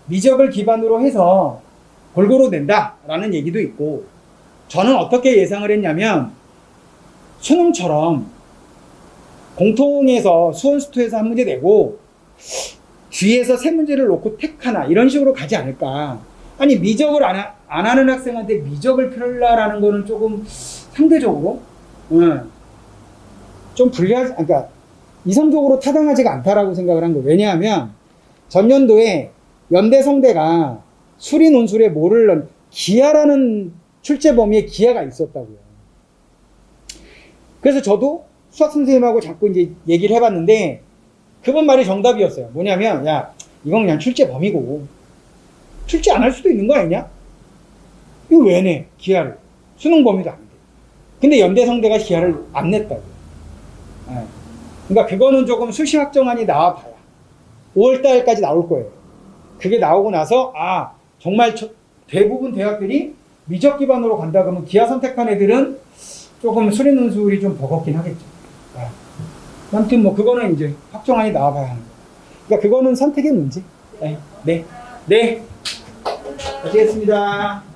S2: 미적을 기반으로 해서 골고루 낸다라는 얘기도 있고 저는 어떻게 예상을 했냐면 수능처럼 공통에서 수원수투에서 한 문제 내고 뒤에서 세 문제를 놓고 택하나 이런 식으로 가지 않을까. 아니 미적을 안 하는 학생한테 미적을 펴라라는 거는 조금 상대적으로 좀 불리하지, 그러니까 이성적으로 타당하지가 않다라고 생각을 한 거예요. 왜냐하면 전년도에 연대성대가 수리 논술에 뭐를 넣은 기하라는 출제 범위에 기하가 있었다고요. 그래서 저도 수학 선생님하고 자꾸 이제 얘기를 해봤는데 그분 말이 정답이었어요. 뭐냐면 야 이건 그냥 출제 범위고 출제 안 할 수도 있는 거 아니냐? 이거 왜 내? 기하를 수능 범위도 안 돼. 근데 연대성대가 기하를 안 냈다고요. 네. 그러니까 그거는 조금 수시 확정안이 나와봐야 5월달까지 나올 거예요. 그게 나오고 나서 아 정말 대부분 대학들이 미적 기반으로 간다 그러면 기하 선택한 애들은 조금 수리 논술이 좀 버겁긴 하겠죠. 네. 아무튼 뭐 그거는 이제 확정안이 나와봐야 하는 거예요. 그러니까 그거는 선택의 문제. 네. 네. 네. 마치겠습니다.